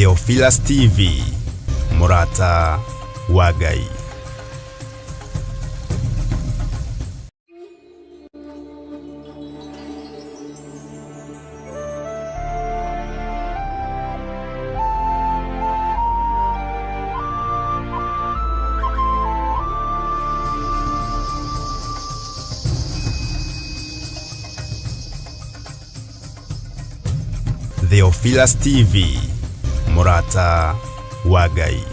Theophilus TV, Murata wa Ngai. Theophilus TV, Murata wa Ngai.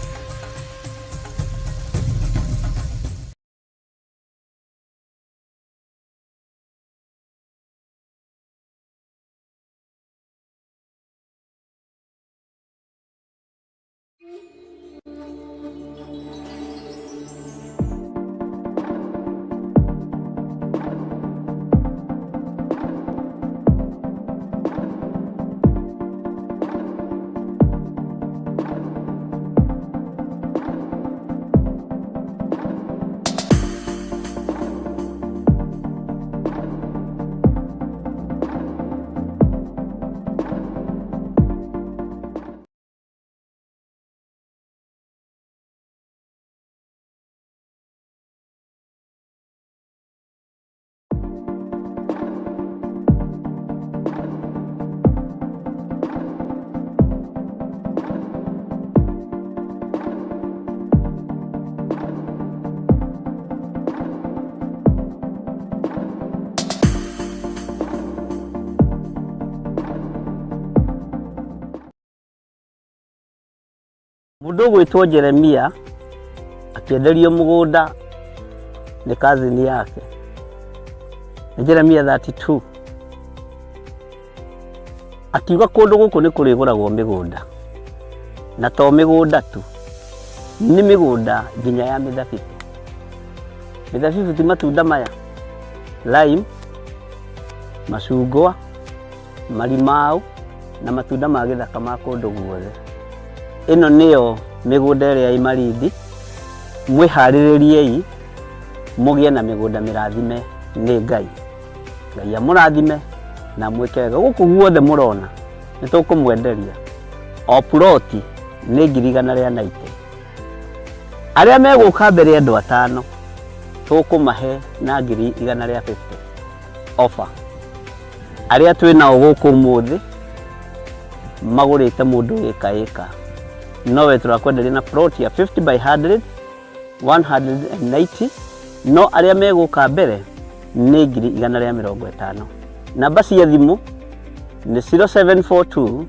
Mundu gwitwo Jeremia akienderio mugunda ni kazini yake. Jeremia 32 akiuga kundu guku ni kuriguragwo migunda, na to migunda tu, ni migunda nginya ya mithabibu. Mithabibu ti matunda maya, lime, macungwa, marimau na matunda ma githaka ma kundu guothe. Ino niyo migunda ĩrĩa ĩ Malindi. Mwiharĩrĩriei mugie na migunda mirathime nĩ Ngai. Ngai amũrathime na mwĩke wega. Gũkũ guothe mũrona nĩ tũkũmwenderia. O ploti nĩ 190. Arĩa megũka mbere andũ 5 tũkũmahe na 150 offer. Arĩa twĩnao gũkũ mũthĩ magũrĩte mũndũ ĩka. Nowe turakwenderia na plot ya 50 by 100, 190. No arĩa megũka mbere nĩ 150. Namba cia thimũ nĩ 0742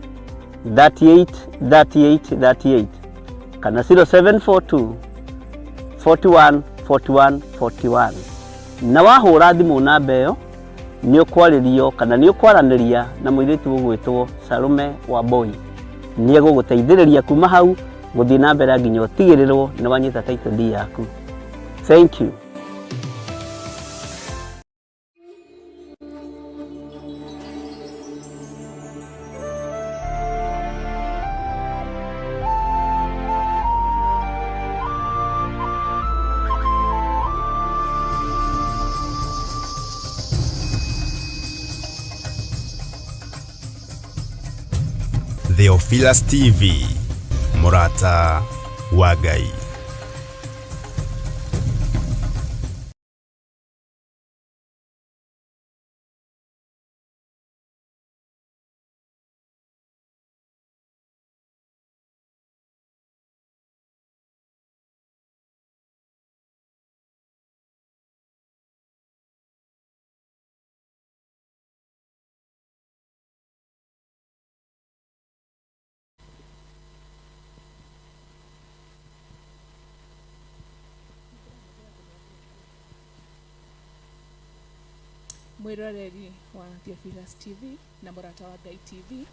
38 38 38 kana 0742 41 41 41. Na wahũra thimũ namba ĩyo nĩ ũkwarĩrio kana nĩ ũkwaranĩria na mũirĩtu ũgwĩtwo Salome Wamboi. Nĩ egũgũteithĩrĩria kuma hau gũthiĩ na mbere nginya ũtigĩrĩrwo nĩ wanyita title deed yaku. Thank you. Theophilus TV, Murata wa Ngai. Mwiroreri wa Theophilus TV na Murata wa Ngai TV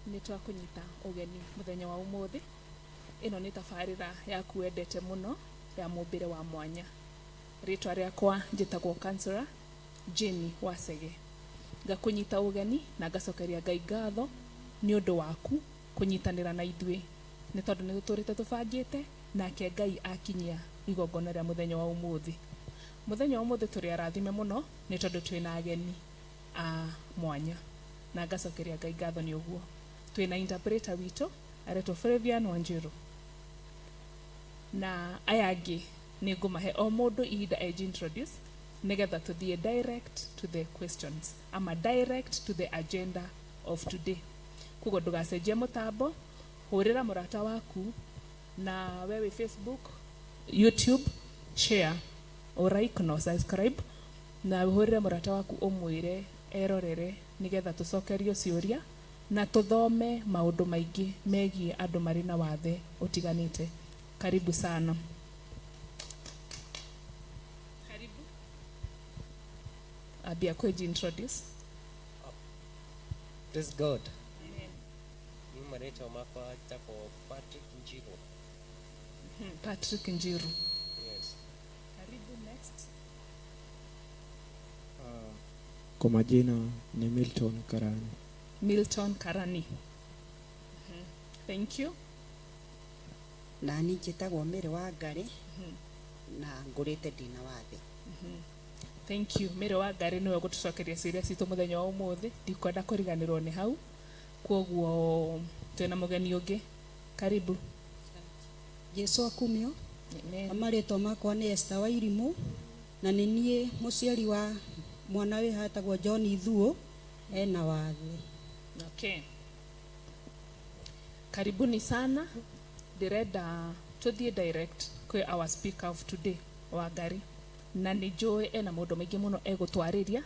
ni twakunyita ugeni muthenya wa umuthi. Ino ni tabarira ya kuendete muno ya mumbire wa mwanya. Ritwa riakwa njitagwo Councillor Jenny Wasege. Ngakunyita ugeni na ngacokeria Ngai ngatho ni undu waku kunyitanira na ithuĩ ni tondu ni tuturite tubangite nake Ngai akinyia igongona ria muthenya wa umuthi. Muthenya wa umuthi turi arathime muno ni tondu twina ageni a mwanya na ngacokeria Ngai ngatho ni uguo. Twina interpreter witu aretwo Flavian Wanjiru na aya angĩ nĩ ngũmahe o mũndũ ihinda introduce nigetha tũthiĩ direct to the questions ama direct to the agenda of today. Koguo ndũgacenjie mũtambo, hũrĩra mũrata waku, na wewe Facebook, YouTube, share, like na subscribe, na hũrĩre mũrata waku ũmwĩre erorere nigetha tũcokerio ciũria na tũthome maũndũ maingĩ megiĩ andũ marĩ na wathe ũtiganĩte. Karibu sana. Karibu. Abia kweji introduce. Praise God. Amen. Ni mwareto makwa tako Patrick Njiru. Patrick Njiru. Yes. Karibu next. Kwa majina ni Milton Karani. Milton Karani. Thank you. Na ni njĩtagwo Mary Wangari na ngũrĩte ndina wathe. Thank you. Mary Wangari niwe gũtũcokeria ciũria citũ mũthenya wa ũmũthĩ. Ndikwenda kũriganĩrwo nĩ hau. Kwoguo twĩna mũgeni ũngĩ. Karibu. Jesu akumio. Amen. Amarĩtwo makwa nĩ Esther Wairimu na nĩ niĩ mũciari wa mwana wĩ hatagwo John Ithuo ena wathe. Okay. Karibuni sana. Direda tũthiĩ direct kwĩ our speaker of today, Wangari. Na nĩ njũĩ ena maũndũ maingĩ mũno egũtwarĩria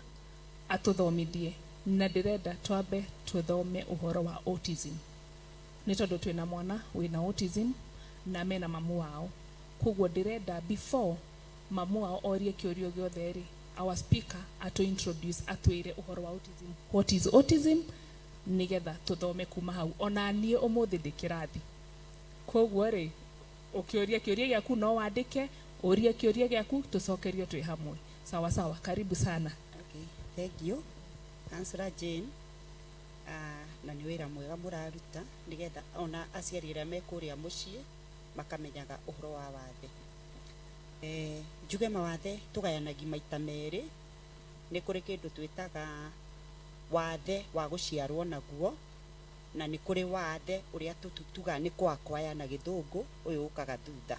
atũthomithie, na ndĩrenda twambe tũthome ũhoro wa autism. Nĩ tondũ twĩna mwana wĩna autism na mena mamu wao. Koguo ndĩrenda before mamu wao orie kĩũrio gĩothe rĩ, our speaker introduce atwĩre ũhoro wa autism. What is autism? Nigetha tũthome kuma hau. Ona niĩ ũmũthĩ ndĩ kĩrathi. Koguo rĩ, ũkĩũria kĩũria gĩaku no wandĩke, ũrie kĩũria gĩaku tũcokerio twĩ hamwe. Sawa sawa, karibu sana. Okay, thank you. Councillor Jane. Na nĩ wĩra mwega mũraruta nigetha ona aciari arĩa me kũrĩa mũciĩ makamenyaga ũhoro wa wathe. Njuge mawathe tũgayanagi maita merĩ. Nĩ kũrĩ kĩndũ twĩtaga wathe wa gũciarwo naguo, na nĩ kũrĩ wathe ũrĩa tuga nĩ kwakwaya na gĩthũngũ ũyũ ũkaga thutha.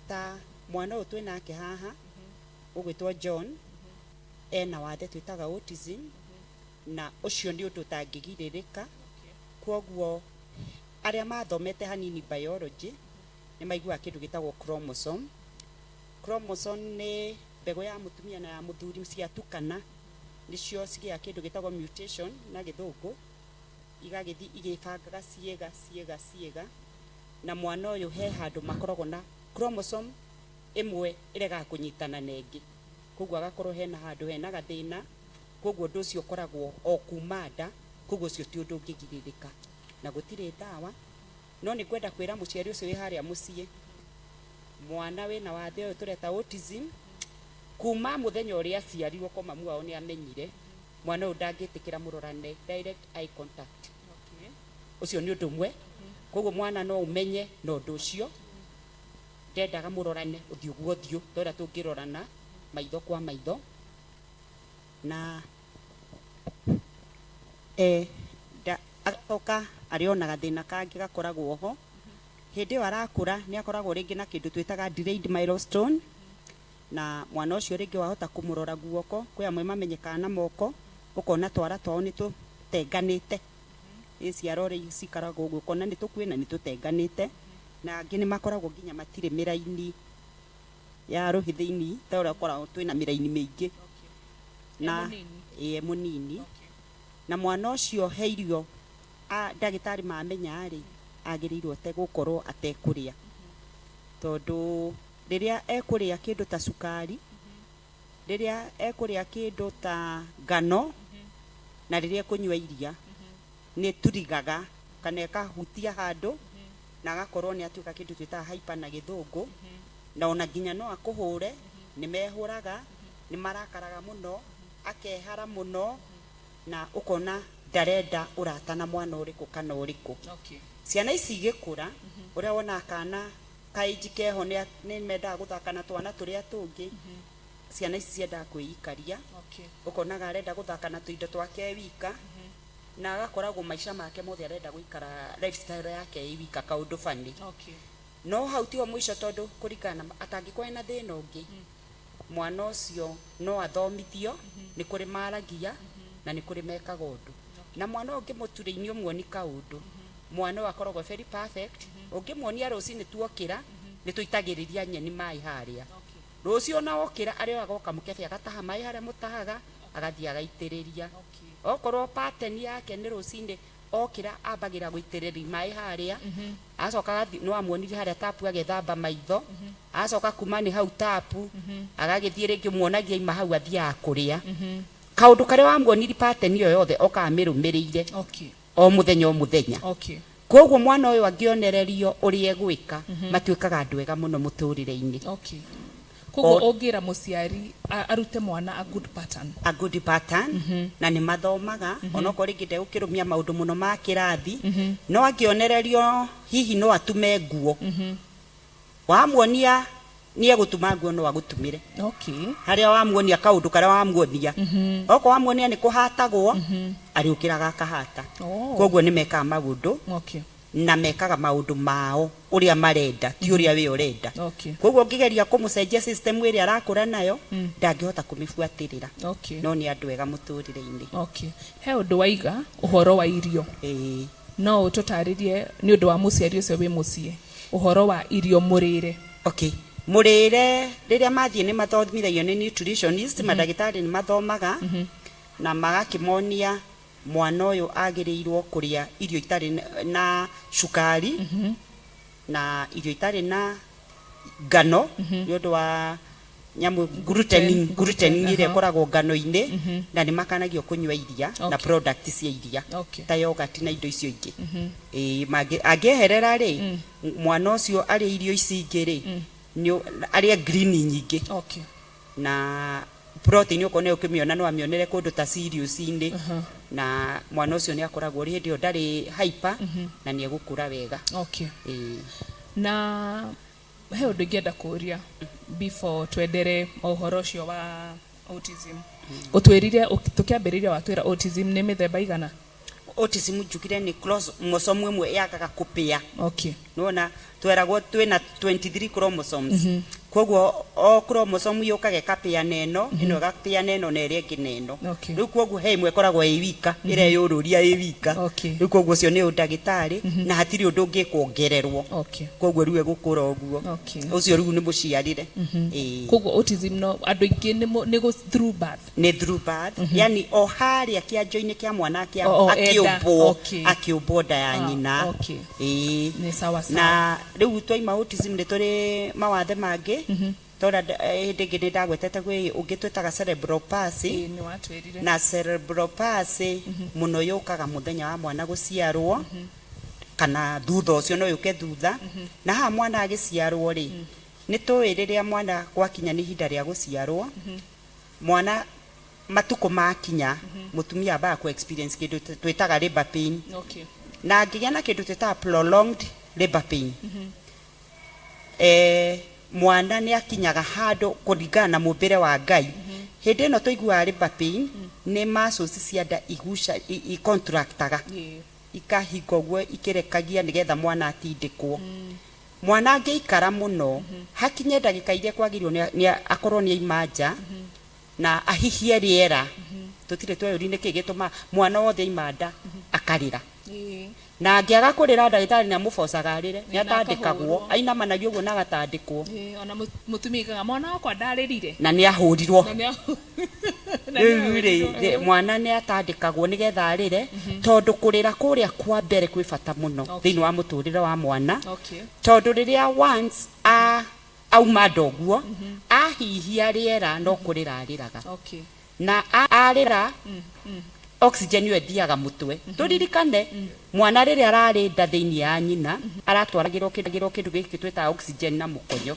Ta mwana ũyũ twĩnake haha ũgwĩtwo John ena wathe twĩtaga autism, na ũcio nĩ ũndũ ũtangĩgirĩrĩka. Kwoguo arĩa mathomete hanini biology nĩ maiguaga kĩndũ gĩtagwo chromosome. Chromosome nĩ mbegũ ya mũtumia na ya mũthuri ciatukana, nĩcio cigĩa kĩndũ gĩtagwo mutation na gĩthũngũ, igagĩthi igĩbangaga ciĩga, na mwana ũyũ he handũ makoragwo na chromosome ĩmwe ĩrega kũnyitana na ĩngĩ, koguo agakorwo hena handũ hena gathĩna. Koguo ũndũ ũcio ũkoragwo o kuma nda, koguo ũcio ti ũndũ ũngĩgirĩrĩka na gũtirĩ ndawa. No nĩ kwenda kwĩra mũciari ũcio wĩ harĩa mũciĩ, mwana wĩna wathe ũyũ tũreta autism, kuma mũthenya ũrĩa aciarirwo ko mamu wao nĩ amenyire mwana ũyũ ndangĩtĩkĩra mũrorane direct eye contact. Ũcio nĩ ũndũ ũmwe. Koguo mwana no ũmenye na ũndũ ũcio ndendaga mũrorane ũthiũ gwa ũthiũ, tondũ tũngĩrorana maitho kwa maitho. Na agacoka arĩona gathĩna kangĩ gakoragwo ho hĩndĩ ĩyo arakũra, nĩ akoragwo rĩngĩ na kĩndũ twĩtaga delayed milestone, na mwana ũcio rĩngĩ wahota kũmũrora guoko, kwĩ amwe mamenyekaga na moko, ũkona twara twao nĩ tũtenganĩte, ciaro rĩ cikaragwo ũguo, ũkona nĩ tũkuĩ na nĩ tũtenganĩte, na angĩ nĩ makoragwo nginya matirĩ mĩraini ya rũhĩ-thĩinĩ, ta ũrĩa ũkoragwo twĩna mĩraini mĩingĩ na mũnini. Na mwana ũcio he irio ndagĩtarĩ mamenya rĩ, agĩrĩirwo gũkorwo atekũrĩa, tondũ rĩrĩa ekũrĩa kĩndũ ta cukari, rĩrĩa ekũrĩa kĩndũ ta ngano, na rĩrĩa ekũnyua iria, nĩ turigaga kana ekahutia handũ na agakorwo nĩ atuĩka kĩndũ twĩtaga hyper na gĩthũngũ, na ona nginya no akũhũre, nĩ mehũraga, nĩ marakaraga mũno, akehara mũno, na ũkona ndarenda ũrata na mwana ũrĩkũ kana ũrĩkũ. Ciana ici igĩkũra, ũrĩa wona kana kaĩnji keho nĩ mendaga gũthaka na twana tũrĩa tũngĩ, ciana ici ciendaga kwĩikaria, ũkonaga arenda gũthaka na tũindo twake wika, na agakoragwo maica make mothe arenda guikara lifestyle yake iwika kaundu fani. Okay. No hau tiho mwisho tondu kurikana atangikwa na thina ungi mwana ucio no athomithio ni kuri maragia na ni kuri mekaga undu na mwana ungi muturi-ini umwe ni kaundu mwana akoragwo very perfect ungi muonia rucini tuokira ni tuitagiriria nyeni mai haria rucio na okira ari agoka mukebe agataha mai haria mutahaga agathia agaitiriria okorwo pattern yake ni rucini okira ambagira guitiriria mai haria acoka no amuonire haria tapu agethamba maitho acoka kuma ni hau tapu agagithie ringi muonagia ima hau athia akuria kaundu karia wamuonire pattern iyo yothe oka amirumirire o muthenya koguo mwana uyu angionererio uri egwika matuikaga andu ega muno muturire-ini. Koguo ongira muciari arute mwana a good pattern na ni mathomaga ona ko ringi ndegukirumia maundu muno ma kirathi no angionererio hihi no atume nguo wamuonia ni egutuma nguo no agutumire haria wamuonia kaundu karia wamuonia oko wamuonia ni kuhatagwo ariukiraga akahata koguo ni meka maundu na mekaga maundu mao uria marenda ti uria we urenda koguo ngigeria kumucenjia system iria arakura nayo ndangihota kumifuatirira no ni andu ega muturire-ini. He undu waiga uhoro wa irio no ututaririe ni undu wa muciari ucio wi mucie uhoro wa irio murire. Murire riria mathie ni mathomithagio ni nutritionist madagitari ni mathomaga na magakimonia mwana uyu agirirwo kuria irio itari na shukari na irio itari na ngano nyondo wa nyamu gluten ile koragwo ngano-ini na ni makanagio kunywa iria na products cia iria ta yogurt na indo icio ingi angieherera ri mwana ucio ari irio ici ingiri ni ari green nyingi na protein uko ne ukimiona no amionere kundu ta cereals indi na mwana ucio ni akoragwo ri ndio ndari hyper na ni egukura wega. Na he undu ngienda kuria before twendere uhoro ucio wa autism utwirire tukiambiriria watwira autism ni mithemba igana? Autism njugire ni chromosome imwe yakaga kupia nona tweragwo twina 23 chromosomes koguo o chromosome yokage kapia neno ino gapia neno na ire ngi neno riu koguo he imwe koragwo iwika ire yururia iwika riu koguo cio ni undagitari na hatiri undu ungi kuongererwo koguo riu egukura oguo ucio riu ni muciarire koguo autism no andu ingi ni go through birth yani o haria kianjo-ini kia mwana kia akiumbwo nda ya nyina ni sawa sawa na riu twaima autism ni turi mawathe mangi tora hindi ngi ndagwetete gwi ungi twitaga cerebral palsy na cerebral palsy muno yukaga muthenya wa mwana guciarwo kana thutha ucio no yuke thutha na ha mwana agiciarwo ri ni tuwi riria mwana gwakinya ni hinda ria guciarwo mwana matuko makinya mutumia ba ku experience kindu twitaga labor pain na nginya na kindu twitaga prolonged labor pain mwana ni akinyaga handu kuringana na mumbire wa Ngai hindi no tuigua labor pain ni muscles cia nda igusha contractaga ikahinga guo ikirekagia nigetha mwana atindikwo mwana angiikara muno hakinye ndagika iria kwagirio ni akorwo ni aimanja na ahihie riera tutire tweyurine kigituma mwana wothe imanda akarira na angiaga kurira ndagitari na mubocaga arire ni atandikagwo aina managio guo na gatandikwo ona mutumiga mwana wakwa ndaririre na ni ahurirwo riu mwana ni atandikagwo nigetha arire tondu kurira kuria kwa mbere kwi bata muno thiini wa muturire wa mwana tondu riria once auma ndoguo ahihia riera no kurira ariraga na arira oxygen yo thiaga mutwe turirikane mwana riria arari nda thiini ya nyina aratwaragirwo kindu giki twita oxygen na mukonyo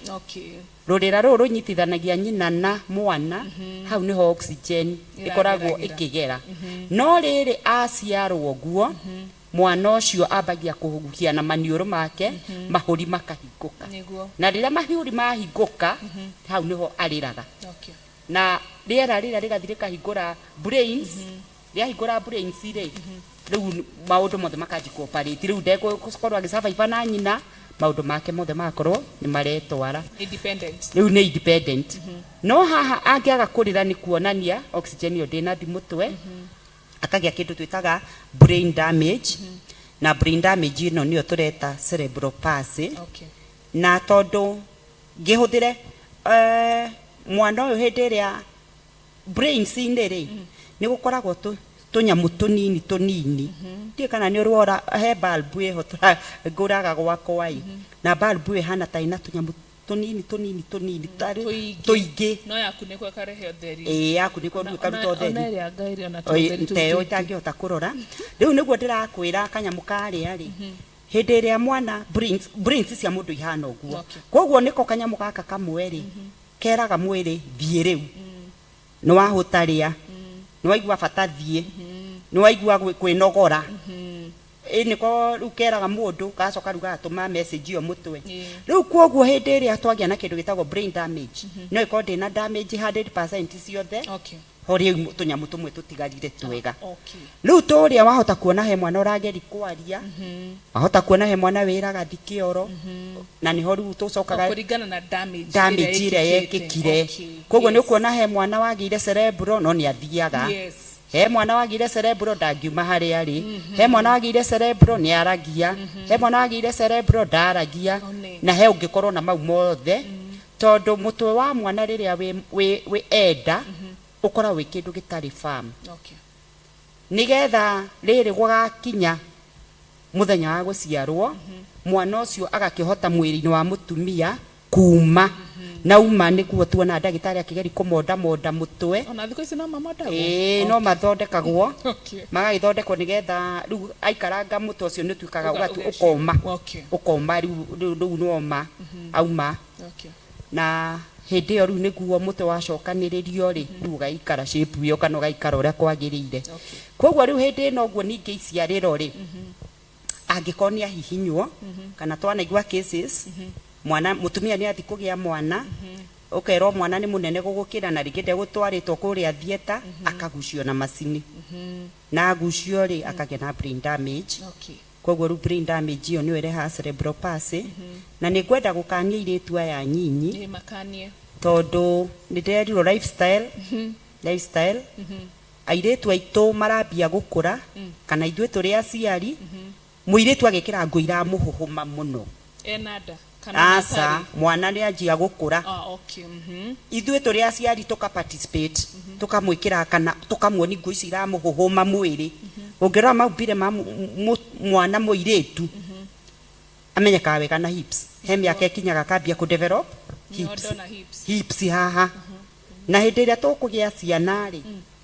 rurira ruru runyitithanagia nyina na mwana hau niho oxygen ikoragwo ikigera no riri aciarwo guo mwana ucio ambagia kuhugia na maniuru make mahuri makahinguka na riria mahuri mahinguka hau niho ariraga na riera rigathire kahingura brains riahingura brains ri riu maundu mothe makaji cooperate riu ndego kukorwo agisurvive na nyina maundu make mothe makorwo ni maretwara Independent. riu ni independent no haha angiaga kurira ni kuonania oxygen yo ndina thi mutwe akagia kindu twitaga brain damage na brain damage ino niyo tureta cerebral palsy Okay. na tondu ngihuthire mwana uyu hindi iria brain ciniri ni gukoragwo tunyamu tunini ndi kana ni urwora he bulb eho nguraga gwakwa na bulb ihana ta ina tunyamu tunini tuingi No yaku nä kwe karehe theri. yaku nä kwo karuta theri Ona ngairi ona theri nteo itangihota kurora riu niguo ndirakwira kanyamu karia ri hindi iria mwana brains cia mundu ihana uguo koguo niko kanyamu gaka kamwe ri keraga mwiri thie riu ni wahutaria ni waigua bata thie ni waigua kwinogora niko riu keraga mundu gacoka riu gatuma message iyo mutwe riu koguo hindi iria twagia na kindu gitagwo brain damage no ikorwo ndina damage 100% ciothe Okay. hori tunyamu tumwe tutigarire twega Okay. riu turia wahota kuona he mwana urageri kwaria wahota kuona he mwana wiraga thikioro na niho riu tucokaga Kuringana na damage iria yekikire koguo ni ukuona he mwana wagire cerebral no ni athiaga Yes. he mwana wagire cerebral ndangiuma hari ari he mwana wagire cerebral ni aragia he mwana wagire cerebral ndaragia na he ungikorwo na mau mothe tondu mutwe wa mwana riria we enda ukora wi kindu gitari farm Okay. nigetha riri gwagakinya muthenya wa guciarwo mwana ucio agakihota mwiri-ini wa mutumia kuma na uma niguo tuona ndagitari akigeri kumonda mutwe Ona thiko ici no mamondago. no mathondekagwo Okay. magagithondekwo nigetha riu aikaranga mutwe ucio ni tuikaga ugatu ukoma Okay. ukoma riu no ma auma Okay. na hindi iyo riu niguo mutwe wacokaniririo ri riu ugaikara shape iyo kana ugaikara uria kwagirire Okay. koguo riu hindi ino guo ningi iciariro ri angikorwo ni ahihinywo kana twanaigua cases mwana mutumia ni athi kugia mwana ukerwo mwana ni munene gugukira na ringi ndegutwaritwo kuria thieta akagucio na macini na agucio ri akagia na brain damage Okay. koguo riu brain damage iyo ni ireha cerebral palsy na ni ngwenda gukania iritu aya nyinyi Ni makanie. tondu ni nderirwo lifestyle airitu aitu marambia gukura kana ithuĩ tũrĩ aciari mũirĩtu agĩkĩra nguo iramuhuhuma muno Enada. Kana asa natari. mwana nĩ anjia gũkũra Okay. ithuĩ tũrĩ aciari tũka participate tũkamwĩkĩra kana tũkamuoni nguo ici iramuhuhuma mwĩrĩ ũngĩrora maumbire ma mwana mũirĩtu amenyekaga wega na hips he mĩaka ĩkinyaga akambia ku develop hips Nyondo na hips. hips haha na hĩndĩ ĩrĩa tũkũgĩa ciana rĩ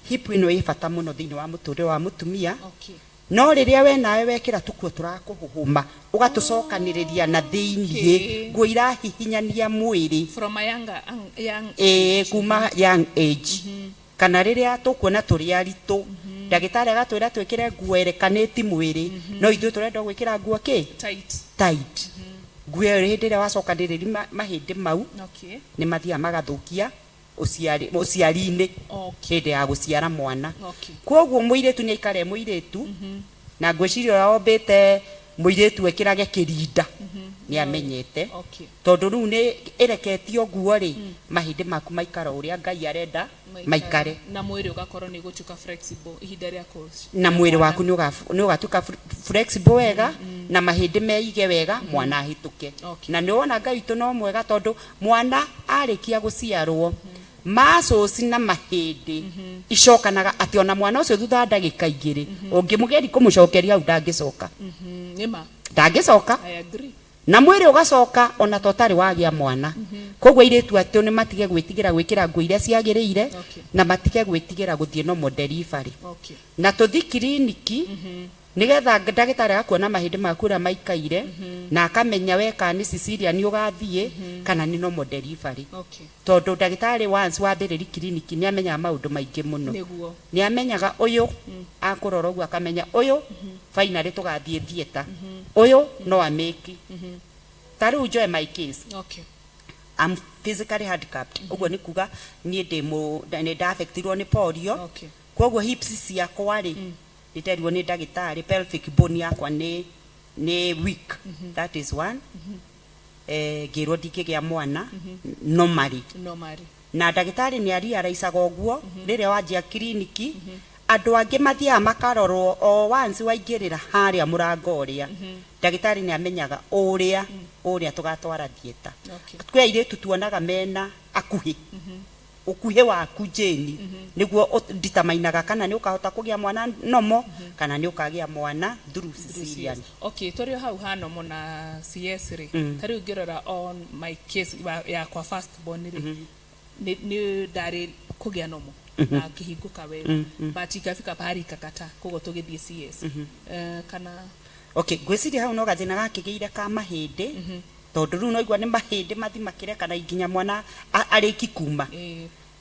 hip ĩno ĩ bata mũno thĩinĩ wa mũtũrĩre wa mũtumia Okay. no rĩrĩa we nawe wekĩra tũkuo tũrakũhuhuma ũgatũcokanĩrĩria na thĩiniĩ nguo irahihinyania mwĩrĩ From a young kuma young age kana rĩrĩa tũkuona tũrĩ aritũ ndagĩtarĩ agatwĩra twĩkĩre nguo erekanĩti mwĩrĩ no ithuĩ tũrenda gwĩkĩra nguo tight nguo ĩyo hĩndĩ ĩrĩa wacokanĩrĩria mahĩndĩ mau Okay. nĩ mathiaga magathũkia ũciari-inĩ Okay. hĩndĩ ya gũciara mwana Okay. koguo mũirĩtu nĩ aikare mũirĩtu na ngwĩciria ũrĩa wombĩte mũirĩtu ekĩrage kĩrinda nĩ amenyete Okay. tondũ rĩu nĩ ĩreketio nguo rĩ mahĩndĩ maku maikara ũrĩa Ngai arenda maikare Na mwĩrĩ ugakorwo ni gutuka flexible ihinda rĩa na mwĩrĩ waku nĩ ũgatuĩka flexible wega na mahĩndĩ meige wega mwana ahĩtũke Okay. na nĩ wona Ngai witũ no mwega tondũ mwana arĩkia gũciarwo muscles na mahĩndĩ icokanaga atĩ ona mwana ũcio thutha wa ndagĩka igĩrĩ ũngĩmũgeri kũmũcokeria hau ndangĩcoka Nima. ndangĩcoka I agree. na mwĩrĩ ũgacoka ona to tarĩ wagĩa mwana koguo airĩtu atĩ nĩ matige gwĩtigĩra gwĩkĩra nguo iria ciagĩrĩire Okay. na matige gwĩtigĩra gũthiĩ normal delivery Okay. na tũthi kiriniki nigetha ndagĩtarĩ agakuona mahĩndĩ maku ũrĩa maikaire na akamenya weka nĩ Cecilia nĩ ũgathiĩ kana nĩ normal delivery Okay. tondũ ndagĩtarĩ once wambĩrĩria kiriniki nĩ amenyaga maũndũ maingĩ mũno Niguo. nĩ amenyaga ũyũ akũrora ũguo akamenya ũyũ finally tũgathiĩ theater ũyũ no amĩki ta rĩu njoe my case Okay. I'm physically handicapped ũguo nĩ kuga niĩ nĩ ndaffectirwo nĩ polio Okay. koguo hips ciakwa rĩ nditerirwo ni ndagitari pelvic bone yakwa ni weak. That is one. Ngirwo ndingĩgĩa mwana normally. Na ndagitari ni ariaraicaga ũguo rĩrĩa wanjia kliniki andũ angĩ mathiaga makarorwo o once waingĩrĩra harĩa mũrango ũrĩa ndagitari ni amenyaga ũrĩa tũgatwara thieta. Kwĩ airĩtu tuonaga mena akuhi ukuhe waku jeni niguo nditamainaga kana ni ukahota kugia mwana nomo kana ni ukagia mwana through cesarean. Okay, torio hau hano mona CS ri tari ngirora on my case ya kwa first born ri ni ndari kugia nomo na kihinguka wewe but ikafika pahali kakata kogo tugithie CS kana okay gwiciria hau no gathina gakigeire ka mahindi tondu riu no igwa ni mahindi mathi makire kana iginya mwana ariki kuma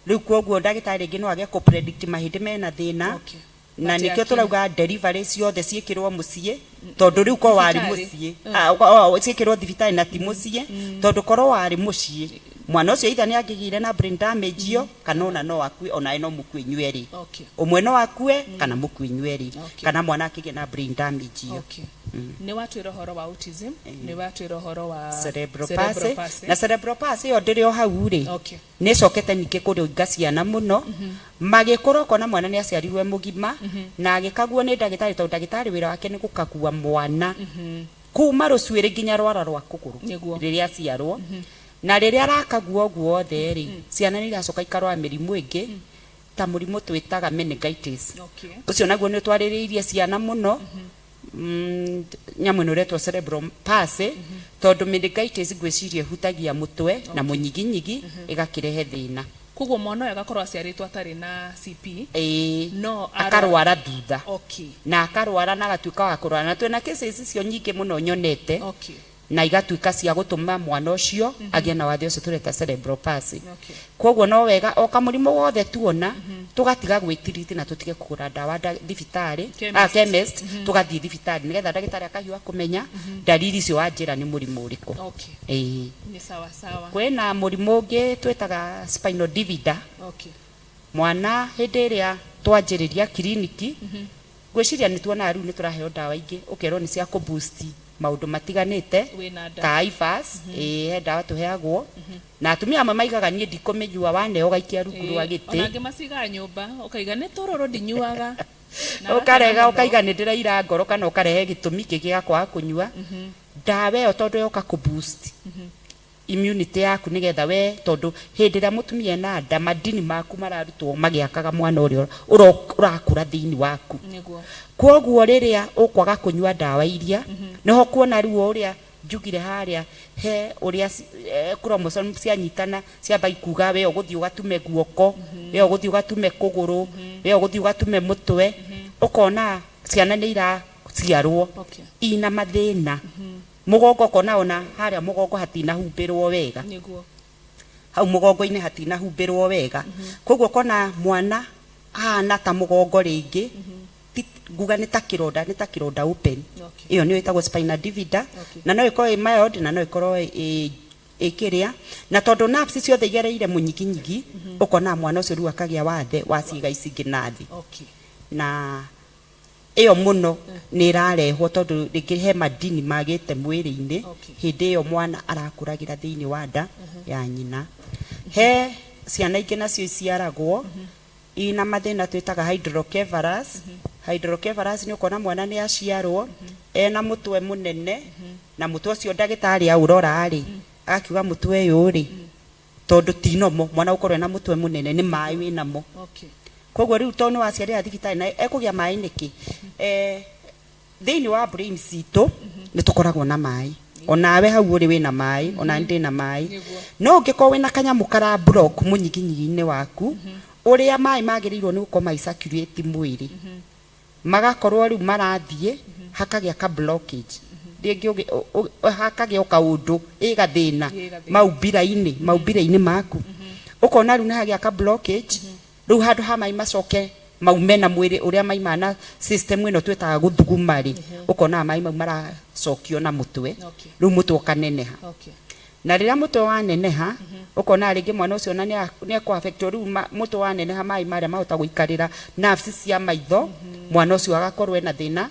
riu koguo ndagitari ngi no age ku predict mahindi mena thina na nikio turauga delivery ciothe ciikirwo mucie tondu riu ko wari mucie ciikirwo thibitari na ti mucie tondu korwo wari mucie mwana ucio itha ni angigire na brain damage yo kana ona no akue ona eno mukue nyweri umwe no akue kana mukue nyweri kana mwana akige na brain damage yo. Ni watu rohoro wa autism ni watu rohoro wa cerebral palsy na cerebral palsy yo ndiri o hau ri ni cokete nike kuri ngaciana muno magikorwo kona mwana ni aciarirwe mugima na agikaguo ni ndagitari to ndagitari wira wake ni gukagua mwana kuma rucwiri nginya rwara rwa kuguru riria aciarwo na riria arakaguo guothe ri ciana ni iracoka ikarwa mirimu ingi ta murimu twitaga meningitis ucio naguo ni twaririirie ciana muno nyamu nuretwo cerebral palsy tondu meningitis gwiciria hutagia mutwe na munyiginyigi igakirehe thina kugo mwana agakorwo aciaritwo atari na CP no akarwara thutha na akarwara na gatuika wa kurwara na twena cases icio nyingi muno nyonete na igatuika cia gutuma mwana ucio agia na wathe ucio tureta cerebral palsy koguo no wega o kamurimu wothe tuona tugatiga gwitiriti na tutige kugura dawa thibitari chemist tugathie thibitari nigetha ndagitari akahiwa kumenya dalili icio wanjira ni murimu uriku. Ni sawa sawa. Kwena murimu ungi twetaga spinal divida mwana hindi iria twanjiriria kliniki gwiciria ni tuona riu ni turaheo dawa ingi ukerwo ni cia ku boost maundu matiganite ta ivas he dawa tuheagwo na atumia amwe maigaga nie ndikumenyua wane ugaikia rungu rwa giti onange masiga nyumba ukaiga ni tororo ndinyuaga ukarega ukaiga ni ndiraira ngoro kana ukarehe gitumi kigakwa kunyua dawa yo tondu yoka ku boost immunity yaku nigetha we tondu hindi ria mutumia na nda madini maku mararutwo magiakaga mwana urio urakura thiini waku koguo riria ukwaga kunyua dawa iria niho kuona riu uria njugire haria he uria chromosome cianyitana ciamba ikuga we uguthii ugatume guoko we uguthii ugatume kuguru we uguthii ugatume mutwe ukona ciana ni ira ciarwo ina mathina mugongo kona ona haria mugongo hatina humbirwo wega hau mugongo-ini hatina humbirwo wega koguo kona mwana ana ta mugongo ringi nguga ni ta kironda open iyo ni itagwo spinal divida na no ikorwo mild na no ikorwo ikiria na tondu nerves ciothe igereire munyiginyigi ukona mwana ucio riu akagia wathe wa ciiga icingi nathi na iyo muno ni irarehwo tondu rikihe madini magite mwiri-ini hindi iyo mwana arakuragira thiini wa nda ya nyina he ciana ingi nacio iciaragwo ina mathina twitaga hydrocephalus hydrocephalus ni ukona mwana ni aciarwo ena mutwe munene na mutwe ucio ndagitari aurora ari akiuga mutwe uyu ri tondu tinomo mwana ukorwo na mutwe munene ni mai winamo koguo riu tonu waciarira thibitari na ekugia mai niki thiini wa brain citu ni tukoragwo na mai onawe hau uri wina mai ona ndi na mai no ngiko wina kanyamu kara block munyiginyigi-ini waku uria mai magirirwo ni gukoma isacurate mwiri magakorwo riu marathie hakagia ka blockage ringi hakagia ukaundu igathina maumbira-ini maku ukona riu nahagia ka blockage riu handu ha mai macoke maume na mwiri uria mai mana system ino twetaga guthuguma ri ukona mai mau maracokio na mutwe riu mutwe kaneneha na riria mutwe waneneha ukona ringi mwana ucio na ni ku affect riu mutwe waneneha mai maria mahota guikarira nerves cia maitho mwana ucio agakorwo ena thina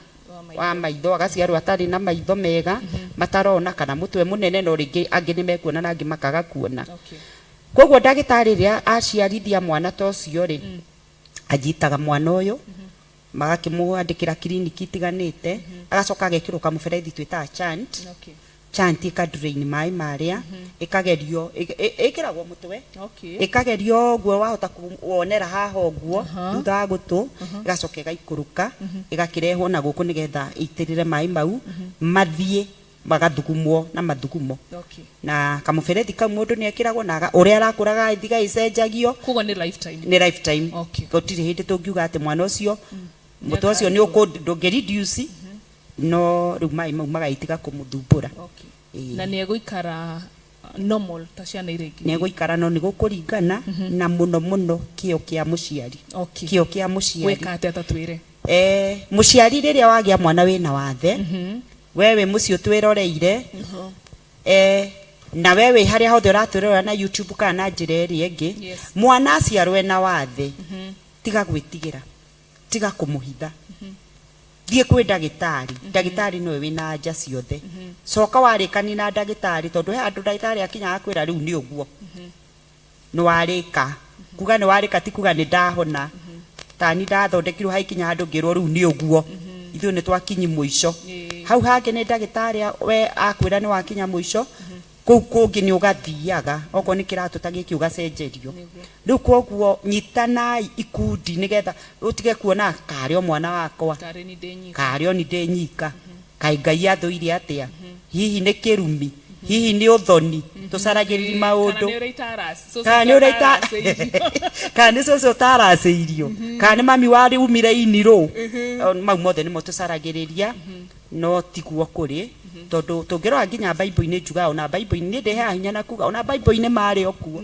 wa maitho agaciarwo atari na maitho mega matarona kana mutwe munene no ringi angi ni mekuona na angi makaga kuona. Koguo ndagitari ria aciarithia mwana ta ucio ri ajitaga mwana uyu magakimuandikira kliniki tiganite agacoka agekirwo kamuberethi twita chant chant ikadrain mai maria ikagerio ikiragwo mutwe ikagerio guo wahota kuonera haha guo thutha gutu igacoka igaikuruka igakirehwo na guku nigetha itirire mai mau mathie magathugumwo na mathugumo na kamuberethi kau mundu ni ekiragwo na uria arakuraga ithiga icenjagio kugo ni lifetime gotiri hindi tungiuga ati mwana ucio mutu ucio ni ukundongereduce no riu mai mau magaitika kumuthumbura na ni eguikara normal ta ciana iria ingĩ ni eguikara no ni gukuringana na muno kio kia muciari kio kia muciari weka ate tatwire muciari riria wagia mwana wina wathe wewe mucio twiroreire na wewe haria hothe uratwirora na YouTube kana na njira iri ingi mwana aciarwe na wathe tiga gwitigira tiga kumuhitha thie kwi ndagitari no wina anja ciothe coka warikani na ndagitari tondu he andu ndagitari akinya akwira riu ni uguo no warika kuga ni warika ti kuga ni ndahona tani ndathondekirwo haikinya andu ngirwo riu ni uguo ithuĩ nĩ twakinyi mũico hau hangĩ nĩ ndagĩtarĩ we akwĩra nĩ wakinya mũico kũu kũngĩ nĩ ũgathiaga okorwo nĩ kĩratũ ta gĩkĩ ũgacenjerio rĩu koguo nyitana ikundi nĩgetha ũtige kuona karĩ o mwana wakwa karĩ o ni ndĩ nyika kaĩ Ngai athũire atĩa hihi nĩ kĩrumi hihi nĩ ũthoni tũcaragĩrĩria maũndũ kana nĩ cũcũ ũtaracĩirio kana nĩ mami warĩ umire inirũ mau mothe nĩmo tũcaragĩrĩria no tiguo kũrĩ tondu tungirora nginya Bible-inĩ njuga ona Bible-inĩ ndehe hinya na kuga ona Bible-inĩ marĩ okuo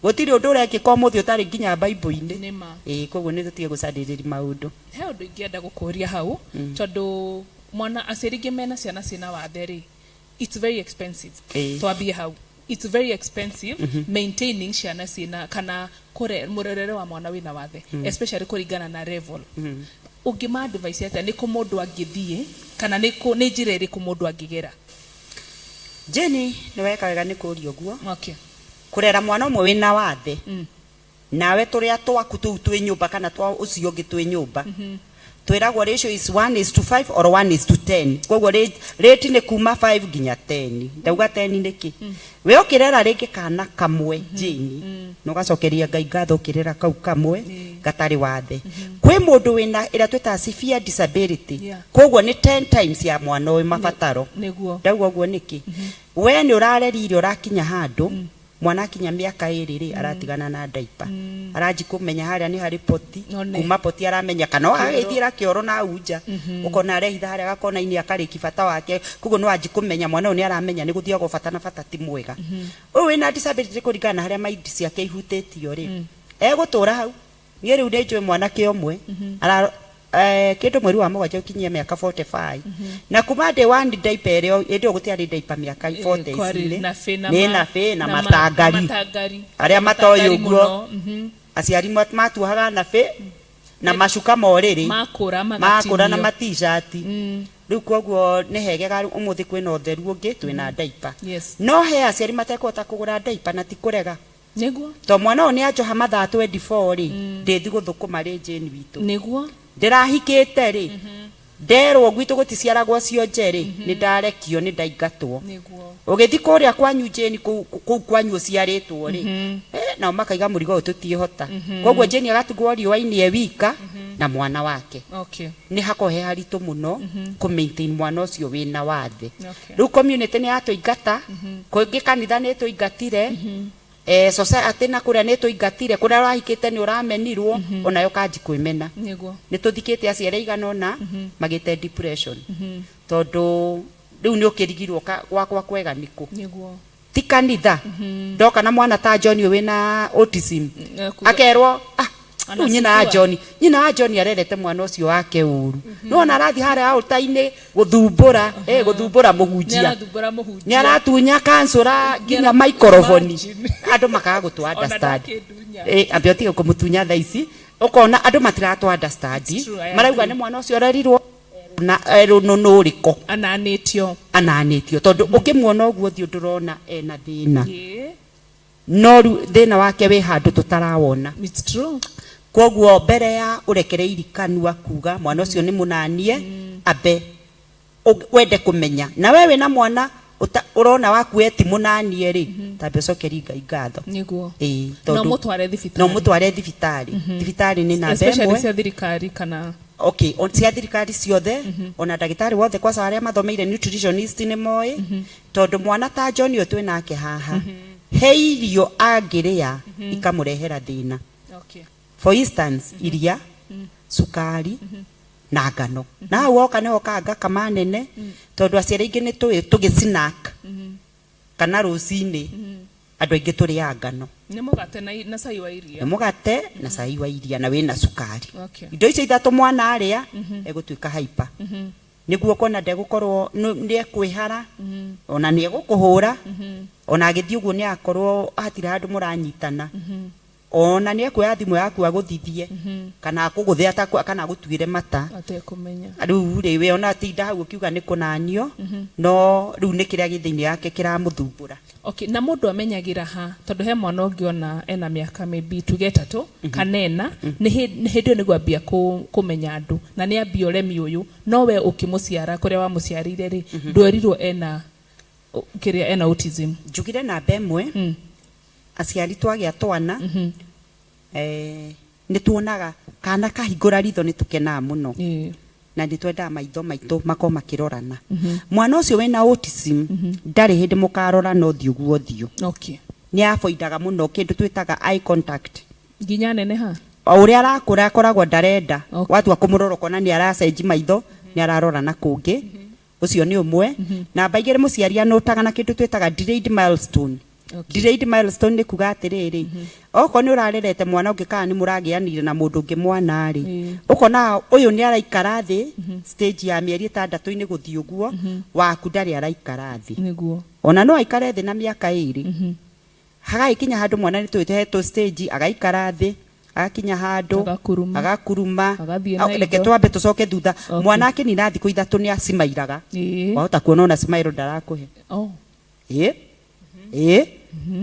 gũtirĩ ũndũ ũrekĩka ũmũthĩ ũtarĩ nginya Bible-inĩ koguo nĩ tũtige gũcarĩrĩria maũndũ he ũndũ ingĩenda gũkũria hau tondu mwana aciari aingĩ mena ciana ciĩna wathe rĩ it's very expensive twambie hau it's very expensive maintaining ciana ciĩna kana murerere wa mwana wĩna wathe especially kũringana na level ungima advice ata nĩ kũ mũndũ angĩthie kana nĩ njĩra ĩrĩkũ mũndũ angĩgera Jenny nĩ weka wega nĩ kũũria ũguo kũrera mwana ũmwe wĩna wathe nawe tũrĩa twaku tũu twĩ nyũmba kana twa ũcio ũngĩ twĩ nyũmba twiragwo ratio is 1:5 or 1:10 koguo rate ni kuma 5 nginya 10 ndauga 10 niki we ukirera ringi kana kamwe Jeni no gacokeria Ngai ngatho ukirera kau kamwe gatari wathe kwi mundu wina ira twita severe disability koguo ni 10 times ya mwana we mabataro ndauga uguo niki we ni urarerire urakinya handu mwana akinya miaka iri aratigana na diaper araji kumenya haria ni hari poti kuma poti aramenya kana agithira kioro na uja ukona arehitha haria gakona ini akariki bata wake kugo no aji kumenya mwana ni aramenya ni guthia gobata na bata ti mwega uyu wina disability kuringana haria maidi ciake ihutitio ri egutura hau ni riu ndenjwe mwana ke omwe ara kindu mweri wa mũgwanja ukinyia miaka 45 na kuma de one diaper ĩyo ndio gutiari diaper miaka 40 ni na fe na matangari aria matoĩ ũguo aciari matuaga na fe na macuka morĩrĩ makũra na ma-t-shirt rĩu koguo nĩ hegega ũmũthĩ kwĩna ũtheru ũngĩ twĩna diaper no he aciari matekũhota kũgũra diaper na ti kũrega nĩguo to mwana ũyũ nĩ anjoha mathaa 24 rĩ ndĩthi gũthũkũma rĩ Jane witũ nĩguo ndirahikite ri nderwo gwitũ gũticiaragwo cionje ri ni ndarekio ni ndaingatwo ugithi kuria kwanyu Jeni kuu kwanyu ciaritwo ri na makaiga mũrigo ũyũ tũtiĩhota koguo Jeni agatugwo riũa-inĩ ewika na mwana wake ni hakohe haritũ mũno ku maintain mwana ũcio wĩna wathe rĩu community ni yatũingata kũngĩ kanitha nĩ tũingatire society na kuria nĩ tũingatire kuria rahikite ni uramenirwo onayo kanji kwĩmena nĩ tũthikĩte aciare iganona magĩte depression tondu rĩu nĩ ũkĩrigirwo gwakwa kwega nĩkũ ti kanitha ndoka na mwana ta John wĩna autism akerwo nyina John arerete mwana ũcio wake ũru no na arathi haria autainĩ gũthumbũra mũhunjia nĩ aratunya kansũra nginya microphone andũ makaga gũtũ understand ambĩotige kũmũtunya thaa ici ukona andu matirato understand marauga ni mwana ucio arerirwo na no riko ananitio tondu ukimuona uguo thio ndurona ena thina no thina wake we handu tutarawona. It's true. Koguo mbere ya urekereiri kanua kuga mwana ucio ni munanie abe wende kumenya na wewe na mwana urona waku ti munanie ri tambe cokeringa igatho niguo no mutware thibitari thibitari ni na especially cia thirikari kana okay on cia thirikari ciothe ona ndagitari wothe kwa saria mathomeire nutritionist ni moy tondu mwana ta John yo twi nake haha heirio angiria ikamurehera thina. Okay. For instance iria sukari na ngano na woka ne okanga kama nene tondu aciari ingi ni tugisnack kana rucini andu aingi turi ngano ni mugate na cai wa iria na cai wa iria na wina sukari. Okay. Indo icio ithatu mwana aria egutuika hyper niguo kona ndegukorwo ni ekwihara ona ni egukuhura ona agithii uguo ni akorwo hatira handu muranyitana ona ni ekwoya thimu yaku aguthithie kana akuguthia ta kana agutwire mata atekumenya riu riwe ona tinda hau ukiuga ni kunanio no riu ni kiria githiini yake kiramuthumbura. Okay, na mundu amenyagira ha tondu he mwana ungiona ena miaka maybe tugetatu kanena ni hindi ni gwambia kumenya andu na ni ambia uremi uyu no we ukimuciara kuria wa muciarire ri ndwerirwo ena kiria ena autism njugire na bemwe aciari twagia twana ni tuonaga kana kahingura ritho ni tukena muno na ndi twenda maitho maitu mako makirorana mwana ucio wena autism ndari hindi mukarora no thiuguo thiu. Okay. Ni afoidaga muno kindu twitaga eye contact ginya nene ha uria arakura akoragwo ndarenda watu akumurora kona ni aracenji maitho ni ararora na kungi ucio ni umwe na baigire muciaria notaga na kindu twitaga delayed milestone. Okay. Delayed milestone ni kuga atiriri oko ni urarerete mwana ungikana ni muragianire na mundu ungi mwana ri ukona uyu ni araikara thi stage ya mieri 6 ini guthii uguo waku ndari araikara thi niguo ona no aikare thi na miaka 2 hagaikinya handu mwana ni twitehetwo stage agaikara thi akinya handu agakuruma reke twambe tucoke thutha mwana akinina thiku 3 ni acimairaga wahota kuona ona cimairo ndarakuhe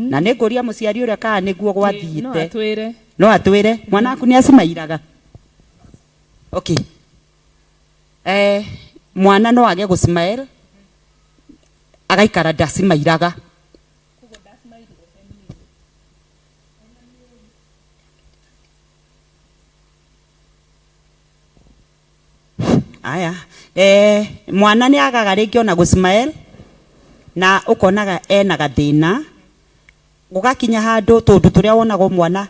na ne ngoria muciari uria kana niguo gwathiite no atwire mwana aku ni acimairaga. Okay, mwana no age gucimire agaikara ndacimairaga aya mwana ni agaga ringi ona gucimire na ukonaga ena gathina gugakinya handu tondu turia wonago mwana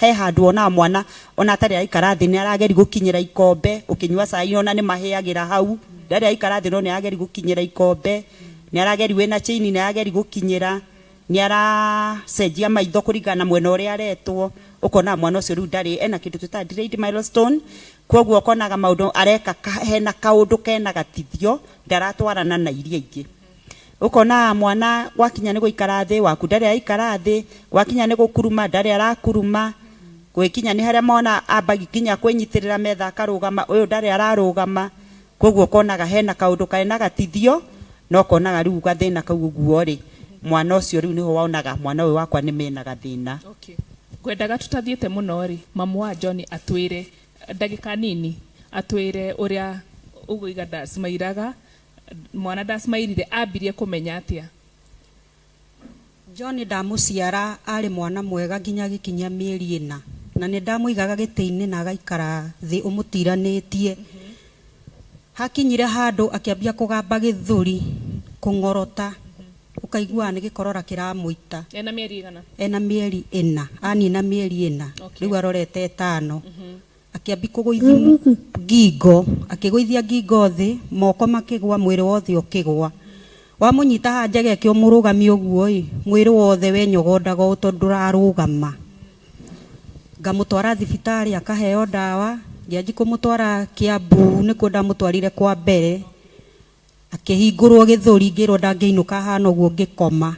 he handu ona mwana ona tari aikara thi ni arageri gukinyira ikombe ukinywa cai ona ni mahiagira hau ndari aikara thi no ni arageri gukinyira ikombe ni arageri wena chaini ni arageri gukinyira ni aracenjia maitho kuringana mwena uria aretwo ukona mwana ucio riu ndari ena kindu twita delayed milestone koguo ukonaga maundu areka hena kaundu kena gatithio ndaratwarana na iria ingi ukona mwana wakinya ni guikara thi waku ndari aikara thi wakinya ni gukuruma ndari arakuruma gwikinya ni haria mwana ambagi kinya kwinyitirira metha akarugama uyu ndari ararugama koguo konaga hena kaundu kaena gatithio no konaga riu gathina kau guo ri mwana ucio riu niho waonaga mwana uyu wakwa ni mena gathina. Okay, kwendaga tutathiete muno ri mamu wa John atwire ndagika nini atwire uria uguiga ndacimairaga mwana ndacimairire ambirie kumenya atia. John ndamuciara ari mwana mwega nginya gikinya mieri 4 na ni ndamuigaga gitiini na agaikara thi umutiranitie hakinyire handu akiambia kugamba githuri kungorota ukaigua ni gikorora kiramuita ena mieri igana ena mieri 4 ani na mieri 4 riu arorete 5 akiambi kuguithia ngingo akiguithia ngingo thi moko makigwa mwiri wothe ukigwa wamunyita hanja geke umurugami uguo mwiri wothe we nyogondaga utondu rarugama ngamutwara thibitari akaheo dawa ngianji kumutwara Kiambu nikuo ndamutwarire kwa mbere akihingurwo githuri ngirwo ndangeinuka hana uguo ngikoma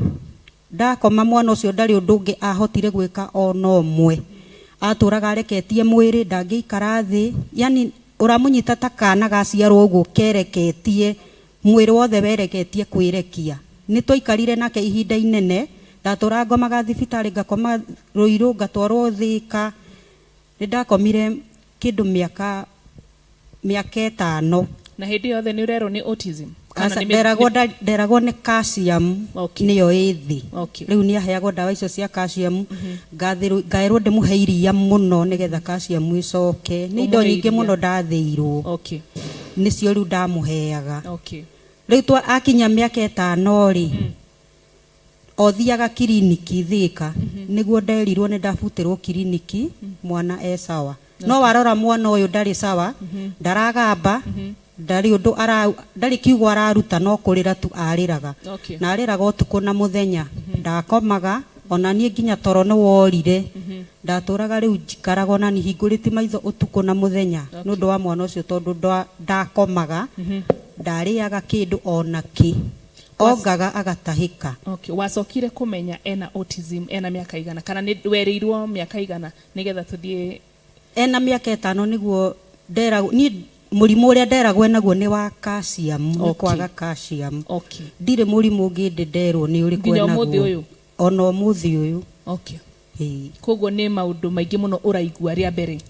ndakoma mwana ucio ndari undu ungi ahotire gwika ona umwe atũraga areketie mwĩrĩ ndangĩikara thĩ, yani ũramunyita ta kana gaciarwo ũguo kereketie mwĩrĩ wothe wereketie kwĩrekia. Nĩ twaikarire nake ihinda inene, ndatũra ngomaga thibitarĩ ngakoma Ruiru ngatwarwo Thika. Nĩ ndakomire kĩndũ mĩaka 5. Na hĩndĩ yothe nĩ ũrerwo nĩ autism? Nderagwo nĩ calcium nĩyo ĩthĩ. Rĩu nĩ aheagwo ndawa icio cia calcium, ngaĩrwo ndĩmũhe iria mũno nĩgetha calcium ĩcoke. Nĩ indo nyingĩ mũno ndathĩirwo, nĩcio rĩu ndamũheaga. Rĩu akinya mĩaka 5 rĩ, othiaga kiriniki Thika, nĩguo nderirwo nĩ ndabutĩrwo kiriniki mwana sawa. No warora mwana ũyũ ndarĩ sawa, ndaragamba, ndari undu ndari kiugo araruta no kurira tu ariraga. Na ariraga utuko na muthenya, ndakomaga ona nie nginya toro no worire. Ndaturaga riu njikaraga na nihinguriti maitho utuko na muthenya nundu wa mwana ucio tondu ndakomaga, ndariaga kindu ona ki ongaga agatahika. Wacokire kumenya ena autism ena miaka igana kana ni werirwo miaka igana nigetha tuthie? Ena miaka 5 niguo nderagwo ni murimu uria nderagwo naguo ni wa calcium, kwaga calcium. Ndire murimu ungi nderwo ni uri kwena naguo ono muthi uyu. Koguo ni maundu maingi muno uraigua ria mbere?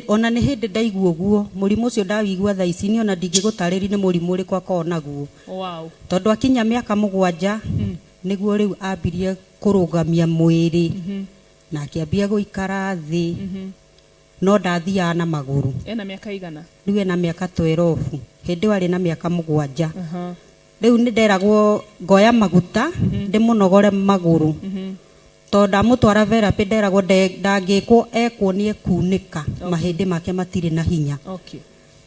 Ona ni hindi ndaigua uguo murimu ucio ndawigua thaa ici ni ona ndingigutariri ni murimu uri kwako naguo. Tondu akinya miaka 7 niguo riu ambirie kurugamia mwiri na akiambia guikara thi. No ndathia na maguru. Ena miaka igana? Riu ena miaka 12. Hindi wari na miaka 7. Riu ni nderagwo ngoya maguta ndimunogore maguru. Tonda mutwara therapy nderagwo ndangikwo ekwo ni ekunika mahindi make matire na hinya.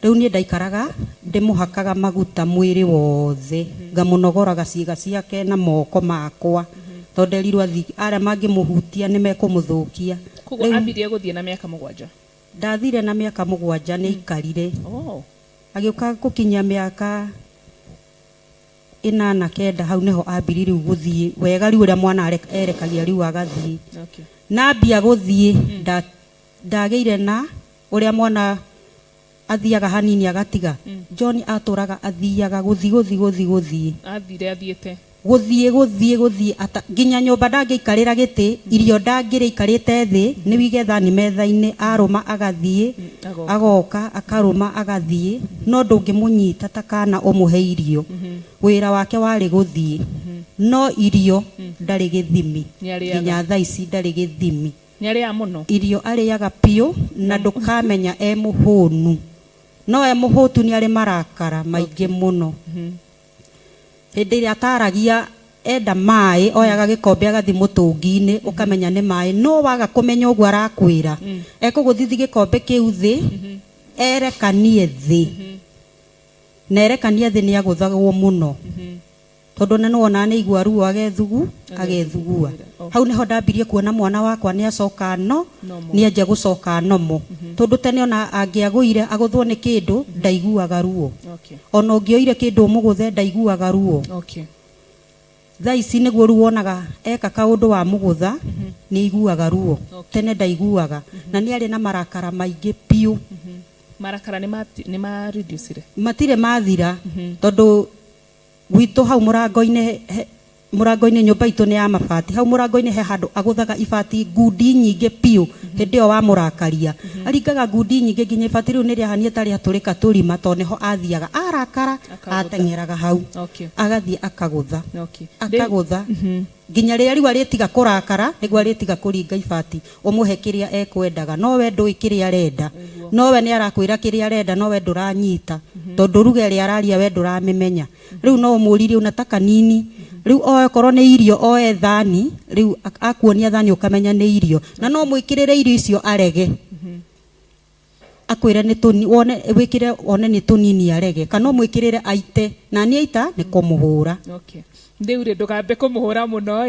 Riu ni ndaikaraga ndimuhakaga maguta mwiri wothe, ngamunogoraga ciiga ciake na moko makwa. Tonderirwo aria mangimuhutia ni mekumuthukia. Koguo ambirie guthie na miaka 7? Ndathire na miaka 7 ni ikarire. Agiuka gukinya miaka 8-9 hau neho ambiririe guthie wega riu uria mwana erekagia riu agathie. Nambia guthie ndageire na uria mwana athiaga hanini agatiga. John aturaga athiaga guthie athire athiete guthie nginya nyumba ndangĩikarĩra gĩtĩ, irio ndangĩrĩ ikarĩte thĩ, nĩ wigetha ni metha-inĩ arũma agathie agoka akarũma agathie, no ndũngĩmũnyita ta kana ũmũhe irio. Wĩra wake warĩ guthie, no irio ndarĩ gĩthimi, nginya thaa ici ndarĩ gĩthimi. Nĩarĩa mũno irio arĩaga piũ na ndũkamenya mũhũnu, no mũhũtu nĩ arĩ marakara maingĩ mũno. Hindi ĩrĩa ataragia enda maĩ oyaga gĩkombe agathi mũtũngi-inĩ ukamenya nĩ maĩ, no waga kũmenya ũguo arakwĩra ekũgũthithi gĩkombe kĩu thĩ erekanie thĩ, na erekanie thĩ nĩ agũthagwo mũno tondu nĩ wona nĩ igua ruo agethugua. Hau niho ndambirie kuona mwana wakwa nĩ acoka nĩ anjia gũcoka nomo, tondu tene ona angĩagũire agũthwo nĩ kĩndũ ndaiguaga ruo, ona ũngĩoire kĩndũ mũgũthe ndaiguaga ruo. Thaa ici nĩguo ruo wonaga eka kaũndũ wa mũgũtha nĩ iguaga ruo, tene ndaiguaga. Na nĩ arĩ na marakara maingĩ piũ. Marakara nĩ ma reduce? Matire mathira tondu gwitũ hau murango-inĩ nyũmba itũ nĩ ya mabati, hau murango-inĩ he handũ agũthaga ibati ngundi nyingĩ piũ. Hĩndĩ ĩyo wa mũrakaria aringaga ngundi nyingĩ nginya ibati rĩu nĩ rĩahania ta rĩatũrĩka tũrima, to neho athiaga arakara ateng'eraga hau agathiĩ akagũtha nginya rĩrĩa rĩu arĩtiga kũrakara nĩguo arĩtiga kũringa ibati, ũmũhe kĩrĩa ekwendaga. No we ndũĩ kĩrĩa arenda, no we nĩ arakwĩra kĩrĩa arenda, no we ndũranyita tondu ruga ĩrĩa araria we ndũramĩmenya. Rĩu no ũmũririe una ta kanini, riu okorwo nĩ irio oe thani, riu akuonia thani ukamenya nĩ irio, na no mwĩkĩrĩre irio icio arege akwĩre nĩ tũni wone wĩkĩre one nĩ tũnini arege, kana mwĩkĩrĩre aite, na nĩ aita nĩ kũmũhũra. Ndiu ri ndugambe kumuhura muno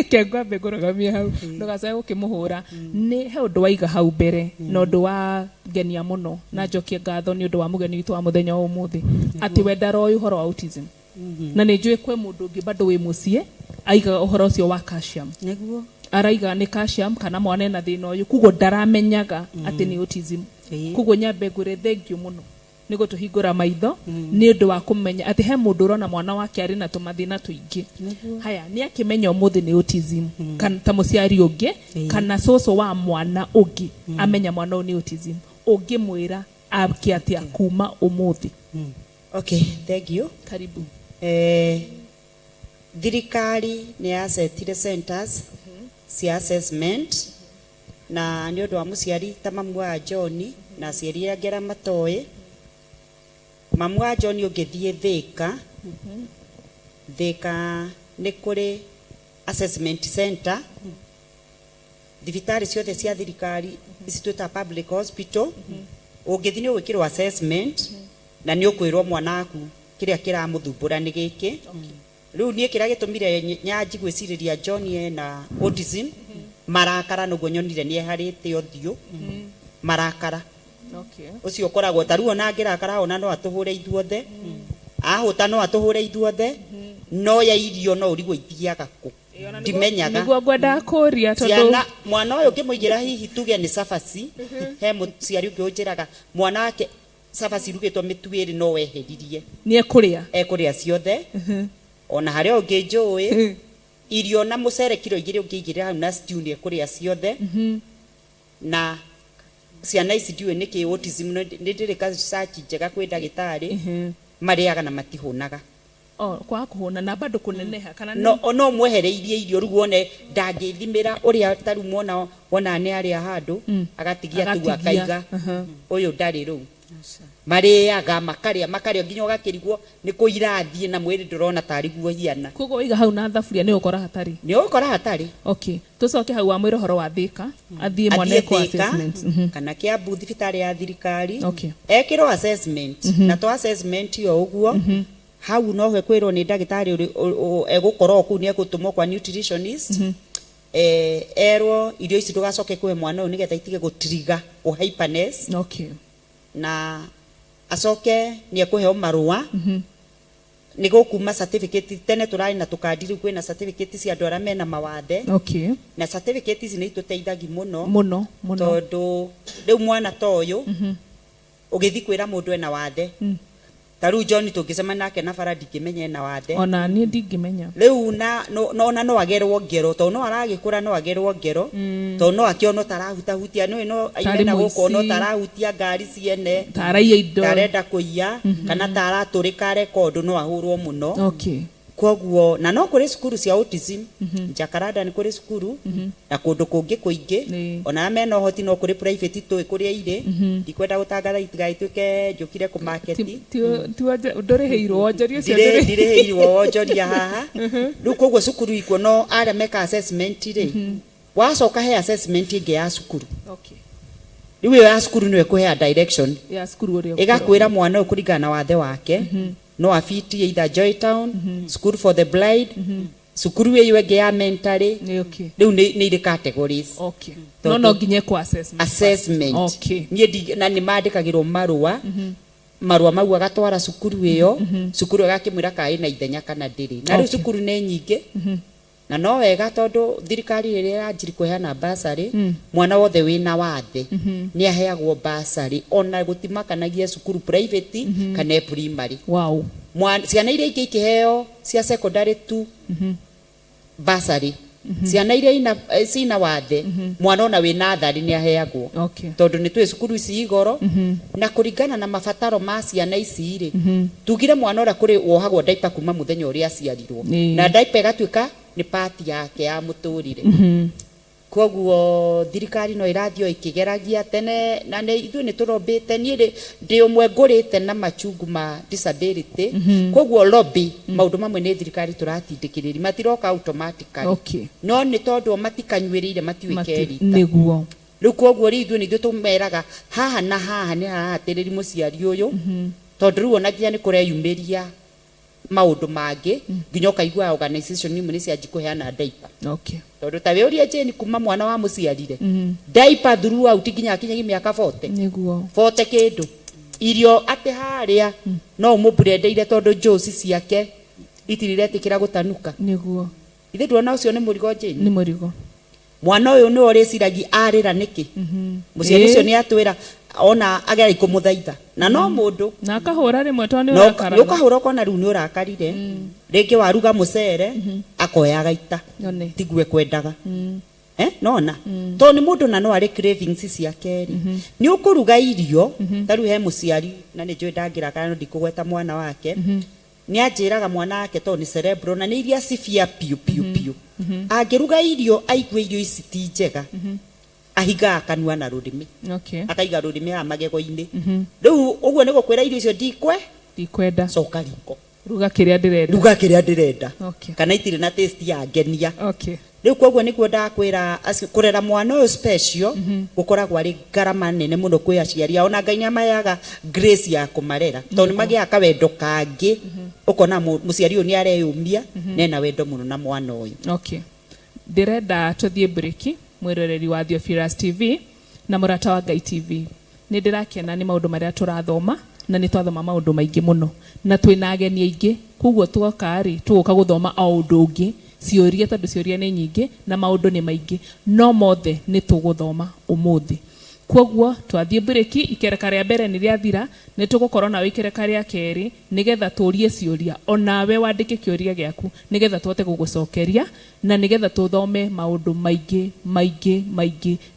kengwambe ngurugamia hau ndugacae gukimuhura. Ni he undu waiga hau mbere na undu wa ngenia muno, na njokie ngatho ni undu wa mugeni witu wa muthenya wa umuthi ati we ndaroi uhoro wa autism. Na ni njui kwe mundu ungi bado wi mucie aiga uhoro ucio wa calcium. Neguo araiga ni calcium kana mwana na thina uyu kugo ndaramenyaga ati ni autism kugo nyambe ngure thengio muno nigo tuhingura maitho ni undu wa kumenya ati he mundu urona mwana wake ari na tumathina tuingi haya ni akimenya umuthi ni autism kana ta muciari ungi kana soso wa mwana ungi amenya mwana uyu ni autism ungi mwira akiatia kuma umuthi. Okay, thank you. Karibu. Thirikari ni asetire centers cia assessment na ni undu wa muciari ta mamu wa John na aciari agera matoe mamu wa John ungithie Thika Thika ni kuri assessment center thibitari ciothe cia thirikari isitwita public hospital ungithie ni gwikirwo assessment na ni ukwirwo mwana waku kiria kiramuthumbura ni giki riu nie kiria gitumire nyanji gwiciriria John na autism marakara nugo nyonire nie harite othio marakara ucio koragwo taruo na ngirakara ona no atuhure ithuothe ahuta no atuhure ithuothe no ya irio no urigwo ithiaga ku ndimenyaga niguo ngwenda kuria tondu mwana uyu ngimuigira hihi tuge ni safaci he muciari ungiunjiraga mwana wake safaci rugitwo mituiri no weheririe ni ekuria ciothe ona haria unginjui irio na mucere kilo 2 ungiigira hau na stew ni ekuria ciothe na ciana ici ndiwe niki autism ni ndirika search njega kwi ndagitari mariaga na matihunaga kwa kuhuna na bado kuneneha kana no mwehereirie irio ruguone ndangithimira uria taru muona wona ni ari handu agatigia tu akaiga uyu ndari ru mariaga makaria nginya ugakirigwo ni kuirathie na mwiri ndurona tariguo hiana kugo iga hau na thafuria ni ukora hatari okay tucoke hau wa mwiro horo wa Thika athie mwana kwa assessment kana kia buthi thibitari ya thirikari ekiro assessment na to assessment yo uguo hau no hwe kwirwo ni ndagitari egukorwo ku ni egutumwo kwa nutritionist erwo irio ici ndugacoke kuhe mwana uyu nigetha itige gutriga hyperness na acoke ni ekuheo marua ni gukuma certificate tene turai na tukadiri kwina certificate cia andu aria mena mawathe na certificate ici ni ituteithagi muno tondu riu mwana toyo ugithi kwira mundu ena wathe taru John tungicema nake na bara ndingimenya na wathe ona ni ndingimenya riu no agerwo ngero to no aragikura no agerwo ngero to no akiono tarahuta hutia no aina guko no tarahutia ngari ciene taraiya indo tarenda kuiya kana taraturika record no ahurwo muno koguo na no kuri cukuru cia autism Jacaranda ni kuri cukuru na kundu kungi kuingi ona mena hoti no kuri private to kuri ire ndikwenda gutangatha itigaituke njukire ku market tu ndoriheirwo wonjoria cio ndiriheirwo wonjoria haha riu koguo cukuru iko no aria meka assessment ri wacoka he assessment ingi ya cukuru riu ya cukuru niwe kuhea direction ya cukuru uria igakwira mwana ukuringana na wathe wake no afiti either Joytown school for the blind cukuru iyo ege ya mentally riu ni ire categories no nginye ku assessment nie na ni mandikagirwo marua mau agatwara cukuru iyo cukuru agakimwira kai na ithenya kana ndiri na riu cukuru ni nyingi na no wega tondu thirikari ire yanjiri kuheana basari mwana wothe wina wathe ni aheagwo basari ona gutimakanagia cukuru private kana primary ciana iria ingĩ ikĩheo cia secondary tu basari ciana iria cina wathe mwana ona wina thari ni aheagwo tondu ni twi cukuru ici igoro na kuringana na mabataro ma ciana ici ri tugire mwana ora kuri wohagwo diaper kuma muthenya uria aciarirwo na diaper igatuika ni part yake ya muturire koguo thirikari no irathio ikigeragia tene na ithu ni turombite ni ndi umwe ngurite na machungu ma disability koguo lobby maundu mamwe ni thirikari turatindikiriri matiroka automatically no ni tondu matikanywirire matiwike niguo riu koguo rithu ni tumeraga haha na haha ni hahatiriri muciari uyu tondu riu ona nginya ni kureyumiria maundu mangi nginya ukaigua organization imwe ni cianji kuheana diaper tondu tawe uria Jane kuma mwana wa muciarire diaper throughout nginya kinyagia miaka 40 niguo 40 kindu irio ate haria no umubrendeire tondu josi ciake itiriretikira gutanuka niguo ithe ndwona ucio ni murigo Jane ni murigo mwana uyu ni oreciragi arira niki muciari ucio ni atwira ona agera ikumuthaitha na no mundu na akahura rimwe toni urakara no ukahura kona riu ni urakarire ringi waruga mucere akoya gaita tigwe kwendaga nona to ni mundu na no ari cravings cia keri ni ukuruga irio taru he muciari na ni njwe ndangira kana ndikugweta mwana wake ni anjiraga mwana wake to ni cerebral na ni iria cifia piu angiruga irio aigwe irio ici ti njega ahiga akanua na rurimi akaiga rurimi ha magego-ini riu uguo ni gukwira irio icio ndikwenda coka riko ruga kiria ndirenda kana itire na taste ya ngenia riu koguo niguo ndakwira kurera mwana uyu special gukoragwo ari ngarama nene muno kwi aciari ona Ngai nĩamaheaga grace ya kumarera to ni magia kawendo kangi ukona muciari uyu ni areyumia nena wendo muno na mwana uyu ndirenda tuthie break mwiroreri wa Theophilus TV na Murata wa Ngai TV ni ndirakena ni maundu maria turathoma na ni twathoma maundu maingi muno na twina ageni aingi koguo twoka ri tugoka guthoma o undu ungi cioria tondu cioria ni nyingi na maundu ni maingi no mothe ni tuguthoma umuthi koguo twathie break ikereka ria mbere ni riathira ni tugukorwo na ikereka ria keri nigetha turie cioria onawe wandike kioria giaku nigetha twote gugucokeria na nigetha tuthome maundu maingi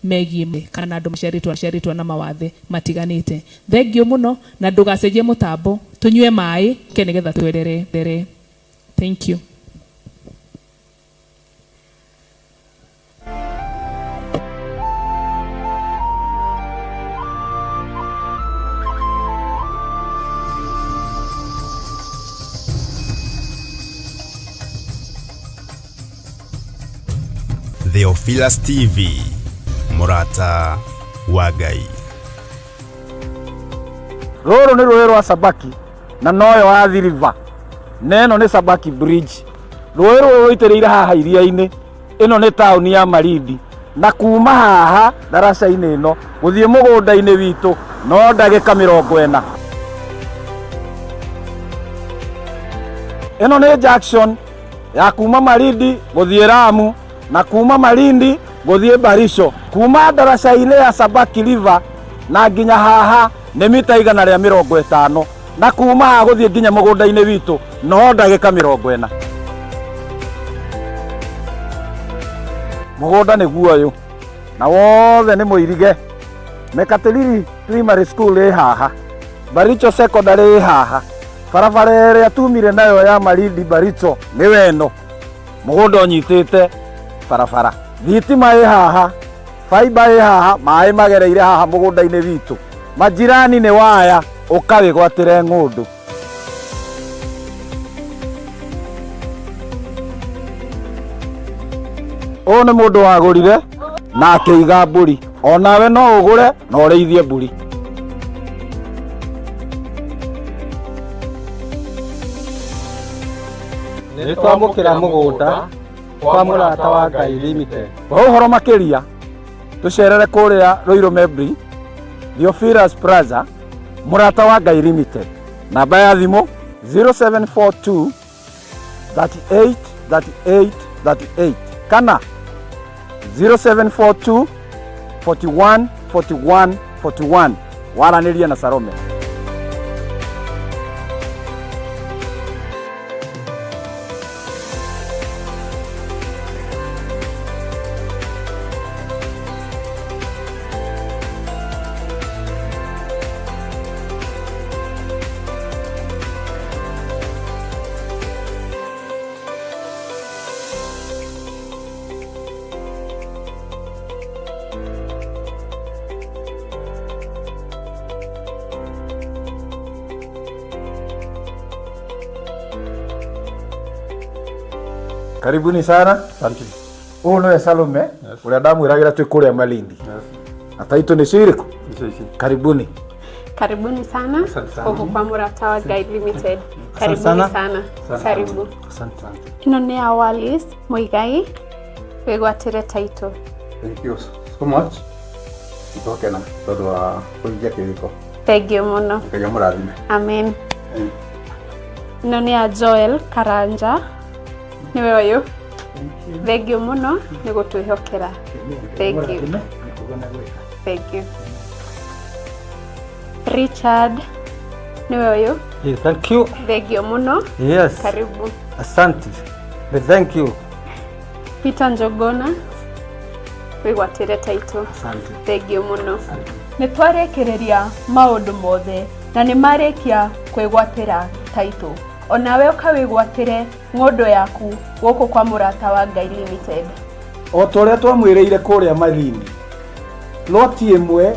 megie kana andu maciaritwa na mawathe matiganite thengio muno na ndugacenjie mutambo tunywe mai ke nigetha twerere thank you. Theophilus TV, Murata wa Ngai. Roro ni rũĩ rwa Sabaki na noyo Athi River. Neno ni Sabaki Bridge. Rũĩ rũrũ rũitĩrĩire haha iria-inĩ. Ĩno nĩ taũni ya Malindi. Na kuma haha daraca-inĩ ĩno gũthiĩ mũgũnda-inĩ witũ no ndagĩka 40. Ĩno nĩ junction ya kuma Malindi gũthiĩ Lamu na kuma Malindi gũthiĩ Barisho. Kuma daraca-inĩ ya Sabaki River na nginya haha nĩ mita 150 na kuma haha gũthiĩ nginya mũgũnda-inĩ witũ no ndagĩka 40. Mũgũnda nĩ guoyũ na wothe nĩ mũirige. Mekatilili Primary School ĩ haha, Baricho Secondary ĩ haha, barabara ĩrĩa tumire nayo ya Malindi Baricho nĩ weno. Mũgũnda ũnyitĩte barabara. Thitima ĩ haha, fiber ĩ haha, maĩ magereire haha mũgũnda-inĩ witũ. Majirani nĩ waya ũkawĩgwatĩre ng'ũndũ. Ũyũ nĩ mũndũ wagũrire na akĩiga mbũri. Onawe no ũgũre na ũrĩithie mbũri. Nĩ twamũkĩra mũgũnda kwa Murata wa Ngai Limited. Ũhoro makĩria tũcerere kũrĩa Ruiru Mebri, Theophilus Plaza, Murata wa Ngai Limited. Namba ya thimũ 0742 38 38 38 kana 0742 41 41 41. Waranĩria na Salome. Karibuni sana. Asante. Huyu ni Salome. Ule ndamwiragira twi kuria Malindi. Na taito ni ciriko? Karibuni. Karibuni sana. Huko kwa Murata wa Ngai Limited. Karibuni sana. Karibu. Asante sana. Ino ni Awalis Muigai. Wegwatire taito. Thank you so much. Itokena todo wa kuingia kiriko. Thank you muno. Ngai amurathime. Amen. Ino ni Joel Karanja. Niwe uyu. Thengio muno nĩ gũtwĩhokera. Thank you. Thank you. Richard niwe ũyũ. Yes, thank you. Thengio muno. Yes. Karibu. Asante. Thank you. Peter Njogona wĩgwatĩre title. Asante. Thengio muno. Nĩ twarĩkĩrĩria maũndũ mothe na nĩ marĩkia kwĩgwatĩra title. Onawe ũkawĩgwatĩre ng'ondo yaku gũkũ kwa Mũrata wa Ngai Limited. O torĩa twamwĩrĩire kũrĩa Mathini, loti ĩmwe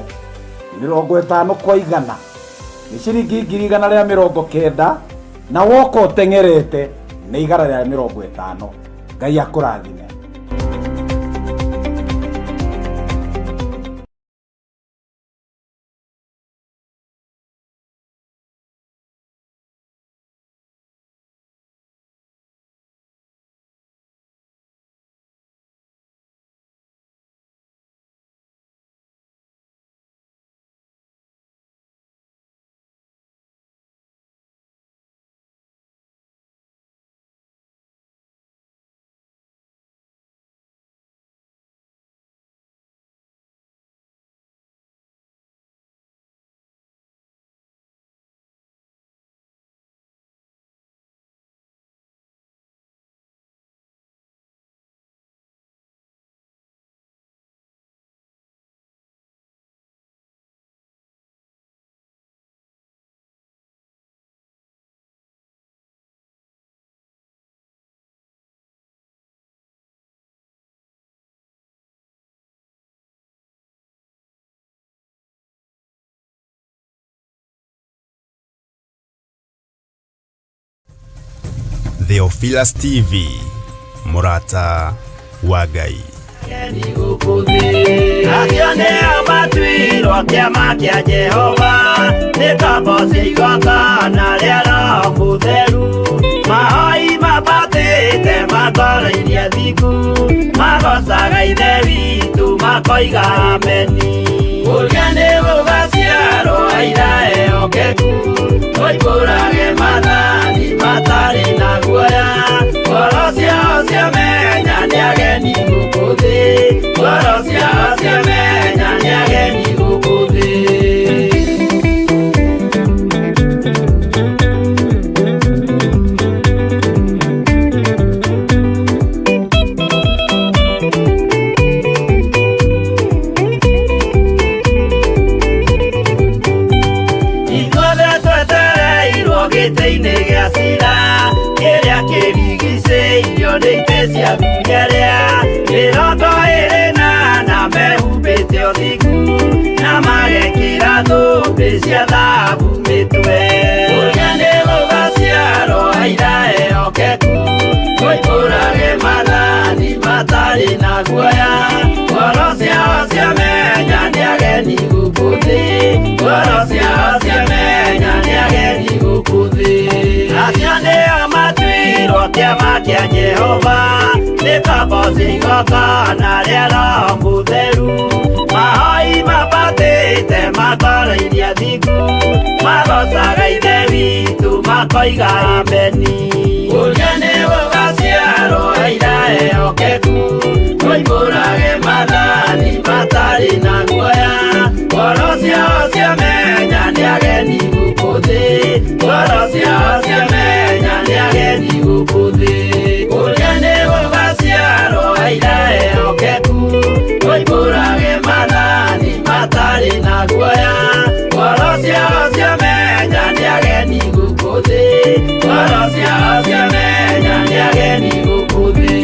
50 kwa 100 nĩ ciringi 190 na woka ũteng'erete nĩ 150. Ngai akũrathime. Theophilus TV, Mũrata wa Ngai. Acionea matuirwo kĩama kĩa Jehova nĩ kambo cia igongona rĩa Roho Mũtheru. Mahoi mabatĩte matoro-inĩ thiku magocaga Ithe witũ makoiga ameni. Ũrĩa nĩ gũgaciarwo ira ehokeku tũihũrage mathani matarĩ na guoya. Ngoro ciao ciamenya nĩ ageni gũkũ thĩ. Ngoro ciao ciamenya nĩ ageni gũkũ thĩ. Gĩtĩ-inĩ gĩa cira kĩrĩa kĩrigicĩirio nĩ itĩ cia thunyerĩa 24 mehumbĩte ũthiku na magekĩra thũmbĩ cia thahabu mĩtwe. Ũrĩa nĩ gũgaciarwo aira ehokeku tũihũrage mathani matarĩ na guoya. Ngoro ciao ciamenya nĩ ageni gũkũ thĩ. Ngoro ciao ciamenya nĩ ageni gũkũ thĩ. Acio nĩo matuirwo kĩama kĩa Jehova nĩ kambo cia igongona rĩa Roho Mũtheru. Mahoi mabatĩte matoro-inĩ thiku magocaga Ithe witũ makoiga ameni. Ũrĩa nĩ gũgaciarwo aira ehokeku tũihũrage mathani matarĩ na guoya. Ngoro ciao ciamenya nĩ ageni gũkũ thĩ. Ngoro ciao ciamenya nĩ ageni gũkũ thĩ. Ũrĩa nĩ gũgaciarwo aira ehokeku tũihũrage mathani matarĩ na guoya. Ngoro ciao ciamenya nĩ ageni gũkũ thĩ. Ngoro ciao ciamenya nĩ ageni gũkũ thĩ.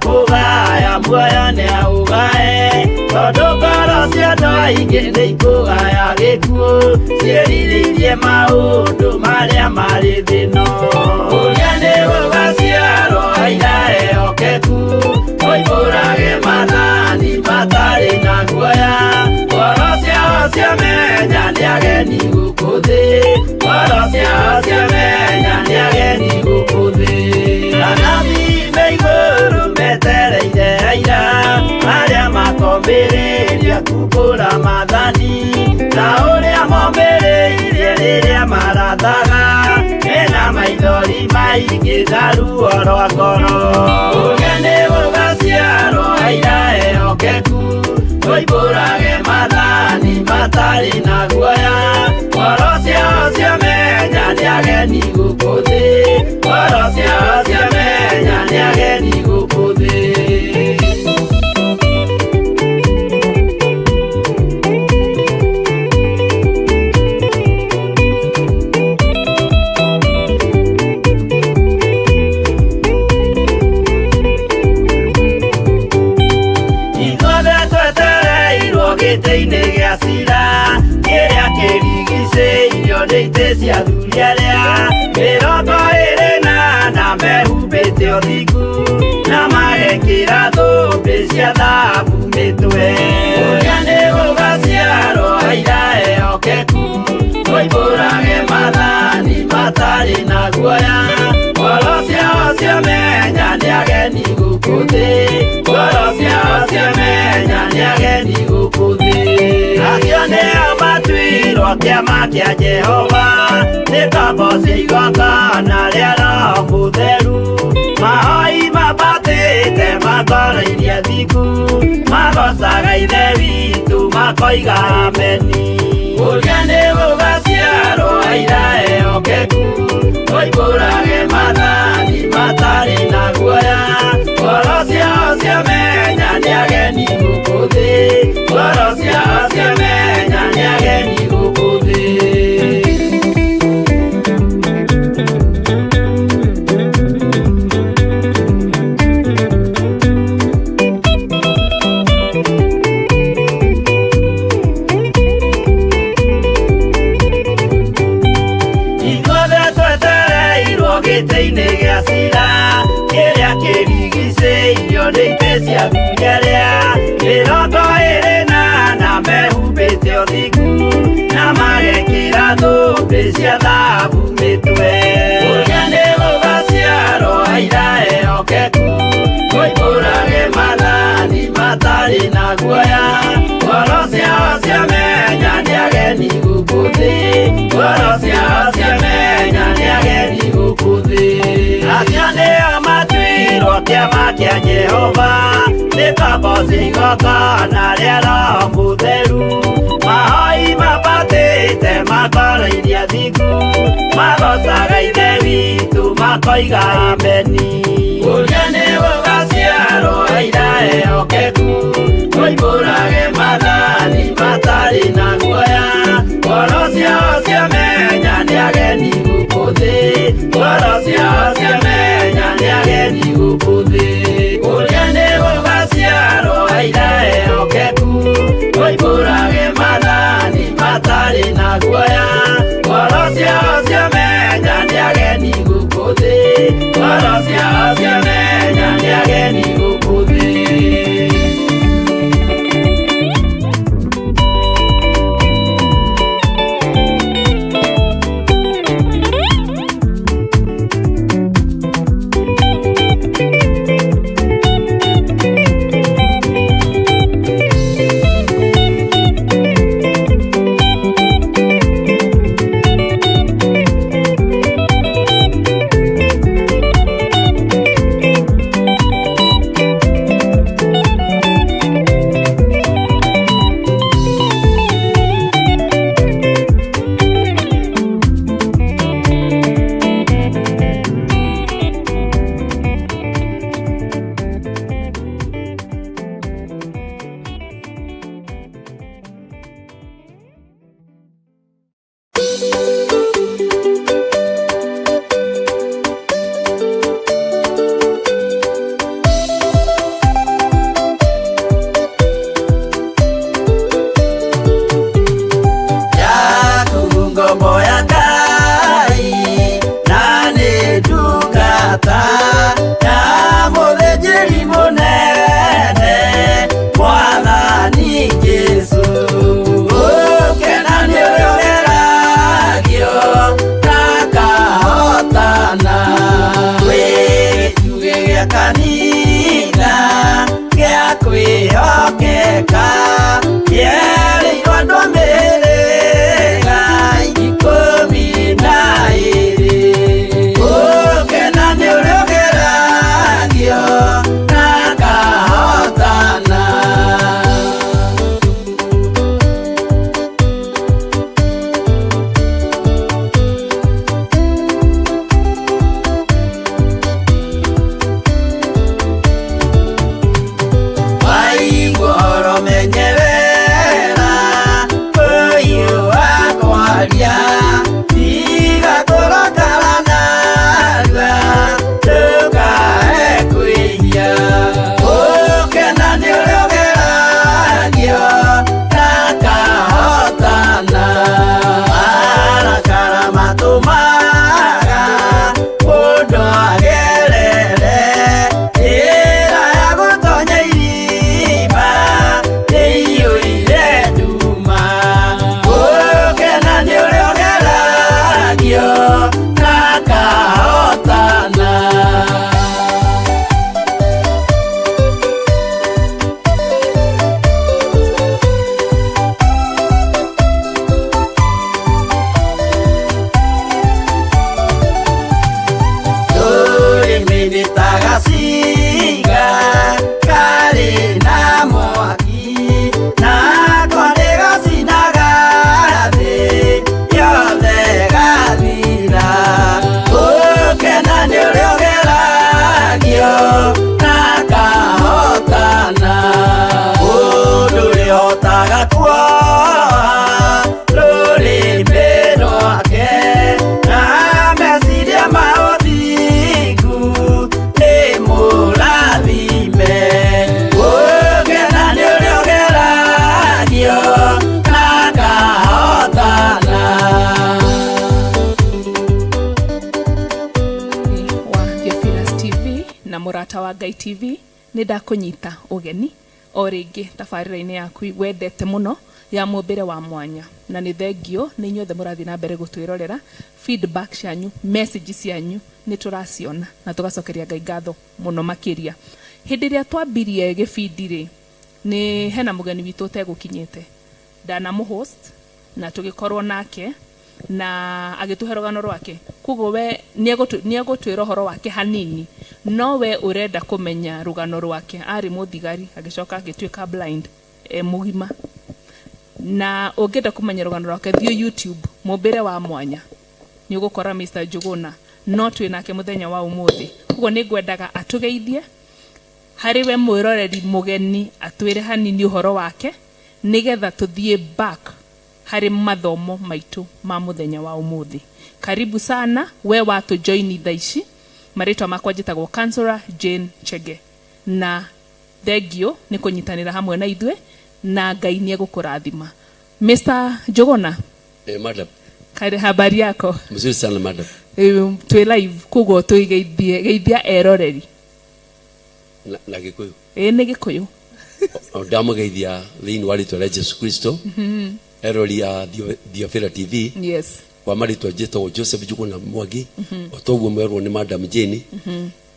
kũgaya muoyo nĩ aũgae tondũ ngoro cia andũ aingĩ nĩ ikũgaya gĩkuũ ciĩrirĩirie maũndũ marĩa marĩ thĩno ũrĩa nĩ gũgaciarwo aira ehokeku oimbũrage mathani matarĩ na guoya ngoro ciao ciamenya nĩ ageni gũkũ thĩ ngoro ciao ciamenya nĩ ageni gũkũ thĩ anabi me igũrũ metereire aira arĩa makomĩrĩria kumbũra mathani na ũrĩa momĩrĩirie rĩrĩa marathaga mena maithori maingĩ na ruo rwa ngoro ũrĩa nĩ gũgaciarwo aira ehokeku oimbũrage mathani matarĩ na guoya ngoro ciao ciamenya nĩ ageni gũkũ thĩ ngoro ciao ciamenya nĩ ageni gũkũ thĩ gĩtĩ-inĩ gĩa cira kĩrĩa kĩrigicĩirio nĩ itĩ cia athuri arĩa 28 mehumbĩte ũthingu na magekĩra thũmbĩ cia thahabu mĩtwe ũrĩa nĩ gũgaciarwo aira ehokeku oimbũrage mathani matarĩ na guoya ngoro ciao ciamenya nĩ ageni gũkũ thĩ ngoro ciao ciamenya nĩ ageni gũkũ thĩ acio nĩo matuirwo kĩama kĩa Jehova nĩ ngombo cia igongona rĩa Roho Mũtheru mahoi mabatĩte makoroirie thingu magocaga ithe witũ makoiga ameni ũrĩa nĩ gũgaciarwo aira ehokeku oimbũrage mathani matarĩ na guoya ngoro ciao ciamenya nĩ ageni gũkũ thĩ ngoro ciao ciamenya nĩ ageni gũkũ thĩ gĩtĩ-inĩ gĩa cira kĩrĩa kĩrigicĩirio nĩ itĩ cia athuri arĩa 28 mehumbĩte ũthingu na magekĩra thũmbĩ cia thahabu mĩtwe ũrĩa nĩ gũgaciarwo aira ehokeku oimbũrage mathani matarĩ na guoya ngoro ciao ciamenya nĩ ageni gũkũ thĩ ngoro ciao ciamenya nĩ ageni gũkũ thĩ acio nĩo matuirwo kĩama kĩa Jehova nĩ ngombo cia igongona rĩa Roho Mũtheru mahoi mabatĩte makoroirie thingu magocaga ithe witũ makoiga ameni ũrĩa nĩ gũgaciarwo aira ehokeku oimbũrage mathani matarĩ na guoya ngoro ciao ciamenya nĩ ageni gũkũ thĩ ngoro ciao ciamenya nĩ ageni gũkũ thĩ ũrĩa nĩ gũgaciarwo aira ehokeku oimbũrage mathani matarĩ na guoya ngoro ciao ciamenya nĩ ageni gũkũ thĩ ngoro ciao ciamenya nĩ ageni gũkũ thĩ Murata wa Ngai TV nĩ ndakunyita ũgeni o rĩngĩ tabarĩra-inĩ yaku wendete mũno ya mũmbĩre wa mwanya, na nĩ thengio nĩ inyuothe mũrathiĩ na mbere gũtwĩrorera. Feedback cianyu, message cianyu nĩ tũraciona na tũgacokeria Ngai ngatho mũno makĩria. Hĩndĩ ĩrĩa twambirie gĩbindi rĩ, nĩ hena mũgeni witũ ũtegũkinyĩte, ndanamũhost na tũgĩkorwo nake na agĩtũhe rũgano rwake, koguo we nĩegũtwĩra ũhoro wake hanini, no we ũrenda kũmenya rũgano rwake. Arĩ mũthigari agĩcoka agĩtuĩka blind mũgima, na ũngĩenda kũmenya rũgano rwake thiĩ YouTube mũmbĩre wa mwanya, nĩ ũgũkora Mr. Njuguna, no twĩ nake mũthenya wa ũmũthĩ. Koguo nĩ ngwendaga atũgeithie harĩ we mwĩroreri mũgeni, atwĩre hanini ũhoro wake nĩgetha tũthiĩ back harĩ mathomo maitũ ma mũthenya wa ũmũthĩ. Karibu sana we watu join thaa ici. Marĩtwa makwa njĩtagwo Councillor Jane Chege, na thengio nĩ kũnyitanĩra hamwe na ithuĩ, na Ngai nĩ egũkũrathima. Mr. Njuguna, madam, habari yako? Mzuri sana madam. Twĩ live, koguo geithia eroreri na Gĩkũyũ. Nĩ Gĩkũyũ. Ndamũgeithia thĩinĩ wa rĩtwa rĩa Jesu Kristo. Erori ya Thiofera TV. Yes. Kwa marĩtwa njĩtagwo Joseph Njuguna Mwangi, o toguo mwerwo nĩ madam Jane.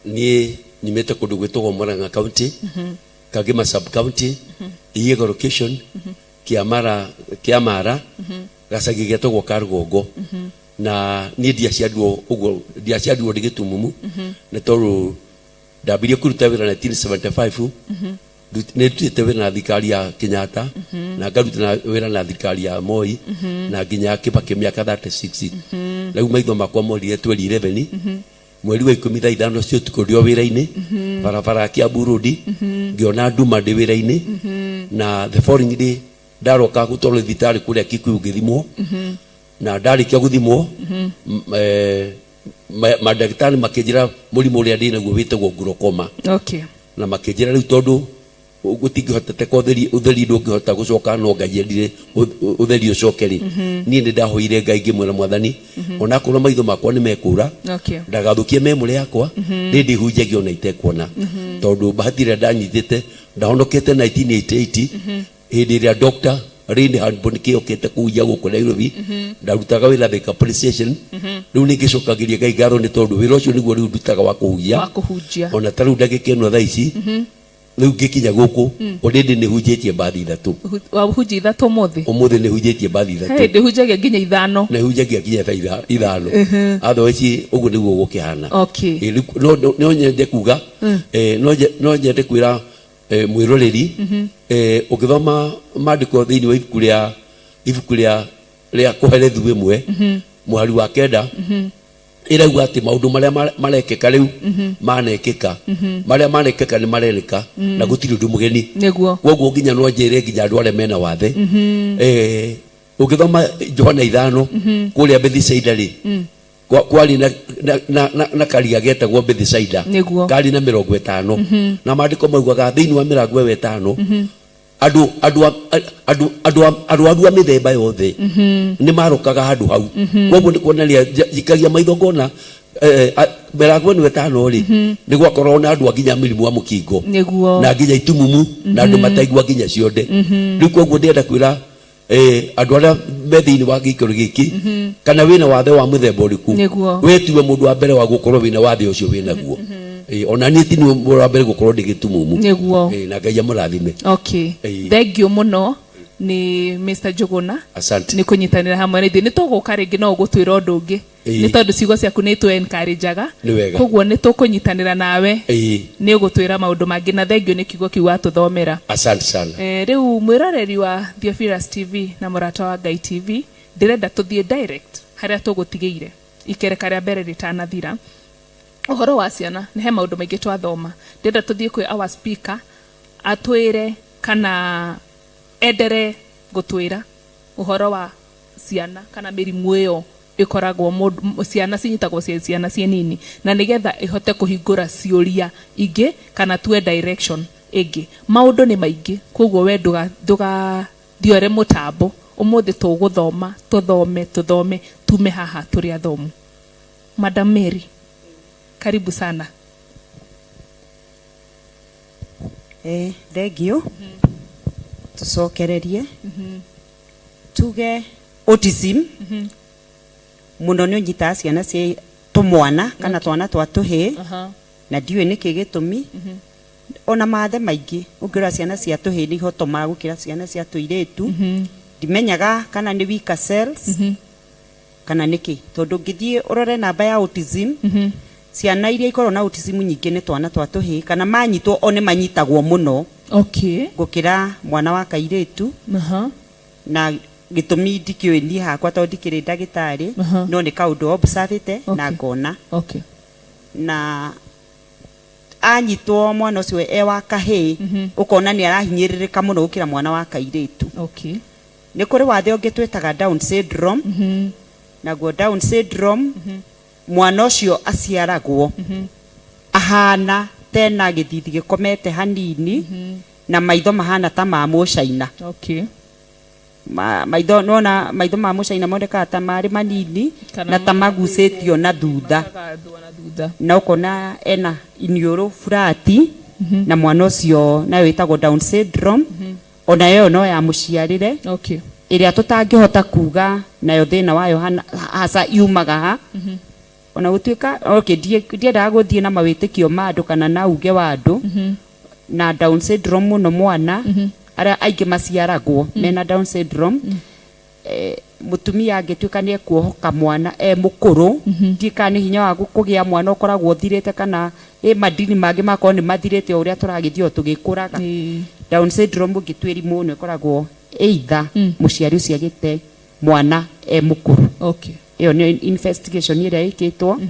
Niĩ nyumĩte kũndũ gwĩtagwo Murang'a County, Kagima Sub County, Igego Location, Kĩamara, gacagi getagwo Karũgongo. Na niĩ ndiaciarirwo ũguo, ndiaciarirwo ndĩ Gĩtumumu, nĩ tondũ ndambirie kũruta wĩra 1975. Nĩ ndutĩte wĩra na thirikari ya Kenyatta, na ngaruta wĩra na thirikari ya Moi, na nginya Kibaki mĩaka 36. Rĩu maitho makwa morire 2011, mweri wa 15 cio tuko ndio wĩra-inĩ, barabara ya Burudi, ngĩona nduma ndĩ wĩra-inĩ, na the following day ndaroka gũtwarwo thibitarĩ kũrĩa Kikuyu ngĩthimwo, na ndarĩkia gũthimwo madagĩtarĩ makĩnjĩra mũrimũ ũrĩa ndĩ naguo wĩtagwo glaucoma. Okay. Na makĩnjĩra rĩu tondũ gũtingĩhoteka ũtheri ndũngĩhota gũcoka, no Ngai endire ũtheri ũcoke rĩ, niĩ nĩ ndahoire Ngai ngĩmwĩra Mwathani, ona korwo maitho makwa nĩ mekũra, ndagathũkie memũrĩ yakwa, ndĩhunjagia ona itekuona, tondũ bahati ĩrĩa ndanyitĩte ndahonokete 1988 hĩndĩ ĩrĩa Dr. Reinhard Bonnke okĩte kũhunjia gũkũ Nairobi, ndarutaga wĩra Thika Police Station. Rĩu nĩ ngĩcokagĩria Ngai ngatho nĩ tondũ wĩra ũcio nĩguo rĩu ndutaga wa kũhunjia, ona ta rĩu ndagĩka ĩno thaa ici rĩu ngĩkinya gũkũ already nĩ hunjĩtie mbathi 3. Wahunjia 3 ũmũthĩ? Ũmũthĩ nĩ hunjĩtie mbathi 3. Hey, ndĩhunjagia nginya 5. Nĩ hunjagia nginya 5. Otherwise ũguo nĩguo gũkĩhana. Okay. No nyende kuga, no nyende kwĩra mwĩroreri, ũgĩthoma maandĩko thĩinĩ wa ibuku rĩa Kũherethu 1 mũhari wa 9, ĩrauga atĩ maũndũ marĩa marekeka rĩu manekĩka, marĩa manekeka nĩ marerĩka, na gũtirĩ ũndũ mũgeni. Koguo nginya no njĩre nginya andũ arĩa mena wathe, ũgĩthoma Johana 5 kũrĩa Bethisaida rĩ, kwari na karia getagwo Bethisaida, kari na 50, na maandĩko maugaga thĩinĩ wa mĩrango ĩyo 5 andũ a mĩthemba yothe nĩ marokaga handũ hau. Koguo nĩ kuonania jikagia maitho ngona mĩrango ĩno 5 rĩ, nĩ gwakorwo na andũ nginya mĩrimũ wa mũkingo, na nginya itumumu, na andũ mataigua nginya cionde. Rĩu koguo ndĩrenda kwĩra andũ arĩa me thĩinĩ wa gĩikaro gĩkĩ, kana wĩna wathe wa mũthemba ũrĩkũ, wetiwe mũndũ wa mbere wa gũkorwo wĩna wathe ũcio wĩnaguo. Ona niĩ ti mũndũ wa mbere gũkorwo ndĩ Gĩtumumu. Na Ngai amũrathime. Okay. Thengio mũno nĩ Mr. Njuguna. Asante. Nĩ kũnyitanĩra hamwe na ithuĩ. Nĩ tũgũka rĩngĩ no ũgũtwĩra ũndũ ũngĩ, nĩ tondũ ciugo ciaku nĩ tũ encourageaga. Koguo nĩ tũkũnyitanĩra nawe, nĩ ũgũtwĩra maũndũ mangĩ, na thengio nĩ kiugo kiu watũthomera. Asante sana. Rĩu mwĩroreri wa Thiofera TV na Murata wa Ngai TV, ndĩrenda tũthiĩ direct harĩa tũgũtigĩire ikereka rĩa mbere rĩtanathira. Ũhoro wa ciana nĩ he maũndũ maingĩ twathoma. Ndĩrenda tũthiĩ kwĩ our speaker atwĩre kana endere gũtwĩra ũhoro wa ciana kana mĩrimũ ĩyo ĩkoragwo ciana cinyitagwo ciana cienini, na nĩgetha ĩhote kũhingũra ciũria ingĩ kana tue direction ĩngĩ. Maũndũ nĩ maingĩ, koguo we ndũgathiore mũtambo. Ũmũthĩ tũgũthoma, tũthome tume haha tũrĩ athomu. Madam Mary, karibu sana. Thank you. Tucokererie. Tuge autism. Muno ni unyita ciana cia tumwana kana twana twa tuhi. Na ndiwe niki gitumi. Ona mathe maingi ungira ciana cia tuhi ni hotoma gukira ciana cia tuiretu. Ndimenyaga kana ni weaker cells. Kana niki tondu ngithie urore namba ya autism. Ciana iria ikorwo na autism nyingi ni twana twa tuhi kana manyitwo one manyitagwo muno. Okay. Gukira mwana wa kairetu. Na gitumi ndikiwe ni hakwa tondu ndikire ndagitari no ni kaundu observate na ngona. Okay. Na anyitwo mwana ucio wa kahi ukona ni arahinyiririka muno gukira mwana wa kairetu. Okay. Ni kuri wathe ungi twetaga Down syndrome. Naguo Down syndrome mwana ucio aciaragwo ahana tena githithi gikomete hanini na maitho mahana ta ma mucaina. Okay. Maitho nona maitho ma mucaina mondeka ta mari manini na ta magucetio na thutha. Na ukona ena inioro furati na mwana ucio nayo itagwo Down syndrome. Ona yo no ya muciarire. Okay. Iria tutangihota kuga nayo thina wayo hasa yumaga ha. Ona gutuika okay ndiendaga guthie na mawitikio ma andu kana na uge wa andu. Na Down syndrome muno mwana ara aingi maciaragwo mena Down syndrome. Mutumia angituika ni ekuohoka mwana mukuru ndika ni hinya wa kugia mwana ukoragwo thirite kana madini mangi makoro ni mathirite uria turagithio tugikuraga. Down syndrome gitwiri muno ikoragwo either muciari ucio agite mwana mukuru. Okay. Iyo ni investigation iria ikitwo.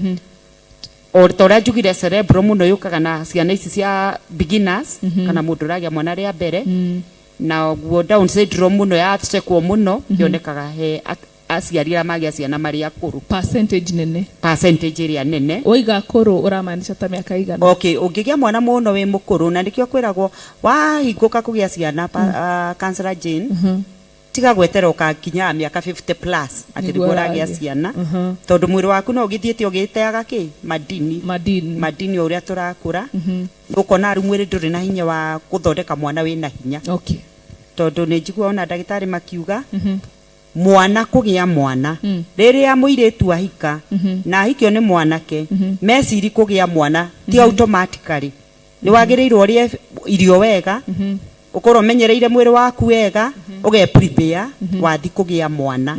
Ora njugire cerebral muno yukaga na ciana ici cia beginners kana mundu ragia mwana ria mbere. Na guo Down syndrome muno ya chekwo muno yonekaga he aciari magia ciana mari akuru. Percentage nene. Percentage iria nene. Oiga akuru uramaanisha ta miaka igana? Okay, ungigia mwana muno we mukuru na ndikio kwiragwo wahinguka kugia ciana cancer gene. Tiga gwetera ukakinya miaka 50 plus ati ndikoragia ciana. Tondu mwiri waku no githiete ugiteaga ki madini uria turakura. Ukona ari mwiri nduri na hinya wa kuthondeka mwana wina hinya. Okay. Tondu ni njigua ona ndagitari makiuga mwana kugia mwana riria muiretu ahika na ahikio ni mwanake mesiri kugia mwana ti automatically ni wagirirwo rie irio wega ukorwo menyereire mwiri waku wega uge prepare wathi kugia mwana.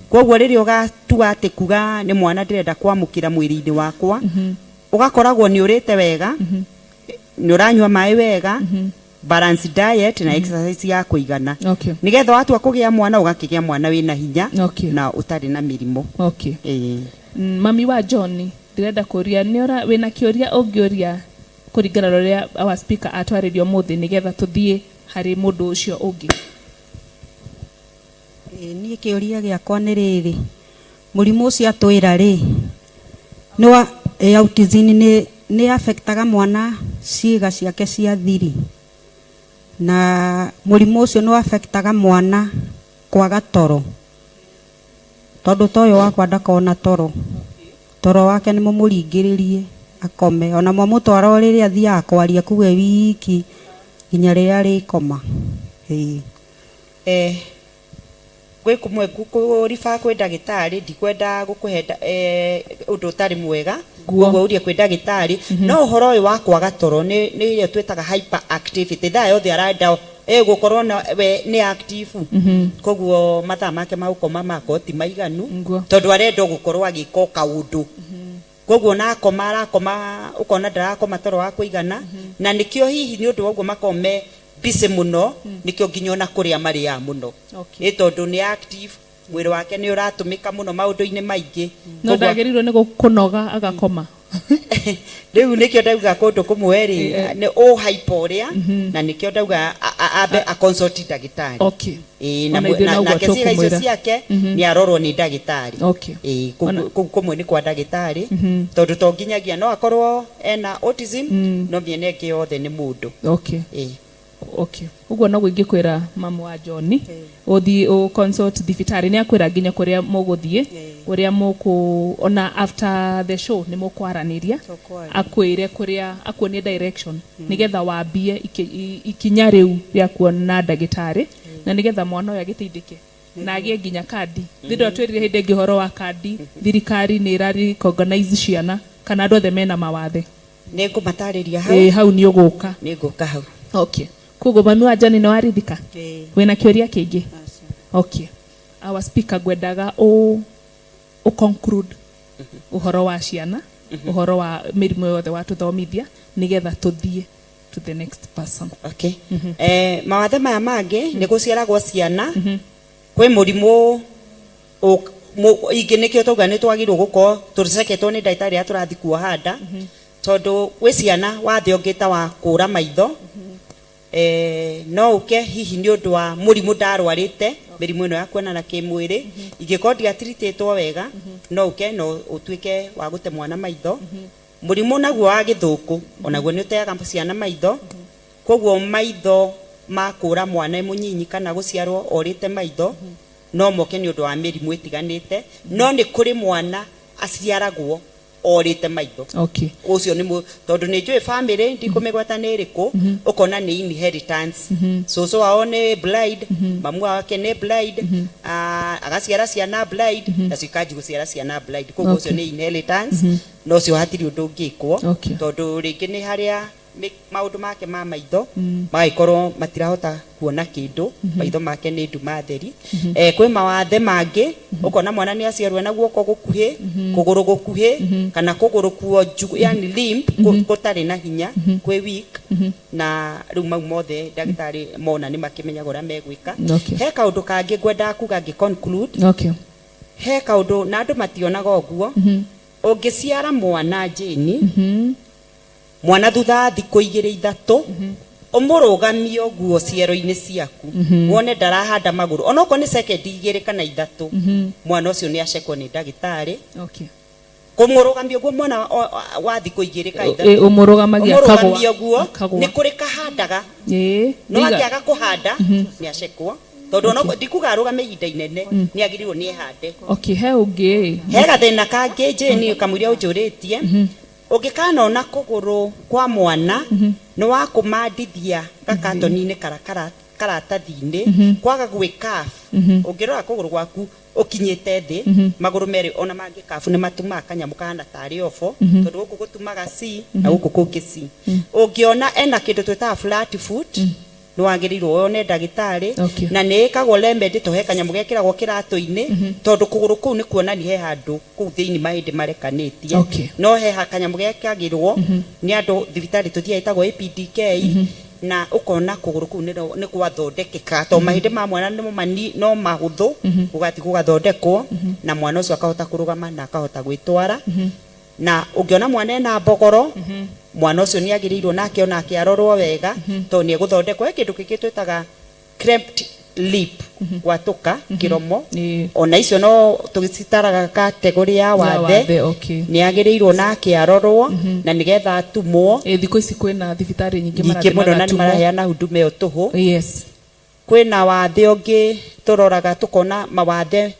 Koguo riria ugatua ati kuga ni mwana ndirenda kwamukira mwiri-ini wakwa ugakoragwo ni urite wega ni uranywa mai wega balanced diet na exercise ya kuigana. Okay. Nigetha watua kugia mwana ugakigia mwana wina hinya na utari na mirimo. Okay. Mami wa John ndirenda kuria ni ora wina kiuria ungioria kuringana na ria our speaker atwaririo muthi nigetha tuthie hari mundu ucio ungi. Ni kiuria giakwa ni riri murimu ucio atwira ri no autism ni affectaga mwana ciiga ciake cia thiri na murimu ucio no affectaga mwana kwaga toro tondu toyo wakwa ndakona toro wake ni mumuringiririe akome ona mwamutwara oriri athia kwaria kuwe wiki nginya riria rikoma. Gwe kumwe gukurifa kwe ndagitari ndikwenda gukuhenda undu utari mwega guo urie kwe ndagitari no uhoro uyu wa kwaga toro ni ile twetaga hyper activity tha yothe aranda gukorwo we ni active. Koguo mathaa make ma gukoma mako ti maiganu tondu arenda gukorwo agika kaundu. Koguo na arakoma ukona ndarakoma toro wa kuigana na nikio hihi ni undu woguo makome busy muno nikio nginyona kuria maria muno. Ni tondu ni active mwiri wake ni uratumika muno maundu-ini maingi no ndagerirwo ni gukunoga agakoma. Riu nikio ndauga kundu kumweri ni hyporia na nikio ndauga abe a consult ndagitari. Okay. Na kesiga icio ciake ni arorwo ni ndagitari. Okay. Kumwe ni kwa ndagitari tondu to nginyagia no akorwo ena autism no miene ke yothe ni mundu. Okay. Okay. Uguo no gwingikwira mamu wa John uthi o consult thibitari ni akwira nginya kuria muguthie uria muku ona after the show ni mukwaraniria akwire kuria akuonie direction nigetha wambie ikinya riu ria kuona ndagitari na nigetha mwana uyu agiteithike na agie nginya kandi thindo twirire hindi ngihoro wa kandi thirikari ni irari organize ciana kana andu othe mena mawathe nikumatariria hau hau ni uguka hau okay kugo mami wa Jani no arithika wena kioria kingi okay our speaker gwendaga o conclude uhoro wa ciana uhoro wa mirimu yothe wa tuthomithia nigetha tuthie to the next person. Okay. Mawathe maya mangi ni guciaragwo ciana kwi murimu ingi nikio tuga ni twagirwo guko turiceketwo ni ndagitari aturathi kuohanda tondu wi ciana wathe ongita wa kura maitho no uke hihi ni undu wa murimu ndarwarite mirimu ino ya kuonana kimwiri ingiko ndiatiritetwo wega no uke no utuike wa gute mwana maitho murimu naguo wa githuku onaguo ni uteaga ciana maitho koguo maitho makura mwana munyinyi kana guciarwo orite maitho no moke ni undu wa mirimu itiganite no ni kuri mwana aciaragwo orite maitho okay ucio ni tondu ni njui family ndikumigweta ni iriku ukona ni inheritance so aone blind mamu wake ni blind agaciara ciana blind na cikaji guciara ciana blind koguo ucio ni inheritance no cio hatiri undu ungikwo tondu ringi ni haria maundu make ma maitho magaikorwo matirahota kuona kindu maitho make ni nduma theri kwi mawathe mangi ukona mwana ni aciarwe na guoko gukuhi kuguru gukuhi kana kuguru kuo yani limp gutari na hinya kwi weak na riu mau mothe ndagitari mona ni makimenya gora megwika he kaundu kangi gwenda kuga ngi conclude he kaundu na andu mationaga oguo ungiciara mwana Jane mwana thutha thiku 2-3 umurugamio guo ciero-ini ciaku wone ndarahanda maguru onoko ni second 2 kana 3 mwana ucio ni acekwo ni ndagitari kumurugamio guo mwana wa thiku 2 ka 3 umurugamagia guo ni kuri kahandaga no akiaga kuhanda ni acekwo tondu onoko ndikuga arugame ihinda inene ni agirirwo ni ehande he ungi he gathina kangi Jane kamwiria unjuritie ugikana ona kuguru kwa mwana no wa kumandithia gakatoni-ini karatathi-ini kwaga gwikaf ungirora kuguru gwaku ukinyite thi maguru meri ona mangi kafu ni matuma kanyamu kana tari ofo tondu guku gutumaga C na guku kungi C ungiona ena kindu twita flat foot no wagirirwo one ndagitari na ni kagwo lembe to he kanyamu gekiragwo kiratu-ini tondu kuguru kuu ni kuonani he handu kuu thiini mahindi marekanitie no he kanyamu gekagirwo ni andu thibitari tuthia itagwo APDK na ukona kuguru kuu ni kwathondekeka to mahindi ma mwana ni mani no mahuthu ugati kugathondekwo na mwana ucio akahota kurugama na akahota gwitwara na ungiona mwana ena mbogoro mwana ucio ni agirirwo nake ona akiarorwo wega to ni guthondekwo kindu kiki twitaga cleft lip gwatuka kiromo ona icio no tugicitaraga kategori ya wathe ni agirirwo nake arorwo na nigetha atumwo thiku ici kwina thibitari nyingi maraheana huduma yo tuhu yes kwina wathe ungi turoraga tukona mawathe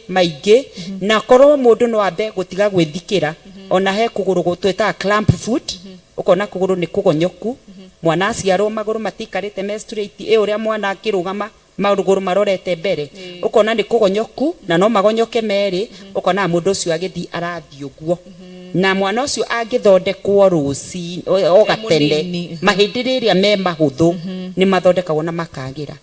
maingi na korwo mundu no ambe gutiga gwithikira ona he kuguru gutweta clamp foot ukona kuguru ni kugonyoku mwana aciarwo maguru matikarite me straight uria mwana akirugama maguru marorete mbere ukona ni kugonyoku na no magonyoke meri ukona mundu ucio agithi arathi uguo na mwana ucio angithondekwo ruci o gatende mahindi riria me mahuthu ni mathondekagwo na makagira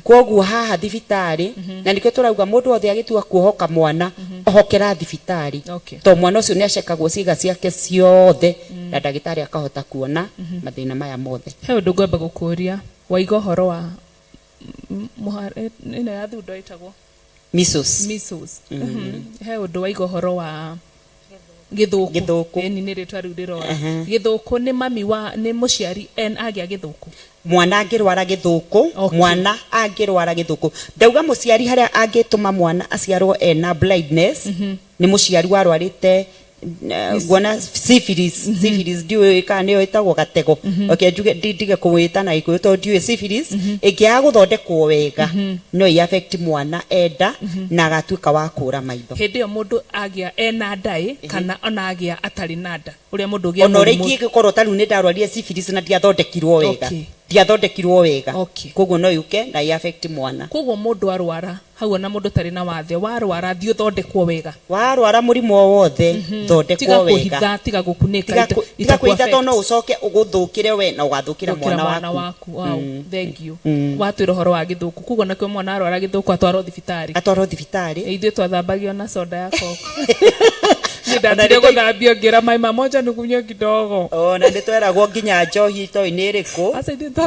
koguo haha thibitari na nikio turauga mundu othe agitua kuohoka mwana ohokera thibitari to mwana ucio ni acekagwo ciiga ciake ciothe na ndagitari akahota kuona mathina maya mothe he undu ngwamba gukuria waiga horo wa ino ya thundo itagwo measles he undu waiga horo wa githuku ni ritwa riu rirora githuku ni mami wa ni muciari agia githuku mwana angirwara githuku mwana angirwara githuku ndauga muciari haria angituma mwana aciarwo ena blindness ni muciari warwarite guona syphilis ndiwe kana yo itagwo gatego okay ndige kumwita na ikuyo to ndiwe syphilis ikia guthondekwo wega no i affect mwana enda na gatuika wa kura maitho hindi yo mundu agia ena ndai kana ona agia atari nanda uria mundu gia ono riki gikorwo taru ni ndarwarie syphilis na ndiathondekirwo wega ndiathondekirwo wega koguo no yuke na i affect mwana koguo mundu arwara hau na mundu tari na wathe warwara thio thondekwo wega warwara murimo wothe thondekwo wega tiga gukunika itakwita to no ucoke uguthukire we na ugathukira mwana waku wow thank you watwira horo wa githuku koguo nakyo mwana arwara githuku atwaro thibitari ithuĩ twathambagio na soda yako ndatire guthambio ngira maima moja nugunyo kidogo na nditweragwo nginya njohi to ini iriku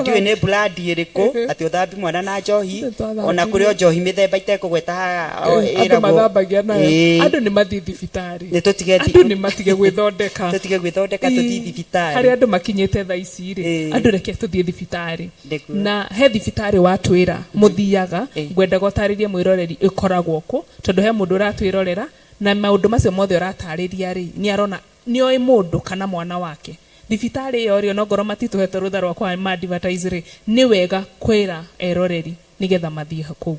ndiwe ni blood iriku ati uthambi mwana na njohi ona kuri o njohi mithemba itekugweta andu mathambagia nayo andu ni mathi thibitari ni tutige andu ni matige gwithondeka tuthi thibitari hari andu makinyite tha ici ri andu reke tuthie thibitari na he thibitari watwira muthiaga ngwenda gutariria mwiroreri ikoragwo ku tondu he mundu ratwirorera na maundu macio mothe uratariria ri ni arona ni oi mundu kana mwana wake thibitari yo ri onogoro matituhete rutha rwa kwa ma advertise ri ni wega kwira eroreri nigetha mathie haku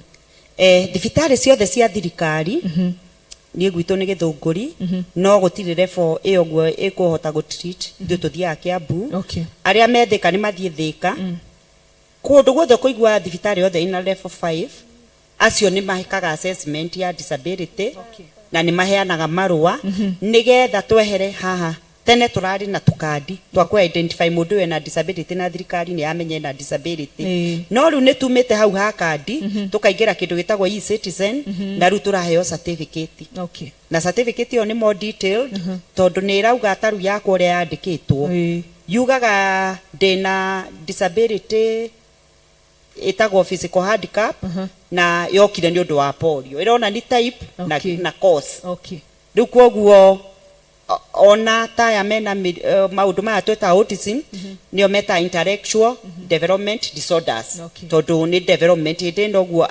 thibitari ciothe cia thirikari ni gwito ni githunguri no gutiri level iyo gwo ikuhota go treat ndio tuthia Kiambu aria methika ni mathie thika kundu guothe kuigwa thibitari yothe ina level 5 acio ni mahikaga assessment ya disability na ni maheanaga marua nigetha twehere haha tene turari na tukadi twa ku identify mundu we na disability na thirikari ni amenye na disability no riu ni tumite hau ha kandi tukaingira kindu gitagwo e-citizen na riu turaheo certificate na certificate yo ni more detailed tondu ni irauga taru yakwa ria yandikitwo yugaga ndina disability itagwo physical handicap na yokire ni undu wa polio irona ni type na cause riu koguo ona ta ya mena maundu maya tweta autism nio meta intellectual development disorders tondu ni development indi noguo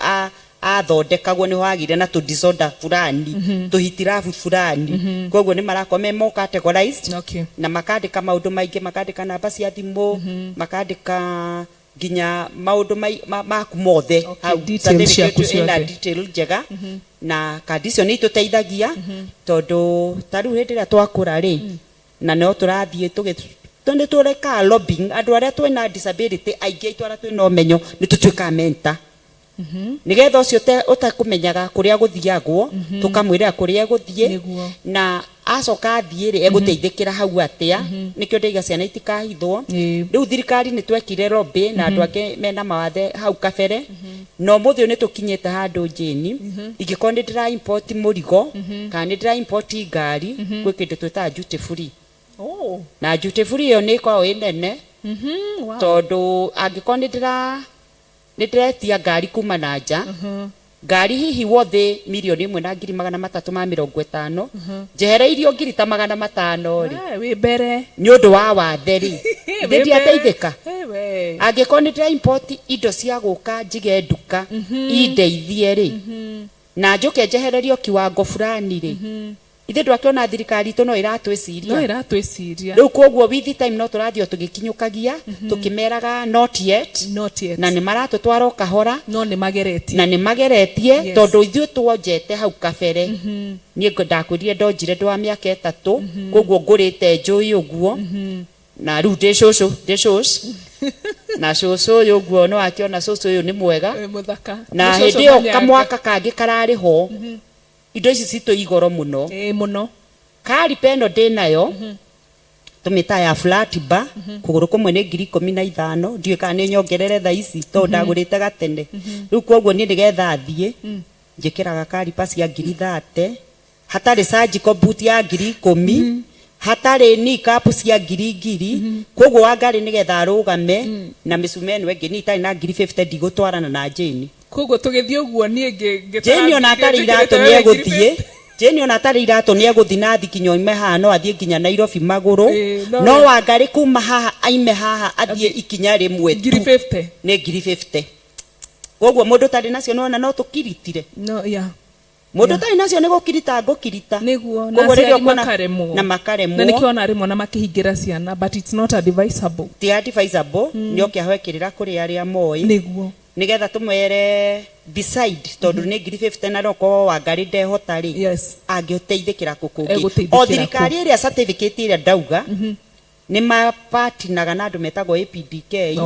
athondekagwo ni wagire na tu disorder fulani tuhitirafu fulani koguo ni marakome mo categorized na makandika maundu maingi makandika namba cia thimu makandika ginya maundu maku mothe detail njega na condition ni tuteithagia tondu taru hindi ria twakura ri na no turathie tondu tureka lobbying andu aria twina disability aingi itwara twina umenyo ni tutuika mentor nigetha ucio utakumenyaga kuria guthiagwo tukamwirira kuria guthie na acoka athie ri eguteithikira hau atia nikyo ndeiga ciana itikahithwo riu thirikari ni twekire lobby na andu ange mena mawathe hau kabere no muthio ni tukinyete handu njini igikonde ndira import murigo kana ndira import ngari kwi kindu tweta duty free na duty free yo ni kwa inene tondu angikonde ndira nitretia ngari kuma na nja ngari hihi wothe milioni 1,350,000 njehereirio ngiri ta 500 ri wi mbere ni undu wa watheri ndi ateithika angikorwo ni import indo cia guka njige nduka indeithie ri na njuke njehererio kiwango fulani ri ithe ndwakiona thirikari to no iratwiciria riu koguo with time no turathio tugikinyukagia tukimeraga not yet na ni maratutwara kahora no ni mageretie na ni mageretie tondu ithuĩ twonjete hau kabere nie ndakwirire ndonjire ndwa miaka 3 koguo ngurite njui uguo na riu ndi cucu na cucu uyu uguo no akiona cucu uyu ni mwega na hindi yo kamwaka kangi karari ho indo ici cito igoro muno muno kari peno ndinayo tumita ya flat bar kuguru kumwe ni 15,000 ndiye kana ni nyongerere tha ici to ndagurite gatene riu koguo ni ndigetha thie njikiraga kari pasi ya 30 hatari surgical boot ya 10,000 hatari ni kapu cia 2,000 koguo wa ngari nigetha arugame na misumeno engi ni itari na 50 ndigutwarana na jeni koguo tugithie uguo nie jeni ona atari irato ni eguthie jeni ona atari irato ni eguthi na thikinyo ime haha no athie nginya Nairobi maguru no wa ngari kuma haha aime haha athie ikinya rimwe 50 ni 50 koguo mundu tari nacio no tukiritire no ya Mundu tai nacio niguo kirita ngukirita niguo na aciari makaremwo na nikiona rimwe na makihingira ciana but it's not advisable ti advisable nio kiahwekirira kuri aria moi niguo nigetha tumwere decide tondu ni 50 na roko wa ngari ndehota ri angioteithikira kukungi o thirikari iria certificate iria ndauga ni mapatinaga na andu metagwo APDK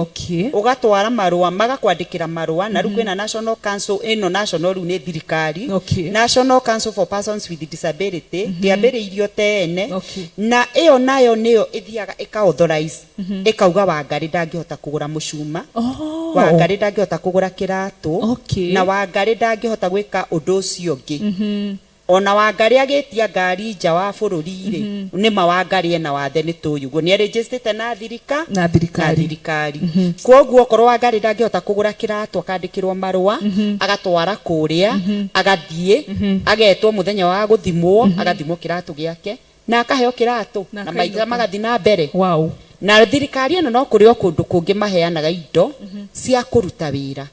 ugatwara marua magakwandikira marua na rukwena na National Council ino national ru ni thirikari National Council for Persons with Disability ndiambiriirio tene na iyo nayo niyo ithiaga ika-authorize ikauga Wangari ndangihota kugura mucuma Wangari ndangihota kugura kiratu na Wangari ndangihota gwika undu ucio ungi ona Wangari agetia ngari nja wa bururi ri ni Wangari ena wathe ni tuyugo ni registered na thirikari koguo korwo Wangari ndangihota kugura kiratu akandikirwo marua agatwara kuria agathie agetwo muthenya wa guthimwo agathimwo kiratu giake na akaheo kiratu na maiga magathi na mbere na thirikari eno no kuri o kundu kungi maheanaga indo cia kuruta wira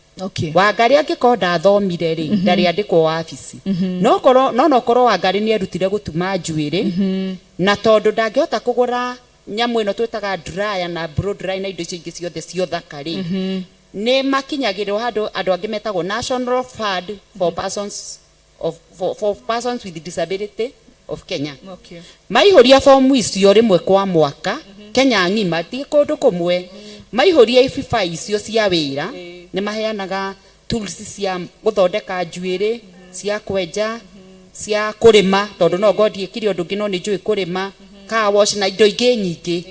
Wangari angikonda athomire ri ndari andikwo wabici no korwo Wangari ni erutire gutuma njuiri na tondu ndangihota kugura nyamu ino twitaga dryer na blow dry na indo ingi ciothe thakari ni makinyagirwo handu andu angi metagwo National Fund for Persons for Persons with Disability of Kenya maihuria form icio rimwe kwa mwaka Kenya ngima ti kundu kumwe maihuria ififa icio cia wira ni maheanaga tools cia guthondeka njuiri cia kwenja cia kurima tondu no ngodi ikiri undu ngino ni njui kurima car wash na indo ingi nyingi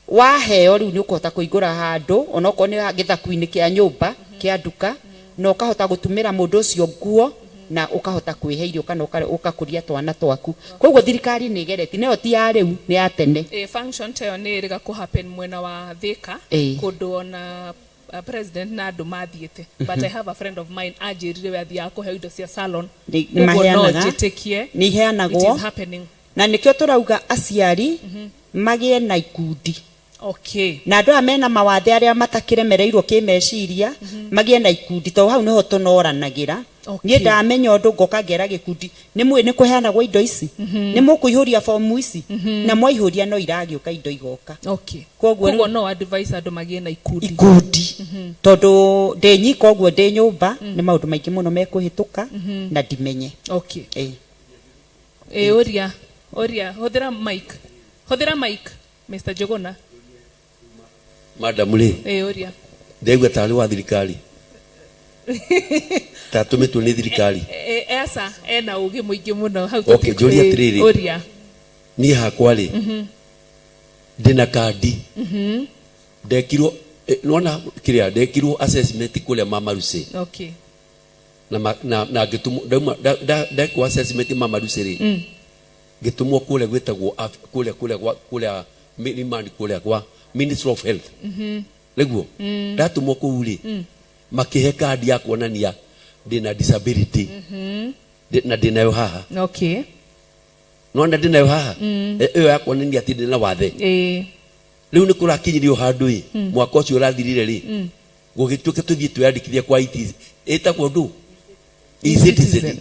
waheo riu ni ukahota kuigura handu onoko ni githaku-ini kia nyumba kia nduka no ukahota gutumira mundu ucio nguo na ukahota kwihe irio kana ukakuria twana twaku koguo thirikari ni igereti neyo ti ya riu ni ya tene function tayo ni riga ku happen mwena wa Thika kundu ona president na andu mathiete but I have a friend of mine ajirire we athia kuhe indo cia salon ni maheanaga ni heanagwo it is happening na nikio turauga aciari magie na ikundi na andu amena mawathe aria matakiremereirwo kimeciria magie na ikundi to hau niho tunoranagira nie ndamenya undu ngoka ngera gikundi ni kuheanagwo indo ici ni mukuihuria form ici na mwaihuria no iragiuka indo igoka koguo no advise andu magie na ikundi tondu ndenyika oguo ndi nyumba ni maundu maingi muno mekuhituka na ndimenye oria huthira mic Mr. Jogona Madam Lee oria ndegwa tari wa thirikari tatumitwo ni thirikari esa ena ugi muingi muno hau joria triri oria ni hakwa ri ndina kandi ndekirwo nona kiria ndekirwo assessment kuria Mama Lucy na ngitumwo ndekwa assessment Mama Lucy ri ngitumwo kuria gwetagwo kuria minimum kuria kwa Ministry of Health leguo ndatumwo kuu ri makihe kandi ya kuonania ndina disability na ndinayo haha nona ndinayo haha iyo ya kuonania ati ndina wathe riu ni kurakinyirio handu mwaka ucio urathirire ri gugituke tuthie twandikithia kwa etagwo ndu e-citizen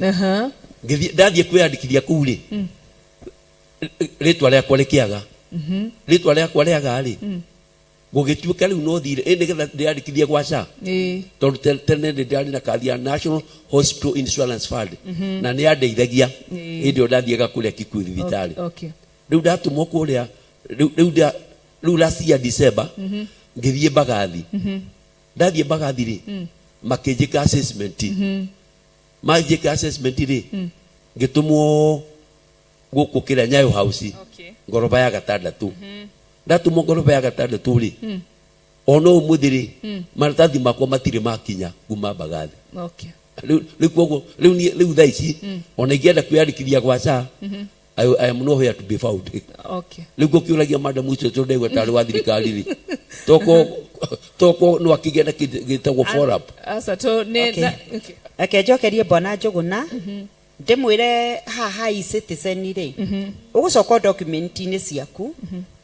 ndathie kwiyandikithia kuu ri ritwa riakwa rikiaga ritwa riakwa riaga ri gugituka riu no thire nigetha ndiyandikithie gwa SHA tondu tene ndari na kandi ya National Hospital Insurance Fund na ni andeithagia ndio ndathiega kuria Kikuyu thibitari riu ndatumwo kuria riu last year December ngithie Mbagathi ndathie Mbagathi ri makinjika assessment ri ngitumwo guku kira Nyayo House ngoroba ya gatandatu ndatumwo ngoroba ya gatandatu ri ono umuthiri maratathi makwa matire makinya kuma Mbagathi riu thaici ona ingienda kwiyandikithia gwa SHA I am not here to be found riu ngukiuragia madam ucio ndegwa tari wa thirikari ri toko no akigenda gitagwo follow up asa to ne akejokerie Bwana Njuguna ndimwire haha e-citizen ri ugucoka document-ini ciaku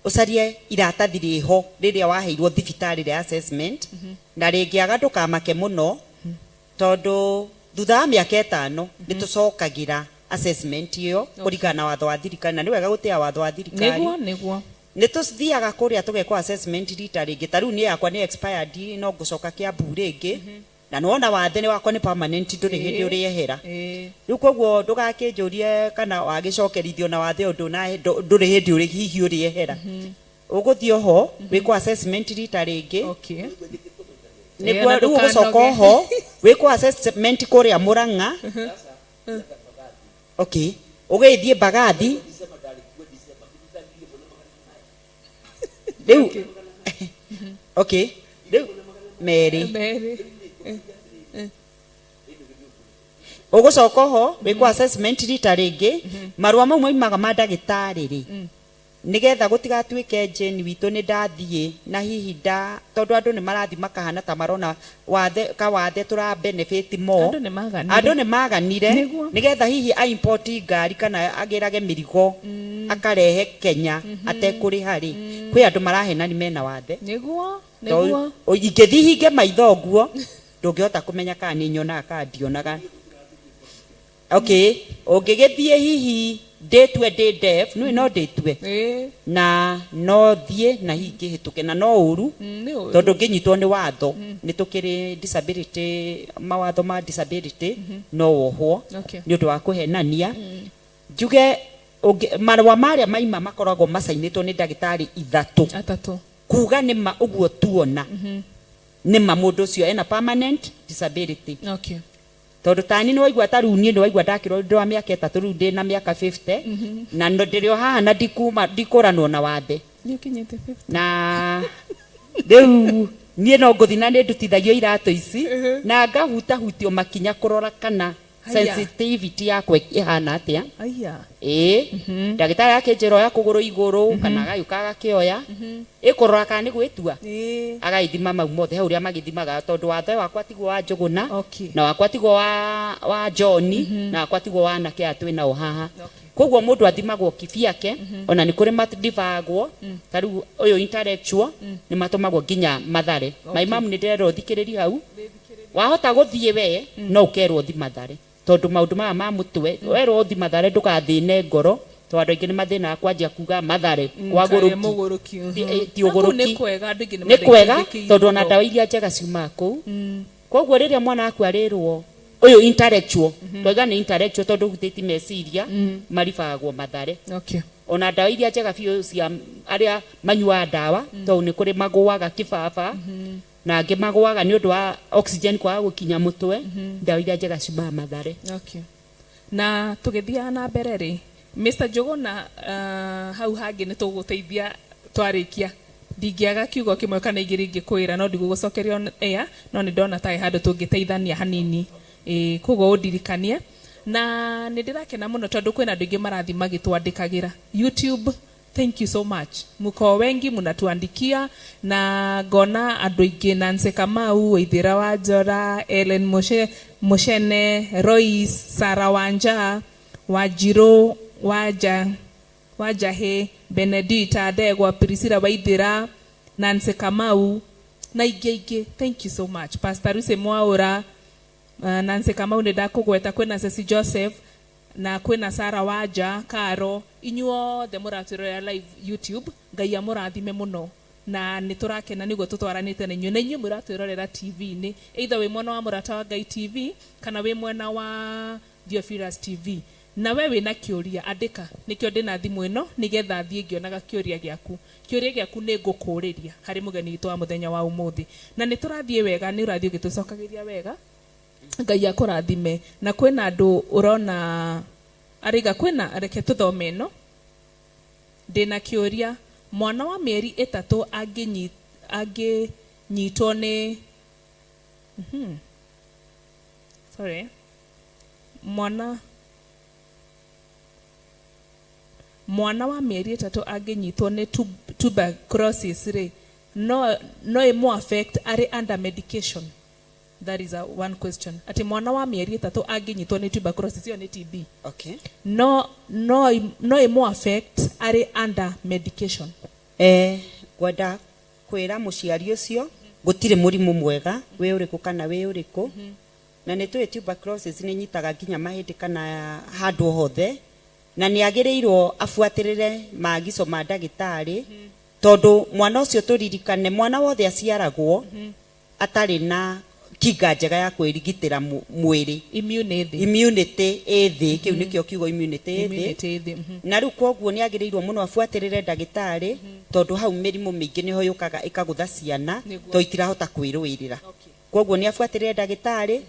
ucarie iratathi riho riria waheirwo thibitari ria assessment na ringiaga ndukamake muno tondu thutha wa mĩaka 5 nĩtũcokagira assessment iyo kũringana na watho wa thirikari, na nĩ wega gũtĩa watho wa thirikari. Nĩguo nĩtũthiaga kũrĩa tũgekwo assessment rita rĩngĩ. Ta rĩu niĩ yakwa nĩ expired, no ngũcoka Kiambu rĩngĩ, na nĩwona wathe nĩ wakwa nĩ permanent, ndũrĩ hĩndĩ ũrĩehera. Rĩu koguo ndũgakĩnjũrie kana wagĩcokerithio na wathe ndũrĩ hĩndĩ ũrĩ hihi ũrĩehera. Ũgũthiĩ oho wĩkwo assessment rita rĩngĩ, nĩguo rĩu ũgũcoka oho wĩkwo assessment kũrĩa Mũrang'a. Okay, ũgĩthiĩ Mbagathi rĩu. Okay, rĩu Meri ũgũcoka oho wĩkwo assessment rita rĩngĩ. Marũa mau moimaga ma ndagĩtarĩ rĩ, nigetha gũtigatuĩke Jane witũ nĩ ndathiĩ na hihi tondũ andũ nĩ marathi makahana ta marona wathe tũra benefit mo, andũ nĩ maganire nigetha hihi a import ngari kana agĩrage mĩrigo akarehe Kenya atekũrĩha rĩ, kwĩ andũ marahenani mena wathe. Nĩguo ingĩthi hinge maitho ũguo ndũngĩhota kũmenya kana nĩ nyonaga kana ndionaga. Okay, ũngĩgĩthiĩ hihi ndĩtue ndĩ deaf, no ndĩtue na no thiĩ na hihi kĩhĩtũke, na no ũru tondũ ngĩnyitwo nĩ watho. Nĩ tũkĩrĩ disability, mawatho ma disability no wohwo nĩ ũndũ wa kũhenania. Njuge marũa marĩa maima makoragwo macainĩtwo nĩ ndagĩtarĩ 3 kuga nĩma ũguo tuona nĩma mũndũ ũcio ena permanent disability. Tondũ tani nĩ waigua ta rĩu niĩ nĩ waigua ndakĩrwo ndĩ wa mĩaka 3 rĩu ndĩ na mĩaka 50 na ndĩrĩ o haha na ndikũranwo na wathe na rĩu niĩ no ngũthi na nĩ ndutithagio iratũ ici na ngahutahutio makinya kũrora kana sensitivity yakwa ihana atĩa. Ndagĩtarĩ akĩnjĩra ya kũgũrũ igũrũ kana agayũka agakĩoya ĩkũrora kana nĩ gwĩtua agaithima mau mothe he ũrĩa magĩthimaga, tondũ wathe wakwa tigwo wa Njũgũna na wakwa tigwo wa John na wakwa tigwo wa anake aya twĩ nao haha. Koguo mũndũ athimagwo kibiake, ona nĩ kũrĩ mathivagwo ta rĩu ũyũ intellectual nĩ matũmagwo nginya Mathare. Maimamu nĩ ndĩrerwo thikĩrĩria hau, wahota gũthiĩ we no ũkerwo thi Mathare, tondũ maũndũ maya ma mũtwe werwo thi Mathare ndũgathĩne ngoro, tondũ andũ aingĩ nĩ mathĩnaga kwanjia kuga Mathare kwa gũrũki ti ũgũrũki. Nĩ kwega tondũ ona ndawa iria njega ciumaga kũu. Koguo rĩrĩa mwana waku arĩrwo ũyũ intellectual, twaga nĩ intellectual tondũ gũtĩti meciria maribagwo Mathare. Ona ndawa iria njega biũ cia arĩa manyuaga ndawa, tondũ nĩ kũrĩ magũaga kĩbaba na angĩ magũaga nĩ ũndũ wa oxygen kwaga gũkinya mũtwe, ndawa iria njega ciumaga Mathare. Na tũgĩthiaga na mbere rĩ, Mr. Njũgũna, hau hangĩ nĩ tũgũteithia twarĩkia. Ndingĩaga kiugo kĩmwe kana igĩrĩ ingĩkwĩra, no ndigũgũcokeria on air, no nĩ ndona ta handũ tũngĩteithania hanini. Koguo ũndirikanie. Na nĩ ndĩrakena mũno tondũ kwĩna andũ aingĩ marathi magĩtwandĩkagĩra YouTube. Thank you so much. Mko wengi mnatuandikia na ngona andũ aingĩ, Nancy Kamau, Waithĩra wa Njora, Ellen Moshene, Royce, Sarah Wanja, Wanjirũ, Wajahe, Benedita Ndegwa, Priscilla Waithĩra, Nancy Kamau na ingĩ. Thank you so much. Pastor Ruse Mwaũra, Nancy Kamau nĩ ndakũgweta, kwĩna Ceci Joseph na kwĩna Sarah Wanja, Karo, inyuothe mũratũrora live YouTube. Ngai amũrathime mũno na nĩ tũrakena nĩguo tũtwaranĩte na inyuĩ, na inyuĩ mũratwĩrorera TV-inĩ, either wĩ mwena wa Mũrata wa Ngai TV kana wĩ mwena wa Theophilus TV. Na we wĩna kĩũria andĩka, nĩkĩo ndĩna thimũ ĩno nĩgetha thiĩ ngĩonaga kĩũria gĩaku. Kĩũria gĩaku nĩ ngũkũũrĩria harĩ mũgeni witũ wa mũthenya wa ũmũthĩ, na nĩ tũrathiĩ wega, nĩ ũrathiĩ ũgĩtũcokagĩria wega. Ngai akũrathime. Na kwĩna andũ ũrona ariga, kwĩna reke tũthome ĩno. Ndĩna kĩũria, mwana wa mĩeri 3 angĩnyitwo nĩ mwana wa mĩeri 3 angĩnyitwo nĩ tuberculosis rĩ, no ĩmũ affect arĩ under medication. That is one question. Ati mwana wa mĩeri 3 angĩnyitwo nĩ tuberculosis, hiyo nĩ TB. Okay. No ĩmũ affect arĩ under medication. na nä tå tuberculosis nä nyitaga nginya mahä kana handå hothe na nä agä rä irwo abuatä rä re maagico ma ndagĩtarĩ tondũ mwana ũcio tũririkane mwana wothe aciaragwo atarĩ na kinga njega ya kwĩrigitĩra mwĩrĩ immunity ĩthĩ kĩu nĩkĩo kiugo immunity ĩthĩ na rĩu koguo nĩ agĩrĩirwo mũno abuatĩrĩre ndagĩtarĩ tondũ hau mĩrimũ mĩingĩ nĩho yũkaga ĩkagũtha ciana to itirahota kwĩrũĩrĩra koguo nĩ abuatĩrĩre ndagĩtarĩ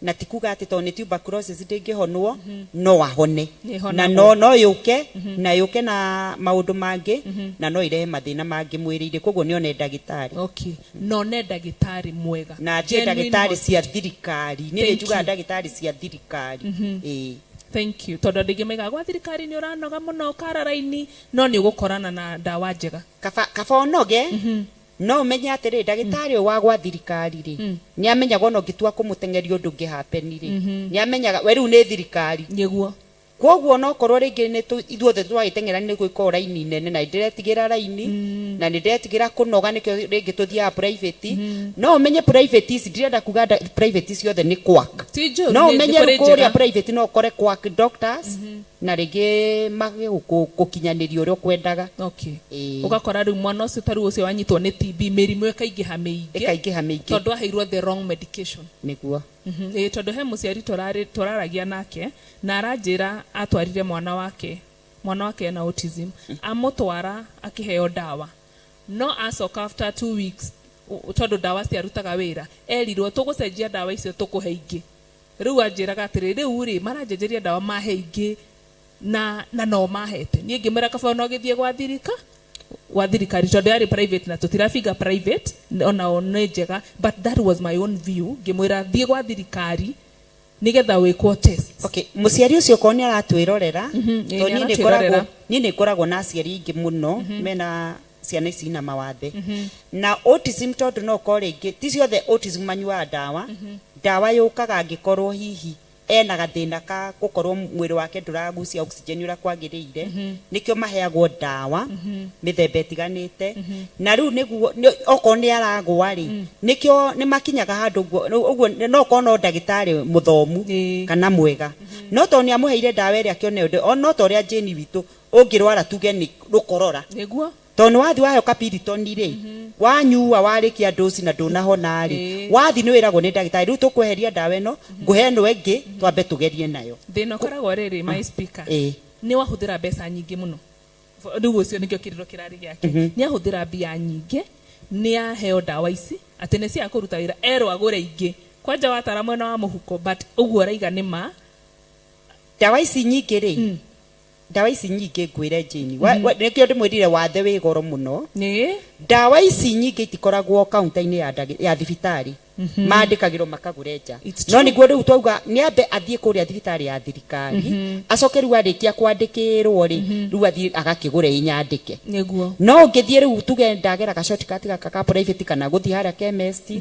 na tikuga atĩ tondũ nĩ tuberculosis ndĩngĩhonwo no ahone na no yũke na yũke na maũndũ mangĩ na no irehe mathĩna mangĩ mwĩrĩ-inĩ koguo nĩ one ndagĩtarĩ none ndagĩtarĩ mwega na ndagĩtarĩ cia thirikari nĩ njuga ndagĩtarĩ cia thirikari Thank you. Tondũ ndĩngĩmaiga gwa thirikari nĩ ũranoga mũno karara-inĩ no nĩ ũgũkorana na ndawa njega kaba onoge no menye atĩrĩ ndagĩtarĩ wa gwa thirikari rĩ nĩ amenyaga ona ũngĩtua kũmũtengeria ũndũ ũngĩhappen rĩ nĩ amenyaga we rĩu nĩ thirikari nĩguo koguo no korwo rĩngĩ nĩ ithuothe twagĩteng'era nĩ gwĩka raini nene na ndĩretigĩra raini na nĩ ndĩretigĩra kũnoga nĩkĩo rĩngĩ tũthiaga private no ũmenye private ici ndirenda kuga private ciothe nĩ quack no ũmenye kũrĩa private no ũkore quack doctors na rĩngĩ magĩgũkinyanĩria ũrĩa ũkwendaga ũgakora rĩu mwana ũcio tarĩu ũcio wanyitwo nĩ TB mĩrimũ ĩkaingĩha mĩingĩ tondũ aheirwo the wrong medication nĩguo tondũ he mũciari tũraragia nake na aranjĩra atwarire mwana wake ena autism amũtwara akĩheo ndawa no acoka after 2 weeks tondũ ndawa ciarutaga wĩra erirwo tũgũcenjia ndawa icio tũkũhe ingĩ rĩu anjĩraga atĩrĩ rĩu rĩ maranjenjeria ndawa mahe ingĩ na no mahete niĩ ngĩmwĩra kaba no gĩthiĩ gwa thirikari tondũ yarĩ private na tũtirabiga private ona nĩ njega but that was my own view ngĩmwĩra thiĩ gwa thirikari nigetha wĩkwo test mũciari ũcio ko nĩ aratwĩrorera tondũ niĩ nĩ ngoragwo na aciari aingĩ mũno mena ciana ici na mawathe na autism tondũ no ko rĩngĩ ti ciothe autism manyuaga ndawa yũkaga angĩkorwo hihi ena gathĩna ka gũkorwo mwĩrĩ wake ndũragucia oxygen ũrĩa kwagĩrĩire nĩkĩo maheagwo ndawa mĩthemba ĩtiganĩte na rĩu nĩguo okorwo nĩ aragwa rĩ nĩkĩo nĩ makinyaga handũ ũguo no korwo no ndagĩtarĩ mũthomu kana mwega no tondũ nĩ amũheire ndawa ĩrĩa akĩone ũndũ no ta ũrĩa Jane witũ ũngĩrwara tuge nĩ rũkorora nĩguo tondũ wathi waheo kapiritoni rĩ wanyua warĩkia dosi na ndũnahona rĩ wathi nĩ wĩragwo nĩ ndagĩtarĩ rĩu tũkweheria ndawa ĩno ngũhe ĩno ĩngĩ twambe tũgerie nayo thĩna ũkoragwo rĩrĩ my speaker nĩ wahũthĩra mbeca nyingĩ mũno rĩu ũcio nĩkĩo kĩrĩro kĩrarĩ gĩake nĩ ahũthĩra mbia nyingĩ nĩ aheo ndawa ici atĩ nĩ cia kũruta wĩra erwo agũre ingĩ kwanja watara mwena wa mũhuko but ũguo araiga nĩ ma ndawa ici nyingĩ rĩ ndawa ici nyingĩ ngwĩre Jane nĩkĩo ndĩmwĩrire wathe wĩ goro mũno ndawa ici nyingĩ itikoragwo kaunta-inĩ ya thibitarĩ mandĩkagĩrwo makagũre nja no nĩguo rĩu twauga nĩ ambe athiĩ kũrĩa thibitarĩ ya thirikari acoke rĩu arĩkia kwandĩkĩrwo rĩ rĩu athiĩ agakĩgũre inyandĩke no ũngĩthiĩ rĩu tuge ndagera ga shortcut gaka ka private kana gũthiĩ harĩa chemist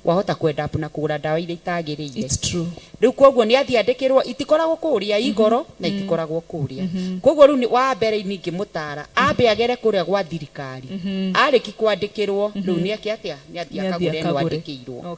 wahota kwenda na kũgũra ndawa iria itagĩrĩire rĩu koguo nĩ athiĩ andĩkĩrwo itikoragwo kũrĩa igoro na itikoragwo kũrĩa koguo rĩu wa mbere ningĩ mũtara ambe agere kũrĩa gwa thirikari arĩki kwandĩkĩrwo rĩu nĩ athiĩ akagũre ĩno andĩkĩirwo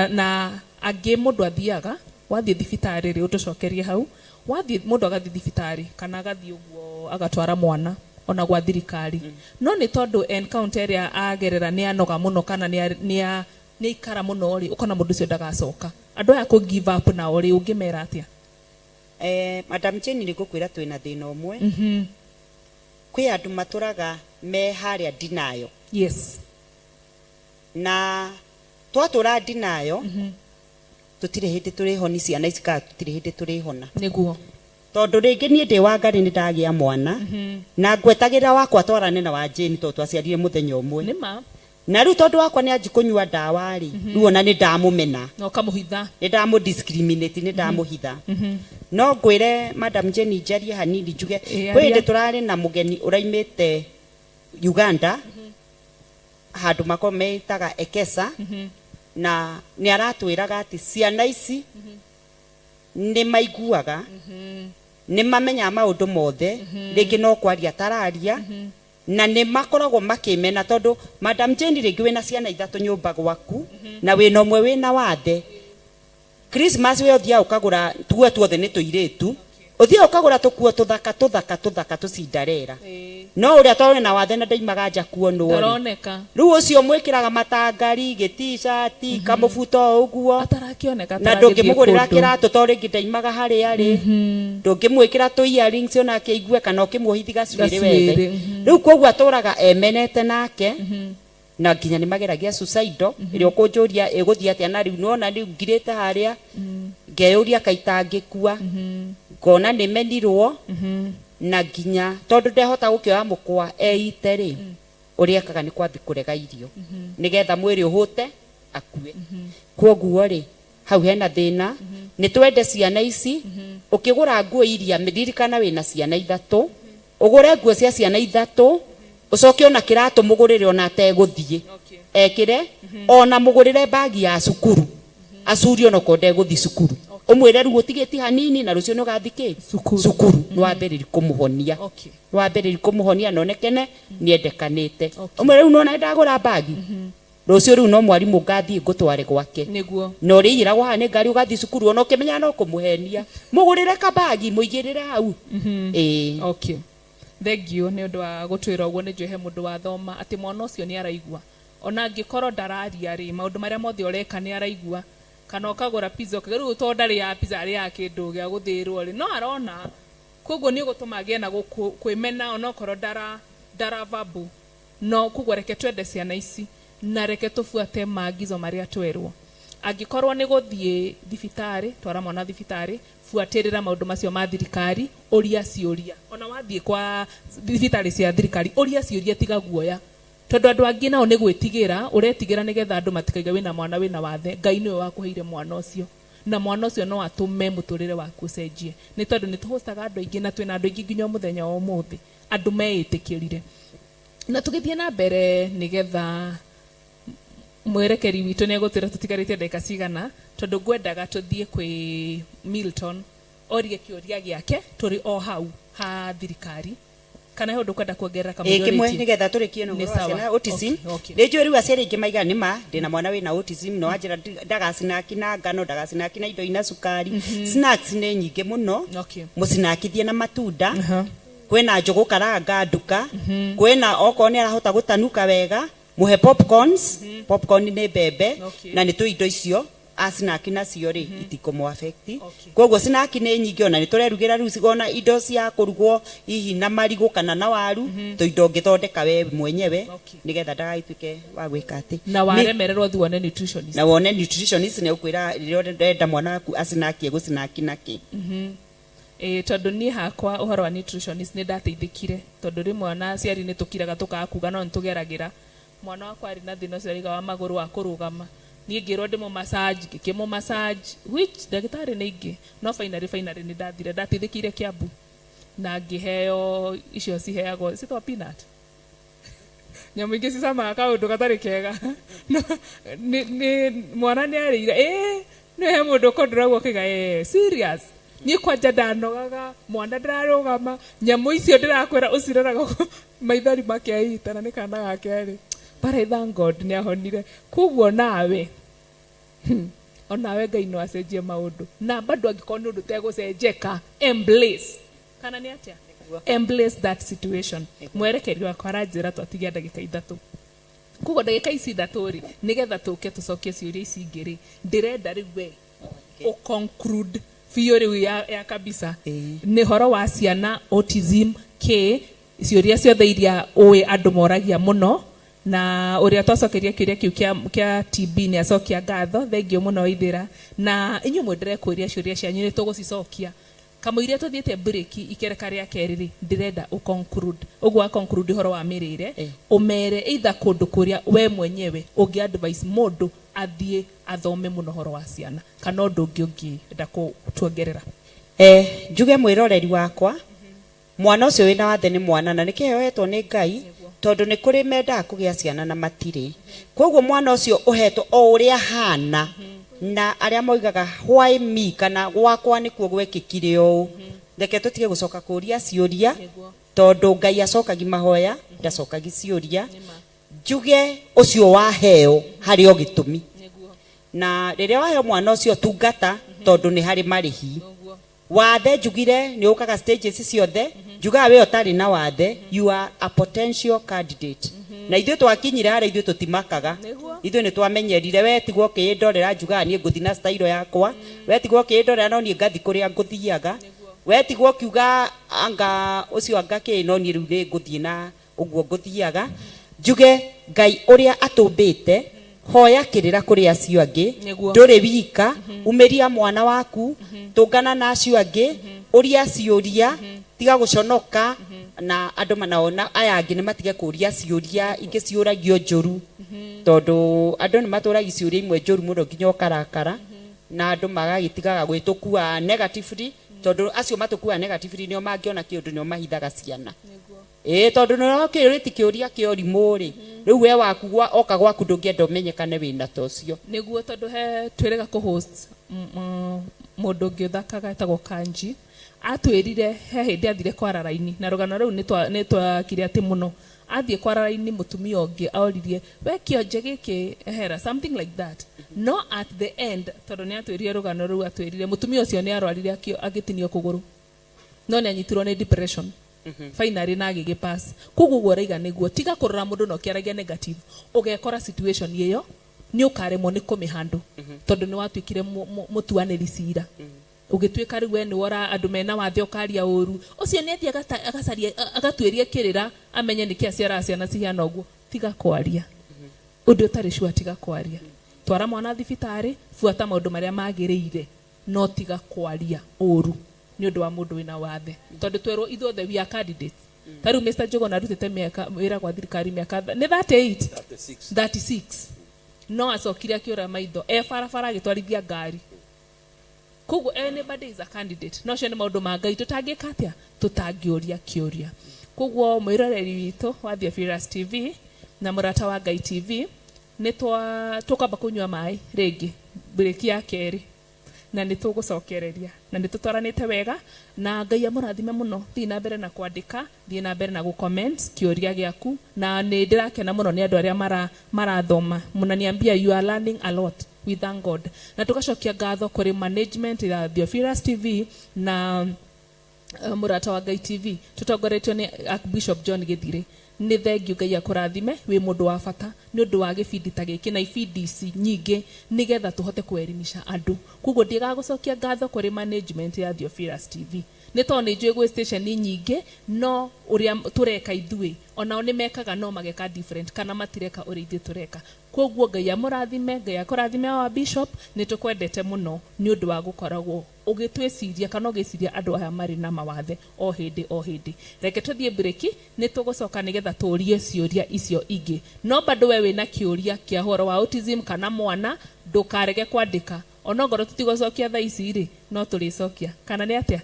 na angĩ mũndũ athiaga wathiĩ thibitarĩ rĩ ũtũcokerie hau wathiĩ mũndũ agathiĩ thibitarĩ kana agathiĩ ũguo agatwara mwana ona gwa thirikari no nĩ tondũ encounter ĩrĩa agerera nĩ anoga mũno kana nĩ ikara mũno rĩ ũkona mũndũ ũcio ndagacoka andũ aya kũ give up na rĩ ũngĩmera atĩa Madam Jane nĩ ngũkwĩra twĩna thĩna ũmwe kwĩ andũ matũraga me harĩa denial na twatũra denial tũtirĩ hĩndĩ tũrĩhoni ciana ici kana tũtirĩ hĩndĩ tũrĩhona nĩguo tondũ rĩngĩ niĩ ndĩ wa Ngarĩ nĩ ndagĩa mwana na ngwetagĩra wakwa twarane na wa Jane tondũ twaciarire mũthenya ũmwe na rĩu tondũ wakwa nĩ anji kũnyua ndawa rĩ rĩu ona nĩ ndamũmena no kamũhitha nĩ ndamũdiscriminate nĩ ndamũhitha no ngwĩre Madam Jane njarie hanini njuge kwĩ hĩndĩ tũrarĩ na mũgeni ũraimĩte Uganda handũ makometaga Ekesa na nĩ aratwĩraga atĩ ciana ici nĩ maiguaga nĩ mamenya maũndũ mothe rĩngĩ no kwaria tararia na nĩ makoragwo makĩmena tondũ Madam Jane rĩngĩ wĩna ciana 3 nyũmba gwaku na wĩna ũmwe wĩna wathe Christmas we othia ukagura tuwe tuothe ni tuiretu othia ukagura tukuo tuthaka tucindarera no uria tore na wathe na ndaimaga nja kuonwo taroneka riu ucio mwikiraga matangari t-shirt kamubuto uguo atarakioneka na ndungimugurira kiratu tori ngindaimaga hari ari ndungimwikira tu earrings ona akeigue kana ukimwohithi gacuiri wethe riu koguo aturaga emenete nake na nginya ni mageragia suicide irio kunjuria iguthia atia na riu nona riu ngirite haria ngeyuria kaitangikua ngona ni menirwo na nginya tondu ndehota gukioya mukwa eite ri uria kaga ni kwambi kurega irio nigetha mwiri uhute akue koguo ri hau hena thina ni twende ciana ici ukigura nguo iria miririkana wina ciana ithatu ugure nguo cia ciana ithatu ucoke ona kiratu mugurire ona ateguthie ekire ona mugurire bagi ya cukuru acurio no konde guthi cukuru umwire ru utigiti hanini na rucio no gathike cukuru nwambiriri kumuhonia nwambiriri kumuhonia nonekene niendekanite umwire ru nona ndagura bagi rucio ru no mwarimu ngathie ngutware gwake niguo no riira gwa ne ngari ugathi cukuru ono kimenya no kumuhenia mugurire ka bagi muigirire hau okay thegio ni undu wa gutwira uguo ni njohe mundu wa thoma ati mwana ucio ni araigua ona angikorwo ndararia ri maundu maria mothe ureka ni araigua kana ukagura pizza ukageru to ndari ya pizza ri ya kindu gya guthirwo ri no arona koguo ni gutuma gie na kwimena ona ukorwo ndara vabu no koguo reke twende ciana ici na reke tufuate maagizo maria twerwo angikorwo ni guthie thibitari twara mwana thibitari fuatirira maundu macio ma thirikari uria ciuria ona wathie kwa thibitari cia thirikari uria ciuria tiga guoya tondu andu angi nao ni gwitigira uretigira nigetha andu matikaiga wina mwana wina wathe Ngai niwe wakuheire mwana ucio na mwana ucio no atume muturire waku ucenjie ni tondu ni tuhostaga andu aingi na twina andu aingi nginya muthenya wa umuthi andu meitikirire na tugithie na mbere nigetha mwerekeri witu ni egutira tutigarite ndeka cigana tondu ngwendaga tuthie kwi Milton orie kiuria giake turi o hau ha thirikari kana he undu kwenda kuongerera kamwe kimwe nigetha turikie no ciana autism ndio riu aciari ingi maiga nima ndina mwana wina autism no anjira ndagacinaki na ngano ndagacinaki na indo ina sukari snacks ni nyingi muno mucinakithie na matunda kwena njugu karanga nduka kwena okone arahota gutanuka wega muhe popcorns popcorn ni bebe na ni tu indo icio asinaki nacio ri itikomo affect koguo sinaki ni nyingi ona ni turerugira riu cigona indo cia kurugwo hihi na marigo kana na waru to indo ngithondeka we mwenyewe nigetha ndagaituke wa gwika ati na waremererwo thi wone nutritionist na wone nutritionist ne ukwira ririo ndenda mwana waku asinaki gucinaki naki tondu ni hakwa uhoro wa nutritionist ni ndateithikire tondu ri mwana ciari ni tukiraga tukakuga no ntugeragira mwana wakwa ari na thina cio wa maguru wa kurugama ni ngirwo ndimo massage kimo massage which dagitari ni ingi no finally ni ndathire ndateithikire Kiambu na ngiheo icio ciheagwo citwa peanut nyamu ingi cicamaga kaundu gatari kega ni mwana ni arire ni he mundu konduragwo kiga serious ni kwanja ndanogaga mwana ndararugama nyamu icio ndirakwira ucireraga maithori makiaita na ni kana gake ari bara thank God ni ahonire kuguo nawe onawe Ngai no acenjie maundu na bado angikona ndu tegucenjeka embrace kana ni atia embrace that situation mwerekeri wa kwaranjira twatigia ndagika ithatu kuguo ndagika ici ithatu ri nigetha tuke tucokie ciuria ici ingiri ndirenda riwe o conclude fiori ya kabisa ni horo wa ciana autism ke ciuria ciothe iria uwe andu moragia muno na uria twacokeria kiuria kiu kia TB ni acokia ngatho thengio muno ithira na inyu mwendere kuria ciuria cianyu ni tugucicokia kamuiria tuthiete break ikereka ria keriri ndirenda u conclude ugwa conclude horo wa mirire umere either kundu kuria we mwenyewe ungi advice mundu athie athome muno horo wa ciana kana undu ungi ndako tuongerera njuge mwiroreri wakwa mwana ucio wina wathe ni mwana na nikiheetwo ni Ngai tondu ni kuri menda kugia ciana na matiri koguo mwana ucio uhetwo o uria hana na aria moigaga why me kana gwakwa ni kuo gwekikire o reke tutige gucoka kuria ciuria tondu Ngai acokagi mahoya ndacokagi ciuria njuge ucio waheo hari o gitumi na riria wahe mwana ucio tungata tondu ni hari marihi wathe njugire ni ukaga stages ciothe njugaga we utari na wathe you are a potential candidate na ithuĩ twakinyire harĩa ithuĩ tũtimakaga ithuĩ nĩ twamenyerire we tigwo kĩndorera njugaga niĩ ngũthi na style yakwa we tigwo kĩndorera no niĩ ngathi kũrĩa ngũthiaga we tigwo kiuga anga ũcio anga kĩ no niĩ rĩu nĩ ngũthiĩ na ũguo ngũthiaga njuge Ngai ũrĩa atũmbĩte hoya kĩrĩra kũrĩ acio angĩ ndũrĩ wika umeria mwana waku tũngana na acio angĩ ũria ciũria tiga gũconoka na andũ manaona aya angĩ nĩ matige kũria ciũria ingĩ ciũragio njũru tondũ andũ nĩ matũragi ciũria imwe njũru mũno nginya ũkarakara na andũ magagĩtigaga gwĩtũkua negatively tondũ acio matũkua negatively nĩo mangĩona kĩũndũ nĩo mahithaga ciana tondũ nĩ kĩũrĩti kĩũria kĩorimũ rĩ rĩu we waku oka gwaku ndũngĩenda ũmenyekane wĩna ta ũcio nĩguo tondũ he twĩrĩga kũ-host mũndũ ũngĩ ũthakaga etagwo Kanji atwĩrire he hĩndĩ athire kwara raini na rũgano rũu nĩ twakire atĩ mũno athiĩ kwara raini mũtumia ũngĩ aoririe we kĩonje gĩkĩ ehera something like that no at the end tondũ nĩ atwĩrire rũgano rũu atwĩrire mũtumia ũcio nĩ arwarire agĩtinio kũgũrũ no nĩ anyitirwo nĩ depression finally na agĩgĩpass koguo guo raiga nĩguo tiga kũrora mũndũ no kĩaragia negative ũgekora situation ĩyo nĩ ũkaremwo nĩ kũmĩhandle tondũ nĩ watuĩkire mũtuanĩri cira ũgĩtuĩka rĩu we nĩ wora andũ mena wathe ũkaria ũru ũcio nĩ athiĩ agacaria agatuĩria kĩrĩra amenye nĩkĩ aciara ciana cihana ũguo tiga kwaria ũndũ ũtarĩ sure tiga kwaria twara mwana thibitarĩ buata maũndũ marĩa magĩrĩire no tiga kwaria ũru nĩ ũndũ wa mũndũ wĩna wathe tondũ twerwo ithuothe we are candidates tarĩu Mr. Njogo narutĩte wĩra gwa thirikari mĩaka nĩ 36 no acokire akĩũra maitho barabara agĩtwarithia ngari koguo anybody is a candidate no cio nĩ maũndũ ma Ngai tũtangĩka atĩa tũtangĩũria kĩũria koguo mwĩroreri witũ wa Theophilus TV na mũrata wa Ngai TV nĩ tũkamba kũnyua maĩ rĩngĩ break ya kerĩ na nĩ tũgũcokereria na nĩ tũtwaranĩte wega na Ngai amũrathime mũno thiĩ na mbere na kwandĩka thiĩ na mbere na gũcomment kĩũria gĩaku na nĩ ndĩrakena mũno nĩ andũ arĩa marathoma mũnaniambia you are learning a lot we thank God na tugacokia ngatho kũrĩ management ya Theophilus TV na mũrata wa Ngai TV tũtongoretio nĩ Archbishop John Githire nĩ thengiũ Ngai akũrathime wĩ mũndũ wa bata nĩ ũndũ wa gĩbindi ta gĩkĩ na ibindi ici nyingĩ nĩgetha tũhote kwerimisha andũ koguo ndigagũcokia ngatho kũrĩ management ya Theophilus TV nĩ tondũ nĩ njũĩ gwĩ station nyingĩ no ũrĩa tũreka ithuĩ onao nĩ mekaga no mageka different kana matireka ũrĩa ithuĩ tũreka koguo Ngai amũrathime Ngai akũrathime wa bishop nĩ tũkwendete mũno nĩ ũndũ wa gũkoragwo ũgĩtwĩciria kana ũgĩciria andũ aya marĩ na mawathe o hĩndĩ reke tũthiĩ break nĩ tũgũcoka nĩgetha tũũrie ciũria icio ingĩ no bado we wĩna kĩũria kĩa ũhoro wa autism kana mwana ndũkarege kwandĩka onongorwo tũtigũcokia thaa ici rĩ no tũrĩcokia kana nĩ atĩa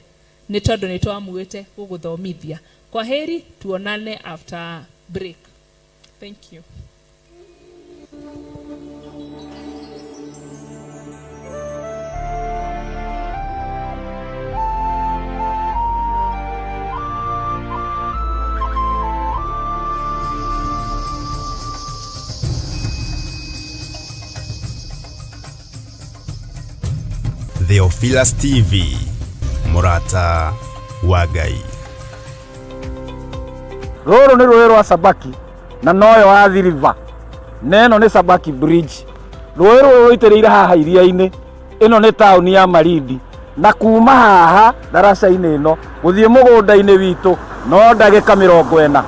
nĩ tondũ nĩ twamuĩte gũgũthomithia kwa heri tuonane after break thank you Theophilus TV, mũrata wa Ngai. Rũrũ nĩ rũĩ rwa Sabaki na noyo wa Athi River. Neno nĩ Sabaki Bridge. Rũĩ rũrũ rũitĩrĩire haha iria-inĩ. Ĩno nĩ taũni ya Malindi. Na kuma haha daraca-inĩ ĩno gũthiĩ mũgũnda-inĩ witũ no ndagĩka 40.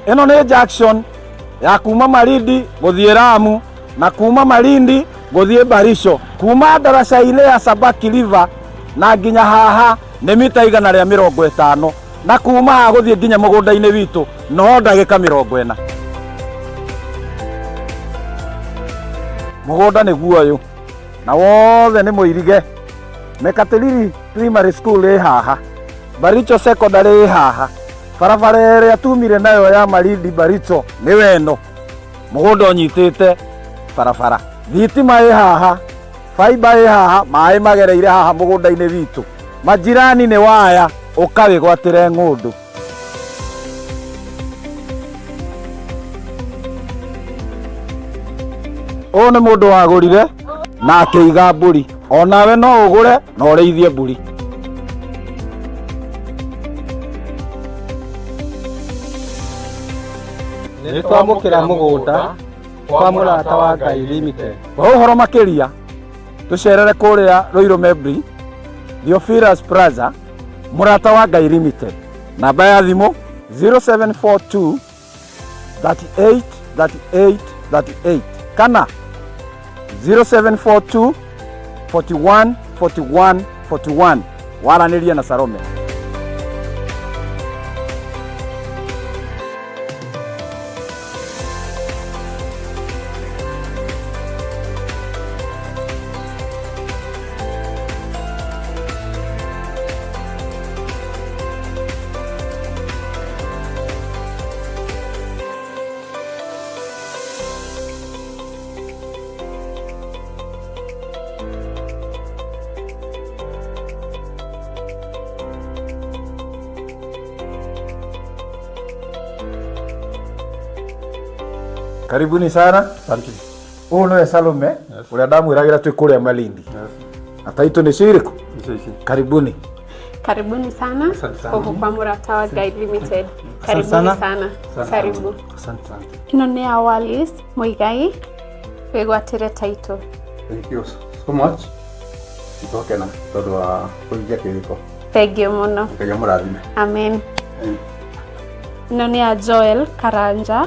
Ĩno nĩ junction ya kuma Malindi gũthiĩ Lamu na kuma Malindi gũthiĩ Barisho. Kuma daraca-inĩ ya Sabaki River na nginya haha nĩ mita 150 na kuma haha gũthiĩ nginya mũgũnda-inĩ witũ no ndagĩka 40. Mũgũnda nĩ guoyo na wothe nĩ mũirige. Mekatilili Primary School ĩ haha, Baricho Secondary ĩ haha, barabara ĩrĩa tumire nayo ya Malindi Baricho nĩ weno. Mũgũnda ũnyitĩte barabara. Thitima ĩ haha, fiber ĩ haha, maĩ magereire haha mũgũnda-inĩ witũ. Majirani nĩ waya ũkawĩgwatĩre ng'ũndũ. ũyũ nĩ mũndũ wagũrire na akĩiga mbũri. Onawe no ũgũre na ũrĩithie mbũri. Nĩ twamũkĩra mũgũnda kwa Mũrata wa Ngai Limited. Kwa ũhoro makĩria tũcerere kũrĩa Ruiru Mebri, Theophilus Plaza, Mũrata wa Ngai Limited. Namba ya thimũ 0742 38 38 38 kana 0742 41 41 41. Waranĩria na Salome. Karibuni sana. Asante. Huyu nĩwe Salome ũrĩa ndamwĩragĩra twĩ kũrĩa Malindi. Na taitũ nĩ cirĩkũ? Karibuni. Karibuni sana huku kwa Mũrata wa Ngai Limited. Karibuni sana. Karibu. Asante. Ĩno nĩ ya Wallace Muigai wĩgwatĩre taitũ. Thank you so much. Itokena tondũ wa kũhingia kĩrĩko. Thengiũ mũno. Ngai amũrathime. Amen. Ĩno nĩ ya Joel Karanja.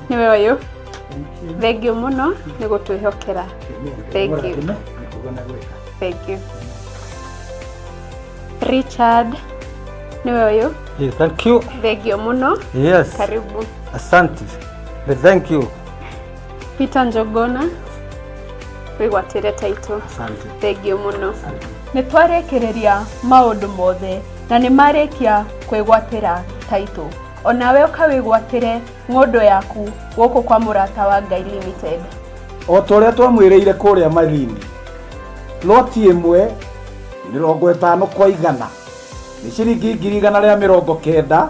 Niwe ũyũ. Thengiũ mũno nĩ gũtwĩhokera. Thank you. Thank you. Richard niwe ũyũ. Yes, thank you. Thengiũ mũno. Yes. Karibu. Asante. Thank you. Peter Njogona wĩgwatĩre taitũ. Asante. Thengiũ mũno. Nĩ twarĩkĩrĩria maũndũ mothe na nĩ marĩkia kwĩgwatĩra taitũ. Onawe ũkawĩgwatĩre ng'ũndũ yaku gũkũ kwa Mũrata wa Ngai Limited. O torĩa twamwĩrĩire kũrĩa Malindi, loti ĩmwe 50 kwa 100 nĩ ciringi 190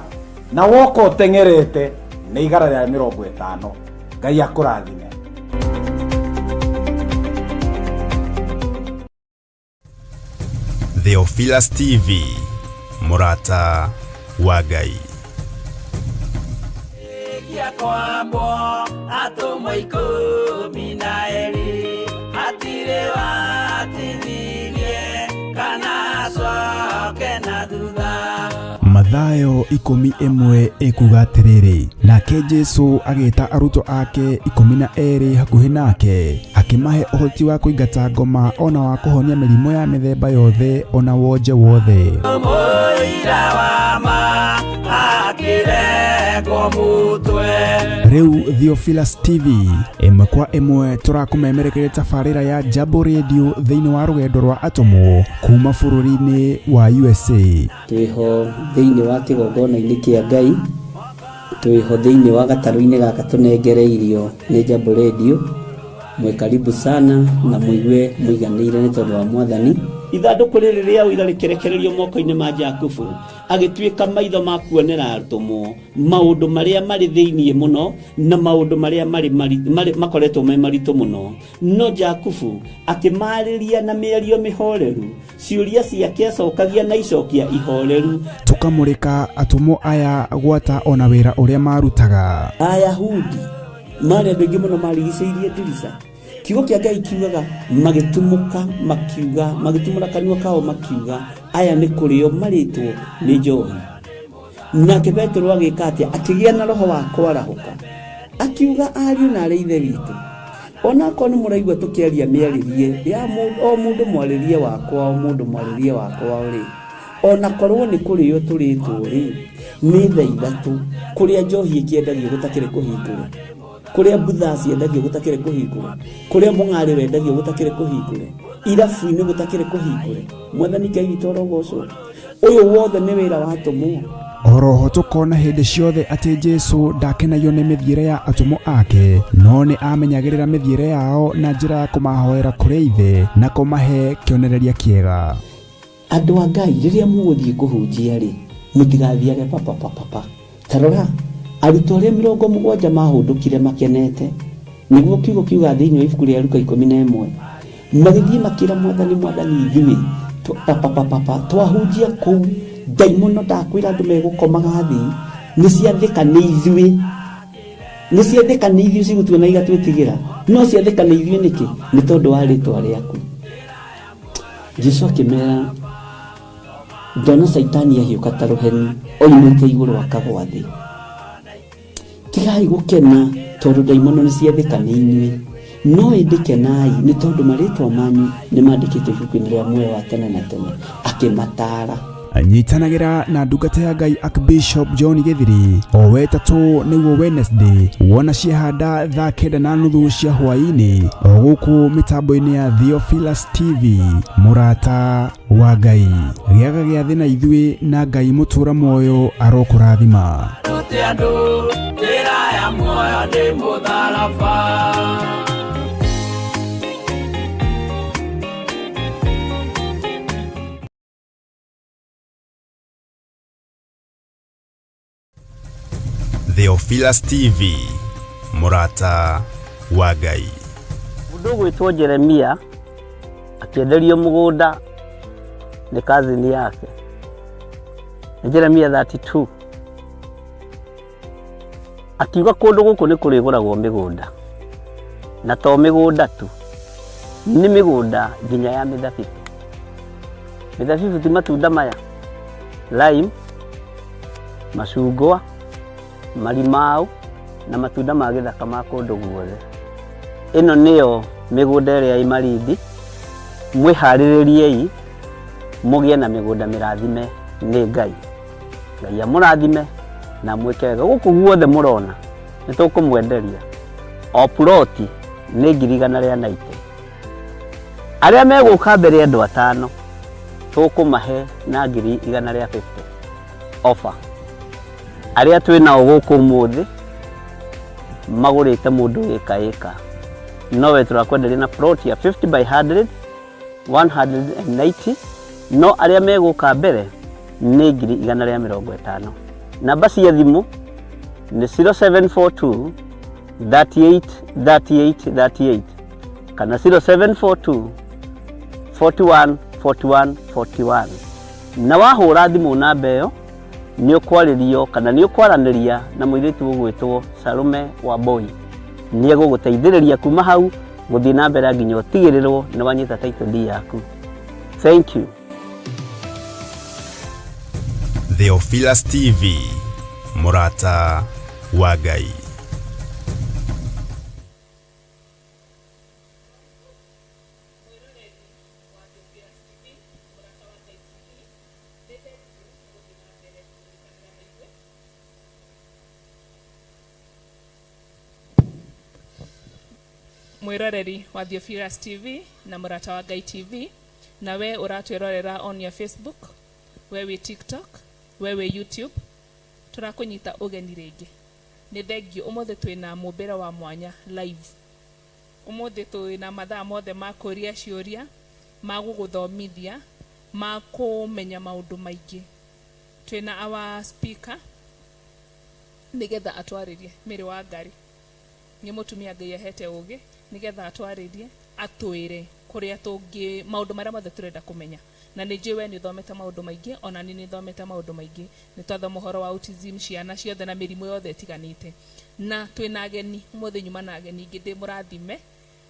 na woka ũteng'erete nĩ 150. Ngai akũrathime. Theophilus TV, Mũrata wa Ngai. Kwambo atũmwo 12 hatirĩ watithirie kana coke na thutha. Mathayo 11 ikuga atĩrĩrĩ, nake Jesũ agĩĩta arutwo ake 12 hakuhĩ nake akĩmahe ũhoti wa kũingata ngoma ona wa kũhonia mĩrimũ ya mĩthemba yothe ona wonje wothe. Mũira wa ma akĩrengwo mũtwe. Rĩu Theophilus TV ĩmwe kwa ĩmwe tũrakũmemerekeria tabarĩra ya Jambo Radio thĩinĩ wa rũgendo rwa atũmwo kuma bũrũri-inĩ wa USA. Twĩho thĩinĩ wa kĩgongona-inĩ kĩa Ngai, twĩho thĩinĩ wa gatarũ-inĩ gaka tũnengereirio nĩ Jambo Radio. Mwe karibu sana na mũigue mũiganĩire nĩ tondũ wa Mwathani. Ithandũkũ rĩrĩ rĩa ũira rĩkĩrekererio moko-inĩ ma Jakubu, agĩtuĩka maitho ma kuonera atũmwo maũndũ marĩa marĩ thĩinĩ mũno na maũndũ marĩa makoretwo me maritũ mũno. No Jakubu akĩmarĩria na mĩario mĩhoreru, ciũria ciake acokagia na icokia ihoreru. Tũkamũrĩka atũmwo aya gwata ona wĩra ũrĩa marutaga. Ayahudi marĩ andũ aingĩ mũno marigicĩirie ndirica. Kiugo kĩa Ngai kiugaga magĩtumũra kanua kao makiuga aya nĩ kũrĩo marĩtwo nĩ njohi. Nake Petero agĩka atĩa? Akĩgĩa na roho wa kwarahũka, akiuga ariũ na arĩ ithe witũ, ona korwo nĩ mũraigua tũkĩaria mĩarĩrie ya o mũndũ mwarĩrie wakwa, o mũndũ mwarĩrie wakwa rĩ, ona korwo nĩ kũrĩo tũrĩtwo rĩ, nĩ thaa ithatũ kũrĩa njohi ĩkĩendagio gũtakĩrĩ kũhingũre, kũrĩa mbutha ciendagio gũtakĩrĩ kũhingũre, kũrĩa mũng'arĩ wendagio gũtakĩrĩ kũhingũre, irabu-inĩ gũtakĩrĩ kũhingũre. Mwathani Ngai witũ arogocwo. Ũyũ wothe nĩ wĩra wa atũmwo. Oroho tũkona hĩndĩ ciothe atĩ Jesũ ndakenagio nĩ mĩthiĩre ya atũmwo ake, no nĩ amenyagĩrĩra mĩthiĩre yao na njĩra ya kũmahoera kũrĩ ithe na kũmahe kĩonereria kĩega. Andũ a Ngai rĩrĩa mũgũthiĩ kũhunjia rĩ, mũtigathiage papa. Tarora arutwo arĩa 70 mahũndũkire makenete, niguo kiugo kiuga thiini wa ibuku ria Luka 11 magithii makira mwathani ithui twahunjia kuu daimono ndakwira andu megukomaga thi ni ciathika ni ithui cigutuona igatwitigira no ciathika ni ithui niki ni tondu wa ritwa riaku. Jesu akimera ndona Saitani ahiuka ta ruheni oimite iguru akagwa thi. Tigai gukena tondu daimono ni ciathika ni inyui no indikenai ni tondu maritwa manyu ni mandikitwo ibuku-ini ria muoyo wa tene na tene akimatara. Anyitanagira na ndungata ya Ngai Archbishop John Githiri o wetatu niguo Wednesday wona ciehanda thaa 9:30 cia hwaini o guku mitambo-ini ya Theophilus TV murata wa Ngai giaga gia thina ithui na Ngai mutura moyo arokurathima. Theophilus TV murata wa Ngai. Mundu gwitwo Jeremia akienderio mugunda ni kazini yake. Jeremia 32 akiuga kundu guku ni kuriguragwo migunda na to migunda tu ni migunda nginya ya mithabibu. Mithabibu ti matunda maya lime, macungwa, marimau na matunda ma githaka ma kundu guothe. Ino niyo migunda ria imarindi mwihaririei mugie na migunda mirathime ni Ngai. Ngai amurathime na mwike wega guku guothe murona nitukumwenderia o ploti ni 190. Aria meguka mbere andu 5 tukumahe na 150 offer. Aria twina guku muthi magurite mundu eka nowe turakwenderia na plot ya 50 by 100 190 no aria meguka mbere ni 150. Namba cia thimu ni 0742 38 38 38 kana 0742 41 41 41. Na wahura thimu namba iyo ni ukwaririo kana ni ukwaraniria na muiritu ugwitwo Salome Wamboi ni eguguteithiriria kuma hau guthii na mbere nginya utigirirwo ni wanyita title deed yaku. Thank you. Theophilus TV murata wa Ngai. Mwiroreri wa Theophilus TV na murata wa Ngai TV, na we uratwirorera on your Facebook, wewe TikTok, wewe YouTube, turakunyita ugeni ringi. Ni thengio umothe twina mumbira wa mwanya live. Umothe twina mathaa mothe ma kuria ciuria, ma guguthomithia, ma kumenya maundu maingi. Twina our speaker nigetha atwaririe Mary wa Ngari. Ni mutumia Ngai ahete ugi nigetha atwaririe atwire kuria tungi maundu maria mothe turenda kumenya. Na nijiwe ni thomete maundu maingi, ona ni thomete maundu maingi. Ni twathoma uhoro wa autism, ciana ciothe na mirimu yothe itiganite. Na twina ageni umothe nyuma na ageni ingi ndi murathime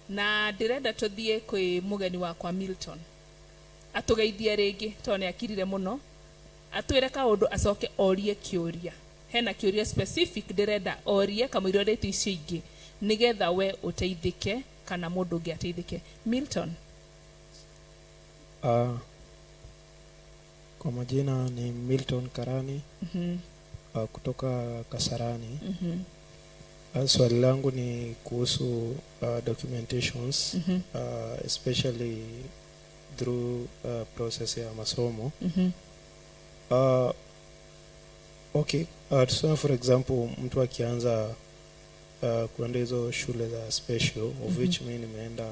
na ndirenda tuthie kwi mugeni wakwa Milton atugeithie ringi tone akirire muno atwire kaundu acoke orie kiuria. Hena kiuria specific ndirenda orie kamwiro retu ici ingi nigetha we uteithike kana mundu ungi ateithike. Milton. Kwa majina ni Milton Karani kutoka Kasarani. Swali langu ni kuhusu documentations especially through process ya masomo. Okay, so for example mtu akianza kuenda hizo shule za special of which mimi nimeenda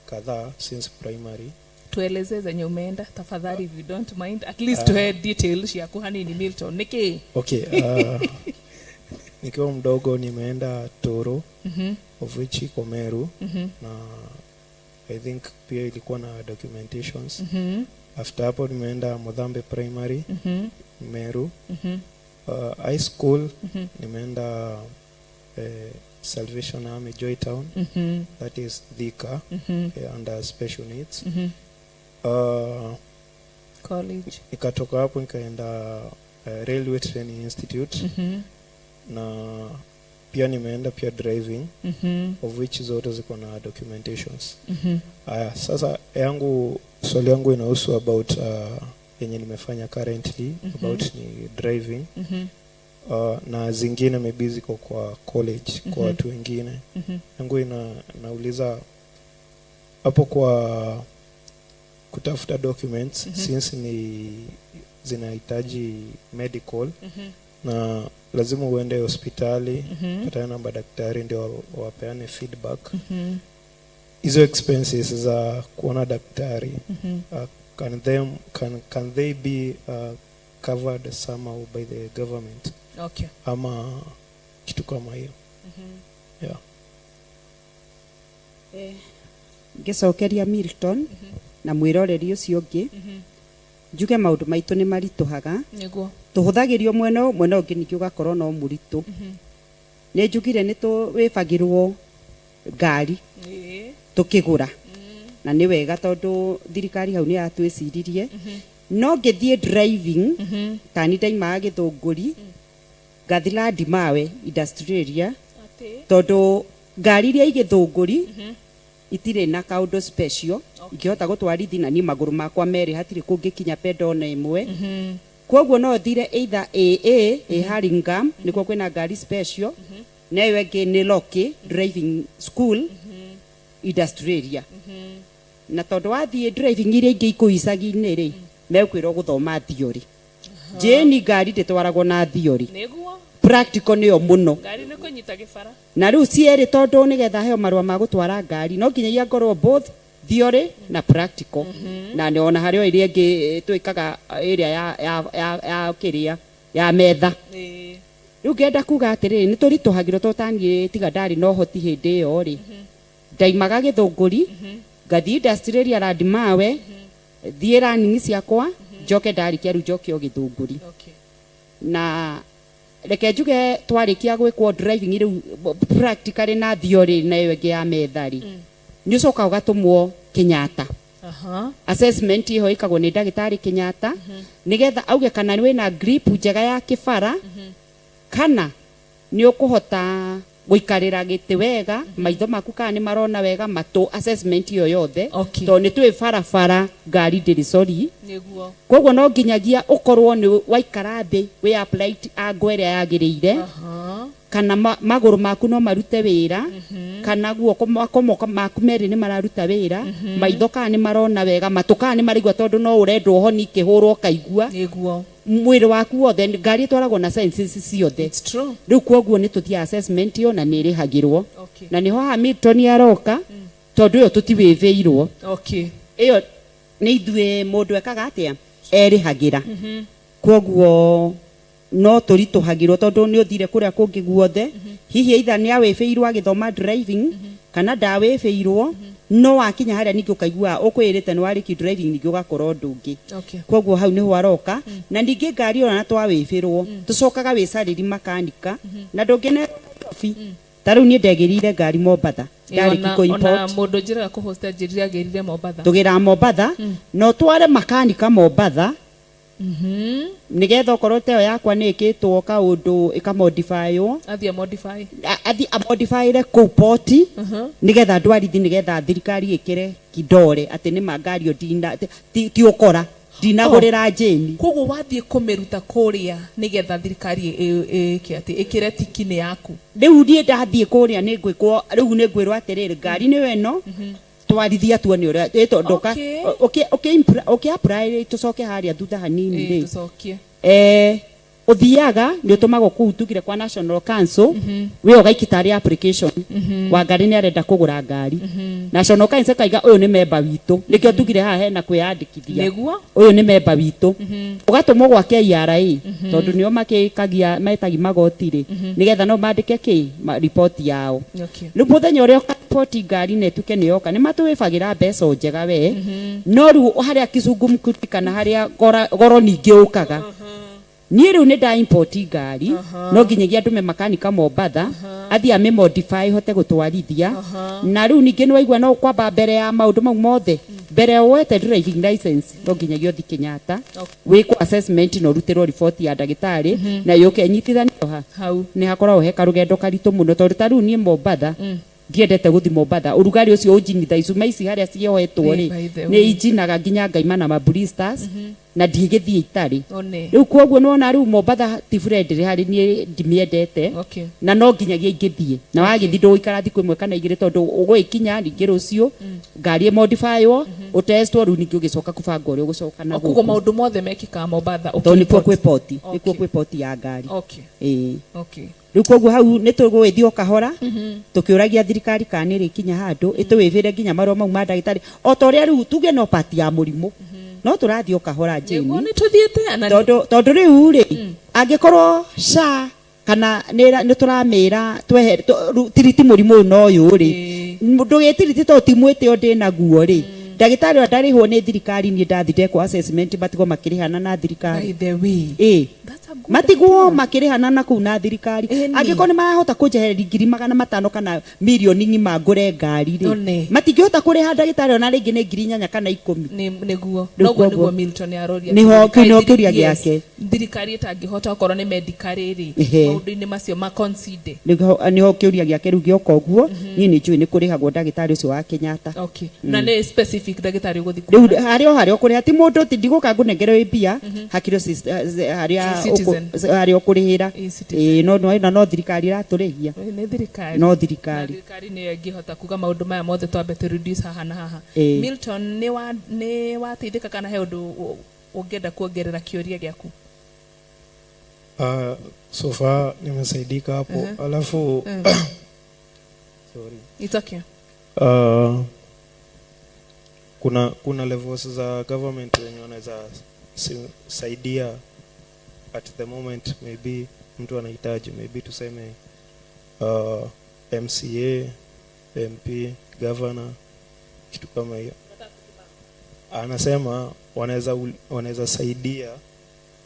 kadhaa since primary. Tueleze zenye umeenda tafadhali if you don't mind, at least to head details ya kuhanini Milton niki. Okay, nikiwa mdogo nimeenda Toro of which iko Meru na I think pia ilikuwa na documentations. After hapo nimeenda Mudhambe Primary Meru. High school nimeenda Salvation Army Joytown, that is Thika, under special needs. College. Nikatoka hapo nikaenda Railway Training Institute na pia nimeenda pia driving of which zote ziko na documentations. Aya, sasa swali yangu inahusu about yenye nimefanya currently about ni driving. Na zingine maybe ziko kwa college kwa watu wengine. Yangu nauliza hapo kwa kutafuta documents since ni zinahitaji medical na lazima uende hospitali patana na madaktari ndio wapeane feedback. Hizo expenses za kuona daktari can they be covered somehow by the government? Okay. Ama kitu kama hiyo. Yeah. Ngicokeria Milton na mwiroreri ucio ngi njuge maundu maitu ni marituhaga niguo tuhuthagirio mweno ungi niki ugakorwo no muritu ni njugire ni tuwibagirwo ngari tukigura na ni wega tondu thirikari hau ni yatwiciririe no ngithie driving tani ndaima githunguri ngathila ndimawe industry area tondu ngari iria igithunguri itire na kaundu special ikihota gutwarithi na ni maguru makwa meri hatire kungikinya pedo na imwe kwoguo no thire either AA Haringam niko kwina ngari special na iwe ngi ni Loki driving school industry area na tondu wathie driving iria ingi ikuicagi-ini ri mekwirwo guthoma theory jeni ngari nditwaragwo na theory niguo practical niyo muno ngari ni kunyita gibara na riu cieri tondu nigetha heo marua ma gutwara ngari no nginya ngorwo both theory na practical na ni ona hario iria ngi twikaga area ya kiria ya metha riu ngenda kuga atiri ni turituhagirwo totanie tiga ndari no hoti hindi iyo ri ndaimaga githunguri ngathi industry area Randimawe thie running ciakwa njoke ndarikia riu njoke o githunguri na reke njuge twarikia gwikwo driving riu practically na theory na iyo ngi ya methari ni ucoka ugatumwo Kenyatta assessment iho ikagwo ni ndagitari Kenyatta nigetha auge kana ni wina grip njega ya kibara kana ni ukuhota guikarira giti wega maitho maku kana ni marona wega matu assessment iyo yothe to ni twi barabara ngari ndiri sorry niguo koguo no nginyagia ukorwo ni waikara thi we apply angwere yagiriire kana maguru maku no marute wira kana guoko maku meri ni mararuta wira maitho kana ni marona wega matu kana ni marigwa tondu no urendwo honi kihurwo kaigua niguo mwiri waku wothe ngari twaragwo na sciences ciothe it's true riu kwoguo ni tuthia assessment yo na ni rihagirwo na niho Hamilton aroka tondu yo tutiwiveirwo iyo ni ithue mundu ekaga atia erihagira kwoguo no turituhagirwo tondu ni uthire kuria kungi guothe hihi either ni awefeirwo agithoma driving kana ndawefeirwo no wakinya haria ningi ukaigua ukwirite ni wariki driving ningi ugakorwo ndungi kwoguo hau niho aroka na ningi ngari ona twawefirwo tucokaga wicariri makanika na ndungine taru ni ndegirire ngari Mombatha ndari kiko import ona mundu njiraga kuhosta njirire agirire Mombatha tugira Mombatha no tware makanika Mombatha nigetha okorwo teo yakwa ni ikitwo kaundu ikamodify yo athi modify ku port nigetha ndwarithi nigetha thirikari ikire kidore ati ni magari odinda ti ukora dinagurira jeni koguo wathie kumeruta kuria nigetha thirikari ati ikire tikini yaku riu ndie ndathie kuria ni ngwikwo riu ni ngwirwo atiriri ngari ni weno twarithia tuone uria itondoka okay apply tucoke haria thutha hanini ri uthiaga ni utumagwo kuhutugire kwa National Council we ugaikitari application wa ngari ni arenda kugura ngari National Council kaiga uyu ni member witu nikio tugire haha hena kwiyandikithia uyu ni member witu ugatumwo gwa KRA tondu nio makikagia metagi magoti ri nigetha no mandike report yao riu muthenya uria report ngari netuke ni yoka ni matuwibagira mbeca njega we no riu haria kizungumkuti kana haria goro ningi ukaga niĩ rĩu nĩ nda import ngari no nginyagia ndume makanika Mombatha athia me modify hote gutwarithia na rĩu ningĩ nĩ waigua no kwamba mbere ya maũndũ mau mothe mbere woete driving license no nginyagia ũthi Kenyatta wĩkwo assessment no ruterwo report ya ndagĩtarĩ na yoke nyitithanio hau nĩ hakoragwo he karũgendo karitũ mũno tondũ ta rĩu niĩ Mombatha ndiendete guthi Mombatha urugari ucio unjinitha icuma ici haria ciohetwo ri ni injinaga nginya ngaima na mablisters na ndigithie itari riu koguo nona riu Mombatha ti friendly hari ni ndimiendete na no nginyagia ingithie na wagithi nduikara thiku imwe kana igire tondu uguikinya ringi rucio ngari modifywo utestwo riu ningi ugicoka kubanga uri ugucoka na guko maundu mothe mekika Mombatha ni kwa kwipoti ya ngari riu koguo hau nĩ tũgũgĩthiĩ kahora tũkĩũragia thirikari kana nĩ rĩkinya handũ ĩtũwĩvĩre nginya marũa mau ma ndagĩtarĩ o ta ũrĩa rĩu tuge no part ya mũrimũ no tũrathiĩ kahora Jane tondũ rĩu rĩ angĩkorwo SHA kana nĩ tũramĩra twehe tiriti mũrimũ ũyũ no ũyũ rĩ ndũgĩtiriti to ti mwĩte ndĩ naguo rĩ ndagĩtarĩ ndarĩhwo nĩ thirikari niĩ ndathire kwa assessment matigo makĩrĩhana na thirikari matigwo makĩrĩhana na kũu na thirikari angĩkorwo nĩ marahota kũnjehereria ngiri 500 kana milioni ng'ima ngũre ngari rĩ matingĩhota kũrĩha ndagĩtarĩ ona rĩngĩ nĩ ngiri 8 kana 10 nĩguo Milton aroria nĩho kĩũria gĩake thirikari ĩtangĩhota gũkorwo nĩ medical rĩ maũndũ-inĩ macio ma concede nĩho kĩũria gĩake rĩu gĩoka ũguo niĩ nĩ njũĩ nĩ kũrĩhagwo ndagĩtarĩ ũcio wa Kenyatta na nĩ specific ndagĩtarĩ ũgũthi rĩu harĩa kũrĩha ti mũndũ ti ndigũka ngũnengerwo mbia hakiro harĩa ũkũrĩhĩra no thirikari iratũrĩhia no thirikari nĩ ĩngĩhota kuga maũndũ maya mothe twambe to reduce haha na haha Milton nĩ wateithĩka kana he ũndũ ũngĩenda kuongerera kĩũria gĩaku so far nimesaidika hapo alafu sorry it's okay kuna levels za government wenye wanaweza saidia at the moment maybe mtu anahitaji maybe tuseme MCA MP governor kitu kama hiyo anasema wanaweza saidia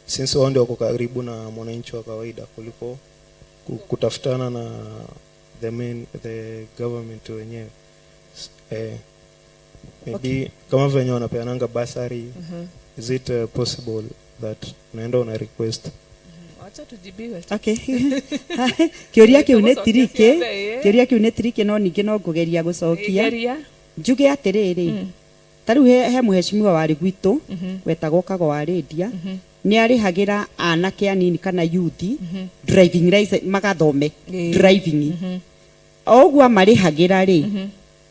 since wao ndio wako karibu na mwananchi wa kawaida kuliko kutafutana na the government wenyewe maybe kama venye wanapeananga basari is it possible that unaenda una request acha tujibiwe okay kĩũria kĩu nĩ tirike no ningĩ no ngũgeria gũcokia njuge atĩrĩrĩ ta rĩu he mũheshimiwa warĩ gwitũ wetagwo Kagwa Rĩndia nĩ arĩhagĩra anake anini kana youth driving license magathome driving o ũguo marĩhagĩra rĩ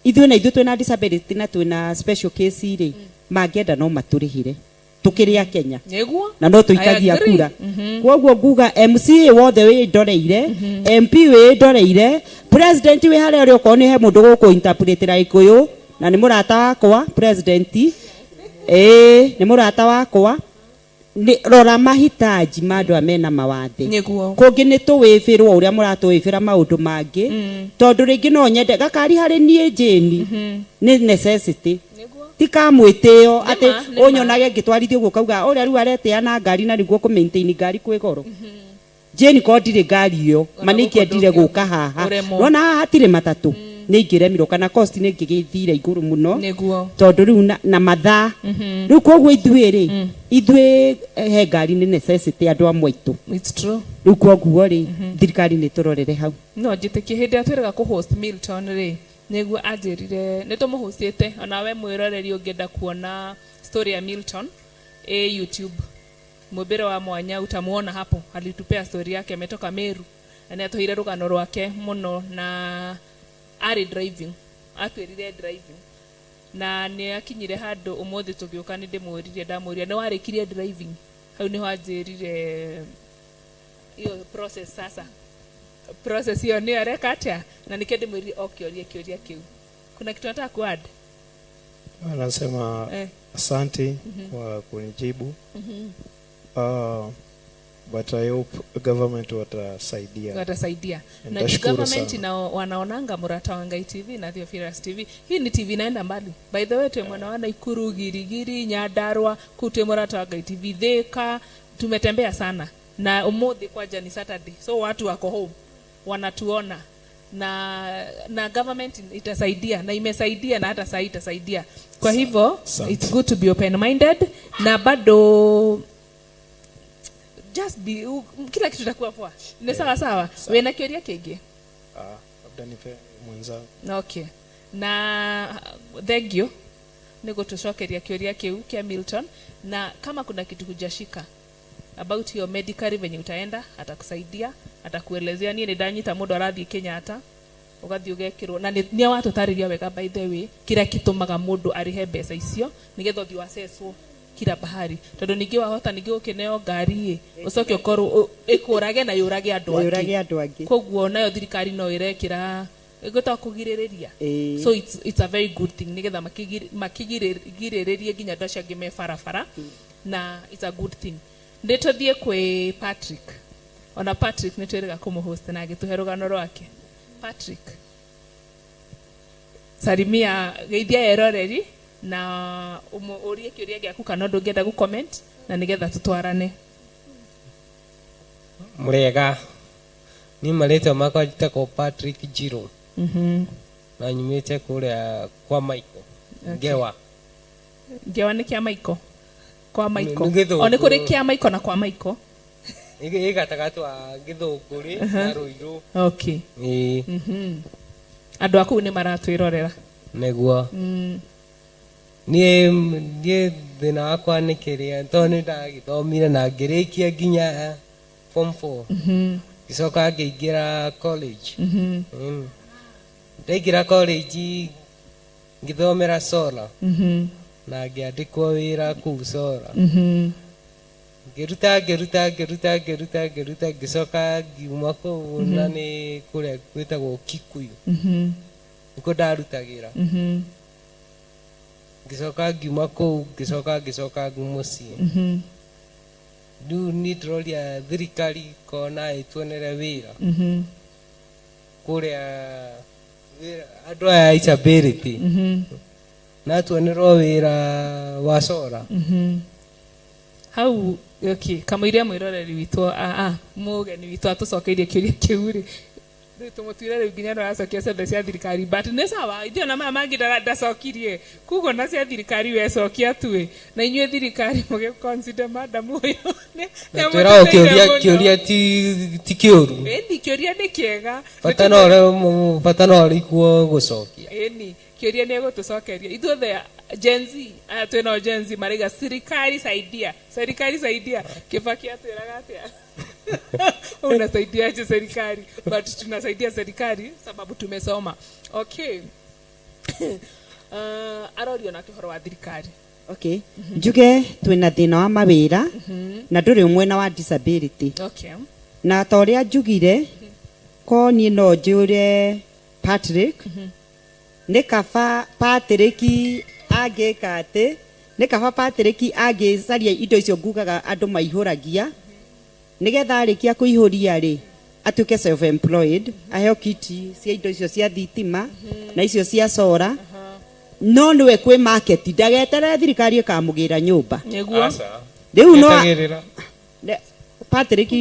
ithuĩ twĩna disability na twĩna special case rĩ mangĩenda no matũrĩhĩre tukĩrĩa Kenya na no tũikagia kura koguo nguga MCA wothe wĩ ndoreire MP wĩ ndoreire president wĩ harĩa ũrĩ ũkorwo nĩ he mũndũ gũkũ interpretera Gĩkũyũ na nĩ mũrata wakwa president nĩ mũrata wakwa rora mahitaji ma andũ amena mawathe kũngĩ nĩ tũwĩbĩrwo ũrĩa mũratũwĩbĩra maũndũ mangĩ tondũ rĩngĩ no nyende gakari harĩ niĩ Jane nĩ necessity ti kamwĩtĩo atĩ ũnyonage ngĩtwarithio ũguo kauga ũrĩa rĩu aretĩana ngari na nĩguo kũ-maintain ngari kwĩ goro Jane ko ndirĩ ngari ĩyo ma nĩ ingĩendire gũka haha wona haha hatirĩ matatũ nĩ ingĩremirwo kana cost nĩ ingĩgĩthire igũrũ mũno tondũ rĩu na mathaa rĩu koguo ithuĩ he ngari nĩ necessity andũ amwe aitũ rĩu koguo rĩ thirikari nĩ tũrorere hau no njĩtĩkie hĩndĩ ĩrĩa twĩrĩga kũ-host Milton rĩ nĩguo anjĩrire nĩ tũmũhũcĩte ona we mwĩroreri ũngĩenda kuona story ya Milton YouTube mũmbĩre wa mwanya utamuona hapo alitupea story yake ametoka Meru na nĩatũheire rũgano rwake mũno na ari driving atwĩrire driving na nĩ akinyire handũ ũmũthĩ tũgĩũka nĩ ndamũũria nĩ warĩkirie driving hau nĩ wanjĩrire hiyo process sasa. Process hiyo ni areka atia na nikende mwiri okioria kiu. Kuna kitu nataka kuadd? Anasema asante kwa kunijibu. But I hope government watasaidia. Na government na wanaonanga Murata wa Ngai TV na Theophilus TV. Hii ni TV inaenda mbali. By the way, tumeona Ikuru, Girigiri, Nyandarua, kute Murata wa Ngai TV Thika, tumetembea sana. Na umuthi kwa jani Saturday. So watu wako home wanatuona. Na government itasaidia na imesaidia na hata sasa itasaidia. Kwa hivyo it's good to be open minded na bado just be kila kitu kitakuwa poa. Ni sawa. Wewe na kioria kege? Labda nipe mwanzangu. Okay. Na thank you. Niko tushokeria kioria kiu kia Milton na kama kuna kitu hujashika about your medical venye utaenda atakusaidia, atakuelezea nini ndanyita mundu arathi Kenya hata ugathi ugekirwo na ni watu tariria wega by the way kira kitumaga mundu arihe mbeca icio nigetha uthi waseswo kila bahari tondu ningi wahota ningi ukineo ngari ucoke ukorwo ikurage na yurage andu angi koguo nayo thirikari no irekira igota kugiririria so it's a very good thing nigetha makigiriririe ginya andu acio me farafara na it's a good thing. Ndetothie kwe Patrick. Ona Patrick nitwerega kumuhost na agituhe rugano rwake. Patrick. Salimia geithia eroreri na urie kiuria giaku kana ndungenda gu comment na nigetha tutwarane. Murega. Ni marete makwa jitako Patrick Jiro. Na nyumite kuria kwa Michael. Ngewa. Ngewa ni kia Michael. Kwa Michael. One kuri kia Michael na kwa Michael. Ige gatagatu Githunguri na Ruiru. Okay. Andu aku ni maratwirorera. Neguo. Nie thina wakwa ni kiria tondu ndagithomire na ngirikia nginya form 4. Gicoka ngiingira college. Ndaingira college ngithomera sola. Na ngiandikwo wira kuu Sora. Ngiruta ngicoka ngiuma kuu na ni kuria gwitagwo Kikuyu. Niko ndarutagira. Ngicoka ngiuma kuu ngicoka mucii. Riu ni turoria thirikari kona ituonere wira. Kuria andu aya disability. Na tuonerwo wira wa Sora. Hau okay kama iria mwiroreri witu mugeni witu atucokeirie kiuria kiuri tumutwire nginya no acokia cebe cia thirikari but ni sawa ithe na mama ngida ndacokirie kugo na cia thirikari we cokia tuwe na inyue thirikari muge consider madam uyu ne twira kiuria ti kiuru eni kiuria ni kiega patano rikuo gucokia eni kiuria ni gutucokeria ithuothe Gen Z twino Gen Z mariga serikali saidia Kibaki atwiraga atia unasaidia je serikali but tunasaidia serikali sababu tumesoma okay. Arorio na kihoro wa thirikari okay njuge twina thina wa mawira na nduri mwena wa disability okay na toria njugire ko ni no njure Patrick ne kafa Patrick ageka ate ne kafa Patrick agecaria indo icio ngugaga andu maihuragia nigetha arikia kuihuria ri atuke self employed aheo kiti cia indo icio cia thitima na icio cia sora no niwe kwi market ndagetere thirikari ikamugira nyumba riu no Patrick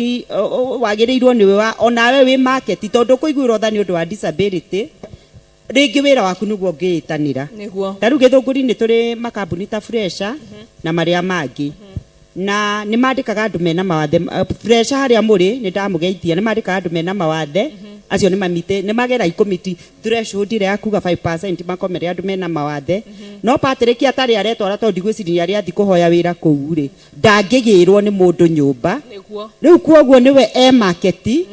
wagirirwo niwe wa onawe wi market tondu kuiguirwo thani undu wa disability ringi wira waku niguo ngiitanira taru Githunguri ni turi makambuni ta Fresha na maria mangi na ni mandikaga andu mena mawathe Fresha haria muri ni ndamugeithia ni mandikaga andu mena mawathe acio ni mamite ni magera ikomiti threshold ire akuga 5% makomere andu mena mawathe no Patrick atari aretwara tondu digwiciria ari athi kuhoya wira kuu ri ndangigirwo ni mundu nyumba riu kuoguo niwe market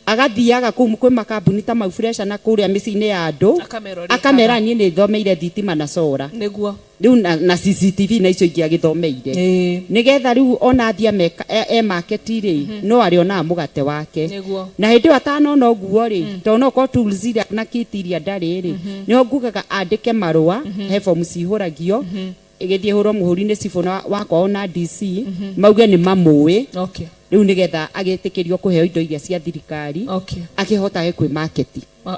agathiaga kwi makambuni ta Fresha na kuria micini ya andu akamera ni thomeire thitima na sora niguo riu na CCTV na icio ingi agithomeire nigetha riu ona athia market ri no ariona mugate wake na hindi atano no guo ri to no ko tools ira na kit iria ndari ri no ngugaga andike marua he form cihuragio igithie hurwo muhuri-ini cibona wakwa na DC mauge ni mamui riu nigetha agitikirio kuheo indo iria cia thirikari akihota kwi market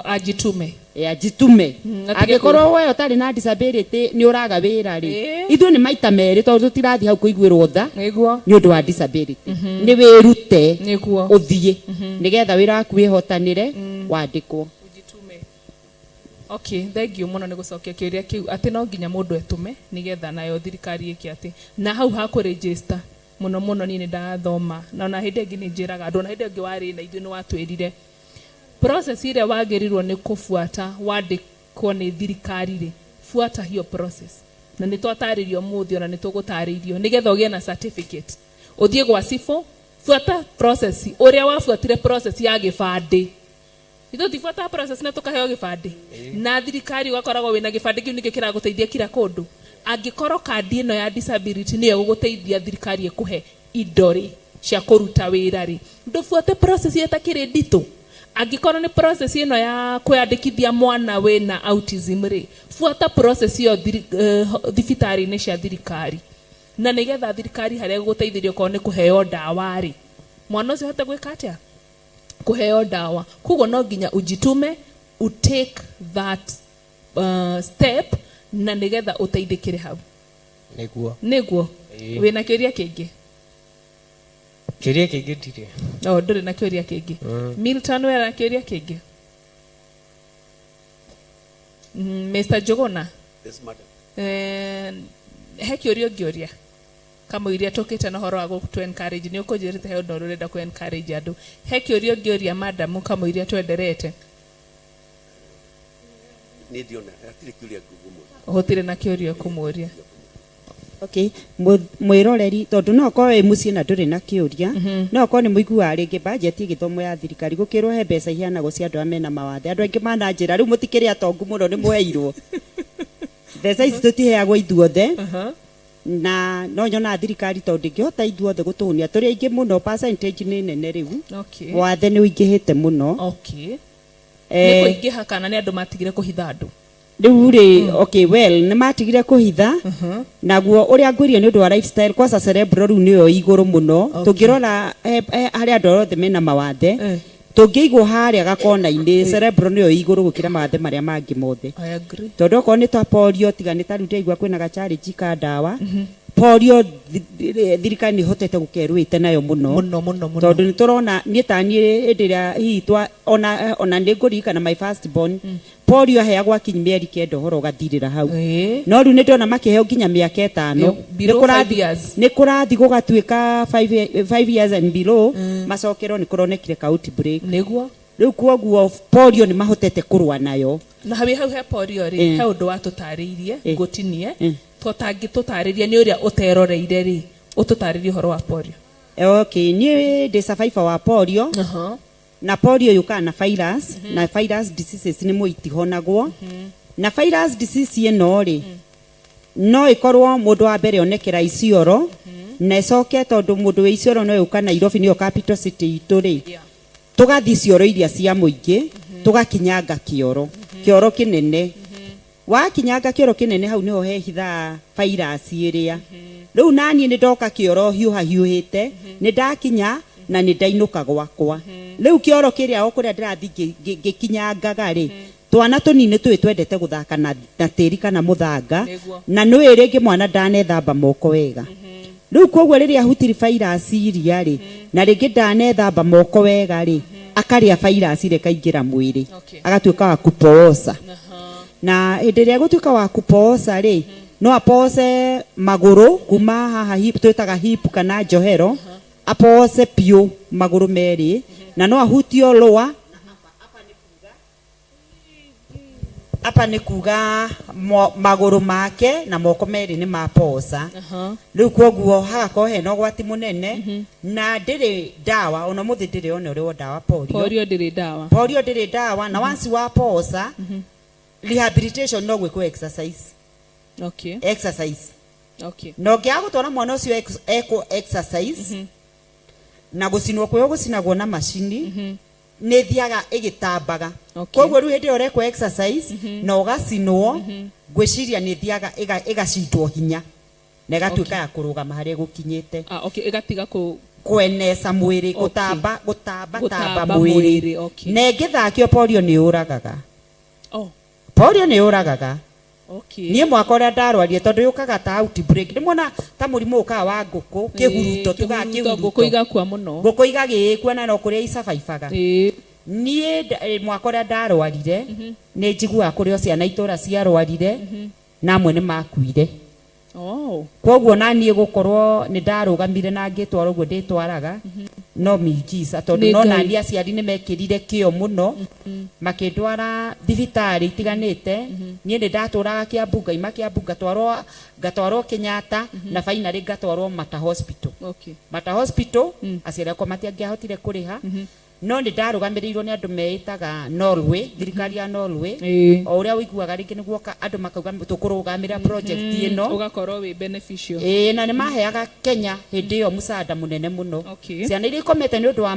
ajitume ajitume agikorwo we utari na disability ni uraga wira ri ithu ni maita meri tondu tutirathi hau kuiguirwo tha ni undu wa disability ni wirute uthie nigetha wira waku wihotanire wandikwo. Okay, thank you muno ni gucokia kiuria kiu ati no nginya mundu etume nigetha nayo thirikari iki ati na hau ha ku register muno ni ndathoma na ona hindi ngi ni njiraga andu na hindi ngi wari na ithu ni watwirire process ile wagerirwo ni kufuata wandikwo ni thirikari ri fuata hiyo process na ni twataririo muthi ona ni tugutaririo nigetha ugie na certificate uthie gwa cifo fuata process uria wafuatire process ya gibandi ithu tifuata process na tukaheo gibandi na thirikari wakoragwo wina gibandi kiu niki kiraguteithia kira kundu angikorwo kandi ino ya disability niyo guguteithia thirikari ekuhe idori cia kuruta wira ri ndufuate process yetakire ndito angikorwo ni process ino ya kwandikithia mwana wina autism ri fuata process yo thibitari ni cia thirikari na nigetha thirikari haria guguteithirio ko ni kuheo dawa ri mwana ucio hote gwika atia kuheo dawa kugo no nginya ujitume take that step na nigetha uteithikire hau niguo wina kiria kingi ndire no nduri na kiria kingi Milton wera kiria kingi Mr. Jogona yes madam he kiuria ngioria kama iria tokete na horo wa to encourage ni ukujirite he ndo rurenda ku encourage andu he kiuria ngioria madam kama iria twenderete ni diona atire kiuria gumu hotire na kiuria kumuria. Okay, mwiroreri tondu no ko we mucie na nduri na kiuria no ko ni muigua ringi budget igithomo ya thirikari gukirwo he mbeca ihana go cia andu amena mawathe andu aingi mananjira riu mutikiri atongu muno ni mweirwo mbeca ici tutiheagwo ithuothe na no nyona thirikari tondu ngihota ithuothe gutuhunia turi aingi muno percentage ni nene riu wathe ni uingihite muno ni kuingiha kana ni andu matigire kuhitha andu riu ri okay well ni matigire kuhitha naguo uria ngwirio ni undu wa lifestyle kwa cerebral riu niyo iguru muno tungirora hari andu othe mena mawathe tungiigwo haria gakona-ini cerebral niyo iguru gukira mawathe maria mangi mothe tondu ko ni twa polio tiga ni taru ndeigua kwina ga challenge ka dawa polio thirikari ni hotete gukerwite nayo muno tondu ni turona ni tani ndiria hitwa ona ni ngurika na my first born polio heagwa kinyi mieri kenda horo gathirira hau no riu ni ndona makiheo nginya miaka 5 ni kurathi gugatuika 5 years and below macokero ni kuronekire ka outbreak niguo riu kuoguo polio ni mahotete kurwa nayo na hawi hau he polio ri he undu watutariirie ngutinie totangi tutariria ni uria uteroreire ri ututaririe horo wa polio okay ni de survivor wa polio na polio yukana virus na virus diseases ni muitihonagwo na virus disease ino ri no ikorwo mundu wa mbere onekera icioro na icoke tondu mundu we icioro no yukana Nairobi niyo capital city itu ri tugathi cioro iria cia muingi tugakinyanga kioro kinene wakinyanga kioro kinene hau niho he hitha virus iria riu nani ni ndoka kioro hiuhite ni ndakinya na ni ndainuka gwakwa riu kioro kiria okuria ndirathi gikinyangaga ri twana tunini twendete guthaka na tiri kana muthanga na no ringi mwana ndanethamba moko wega riu koguo riria hutiri virus iria ri na ringi ndanethamba moko wega ri akaria virus ile kaingira mwiri agatuika wa kupooza na ndiria gutuika wa kupooza ri no apose maguru kuma haha hip twitaga hip kana johero apose pio maguru meri na no ahutio loa apa ni kuga maguru make na moko meri ni maposa riu koguo hagako he no gwati munene na ndiri dawa ona muthi ndiri ona uri dawa polio ndiri dawa na once wa posa rehabilitation no gwiko exercise Okay. Exercise. Okay. No ngĩaga gũtwara mwana ũcio eko exercise na gũcinwo kwĩyo gũcinagwo na macini nĩ thiaga ĩgĩtambaga. Koguo rĩu hĩndĩ ĩyo ũrekwo exercise na ũgacinwo ngwĩciria nĩ thiaga ĩgacitwo hinya na ĩgatuĩka ya kũrũgama harĩa gũkinyĩte. Okay, ĩgatiga kwenesa mwĩrĩ gũtamba mwĩrĩ. Na ĩngĩthakio polio nĩ ũragaga. Polio nĩ ũragaga. Okay. Niĩ mwaka ũrĩa ndarwarire tondũ yũkaga ta outbreak. Ndĩmona ta mũrimũ ũkaga wa ngũkũ, kĩhuruto tugaga kĩhuruto. Ngũkũ igakua mũno. Ngũkũ igagĩkua na no kũrĩa icabaibaga. Niĩ mwaka ũrĩa ndarwarire nĩ njiguaga kũrĩa ciana itũra ciarwarire na amwe nĩ makuire. Koguo na niĩ gũkorwo nĩ ndarũgamire na ngĩtwara ũguo ndĩtwaraga no miujiza tondũ no nani aciari nĩ mekĩrire kĩo mũno makĩndwara thibitarĩ itiganĩte. Niĩ nĩ ndatũraga Kiambu ngaima Kiambu ngatwarwo Kenyatta na finally ngatwarwo Mata Hospital. Mata Hospital aciari akwa matiangĩahotire kũrĩha no nĩ ndarũgamĩrĩirwo nĩ andũ meĩtaga Norway, thirikari ya Norway. O ũrĩa ũiguaga rĩngĩ nĩguo andũ makauga tũkũrũgamĩrĩra project ĩno ũgakorwo wĩ beneficial. Na nĩ maheaga Kenya hĩndĩ ĩyo mũsaada mũnene mũno. Ciana iria ikomete nĩ ũndũ wa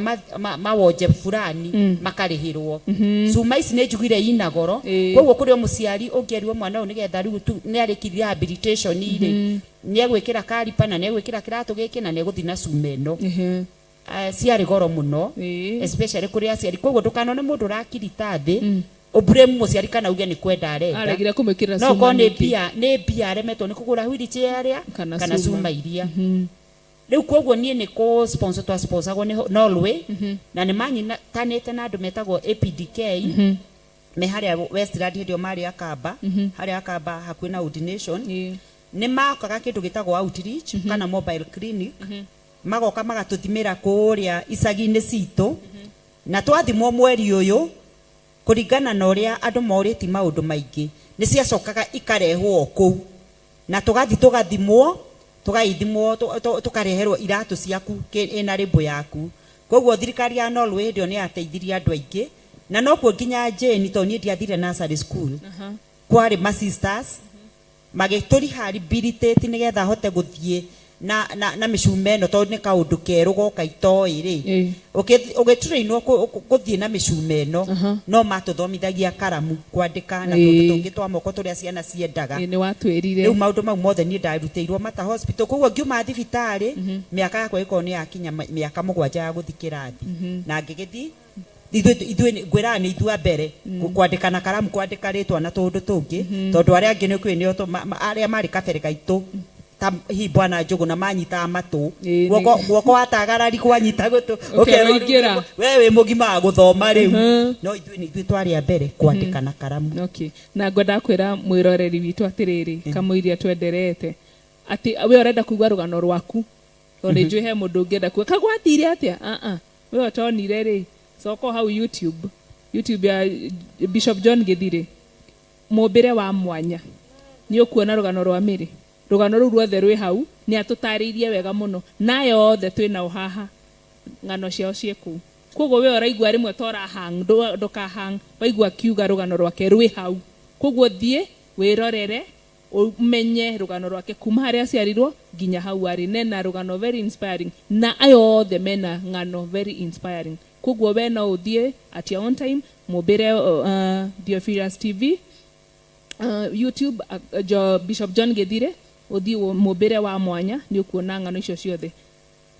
mawonje fulani makarĩhĩrwo. Cuma ici nĩ njugire ina goro. Koguo kũrĩ o mũciari ũngĩerirwo mwana ũyũ nĩgetha rĩu nĩ arĩkirie rehabilitation irĩ nĩ egwĩkĩra karipa na nĩ egwĩkĩra kĩratũ gĩkĩ na nĩ egũthiĩ na cuma ĩno. Ciarĩ goro mũno especially kũrĩ aciari. Koguo ndũkanone mũndũ ũrakirita thĩ ũbrame mũciari kana uge nĩ kwenda arenda. Aregire kũmwĩkĩra cuma. No ko nĩ mbia aremetwo nĩ kũgũra wheelchair ĩrĩa kana cuma iria. Rĩu koguo niĩ nĩ kũ sponsor twa sponsoragwo nĩ Norway na nĩ manyitanĩte na andũ metagwo APDK me harĩa Westland hĩndĩ ĩyo marĩ Akamba harĩa Akamba hakuhĩ na ordination. Nĩ makaga kĩndũ gĩtagwo outreach kana mobile clinic. Magoka magatũthimĩra kũrĩa icagi-inĩ citũ na twathimwo mweri ũyũ kũringana na ũrĩa andũ morĩti maũndũ maingĩ nĩ ciacokaga ikarehwo kũu na tũgathimwo tũkareherwo iratũ ciaku ĩna rĩbũ yaku. Koguo thirikari ya Norway hĩndĩ ĩyo nĩ yateithirie andũ aingĩ na nokuo nginya Jane tondũ niĩ ndiathire nursery school kwarĩ ma sisters magĩtũriha rehabilitate nĩgetha hote gũthiĩ na mĩcume ĩno tondũ nĩ kaũndũ kerũ goka itoĩ rĩ ũgĩtũrĩinwo gũthiĩ na mĩcume ĩno no matũthomithagia karamu kwandĩka na tũndũ tũngĩ twa moko tũrĩa ciana ciendaga. Rĩu maũndũ mau mothe niĩ ndarutĩirwo Mata Hospital. Koguo ngiuma thibitarĩ mĩaka yakwa ĩkorwo nĩ yakinya mĩaka 7 ya gũthiĩ kĩrathi na ngĩgĩthiĩ ithuĩ ngwĩraga nĩ ithuĩ mbere kwandĩka na karamu kwandĩka rĩtwa na tũndũ tũngĩ tondũ arĩa angĩ nĩ kwĩ nĩo arĩa marĩ kabere gaitũ hi Bwana Njogu na manyita matũ guoko watagarari kwanyita gũtũ ũkerũingĩra we mũgima wa gũthoma rĩu no ithuĩ twarĩ mbere kwandĩka na karamu. Na ngwenda kwĩra mwĩroreri witũ atĩrĩrĩ kamũiria twenderete atĩ we ũrenda kũigua rũgano rwaku tondũ njũĩ he mũndũ ũngĩenda kuga kagwatire atĩa we ũtonire rĩ soko hau YouTube ya Bishop John Gĩthirĩ mũmbĩre wa mwanya nĩ ũkuona rũgano rwa Mary. Rũgano rũu ruothe rwĩ hau nĩ atũtarĩirie wega mũno na yothe twĩna haha ng'ano ciao ciĩkũu. Koguo we ũraigua rĩmwe tora ndũkahang waigua kiuga rũgano rwake rwĩ hau. Koguo thiĩ wĩrorere umenye rũgano rwake kuma harĩa aciarirwo nginya hau arĩ nena rũgano very inspiring na ayothe mena ng'ano very inspiring. Koguo we no ũthiĩ at your own time mũmbĩre Theophilus TV YouTube Bishop John Gĩthirĩ uthi mũmbĩre wa mwanya nĩ ũkuona ng'ano icio ciothe.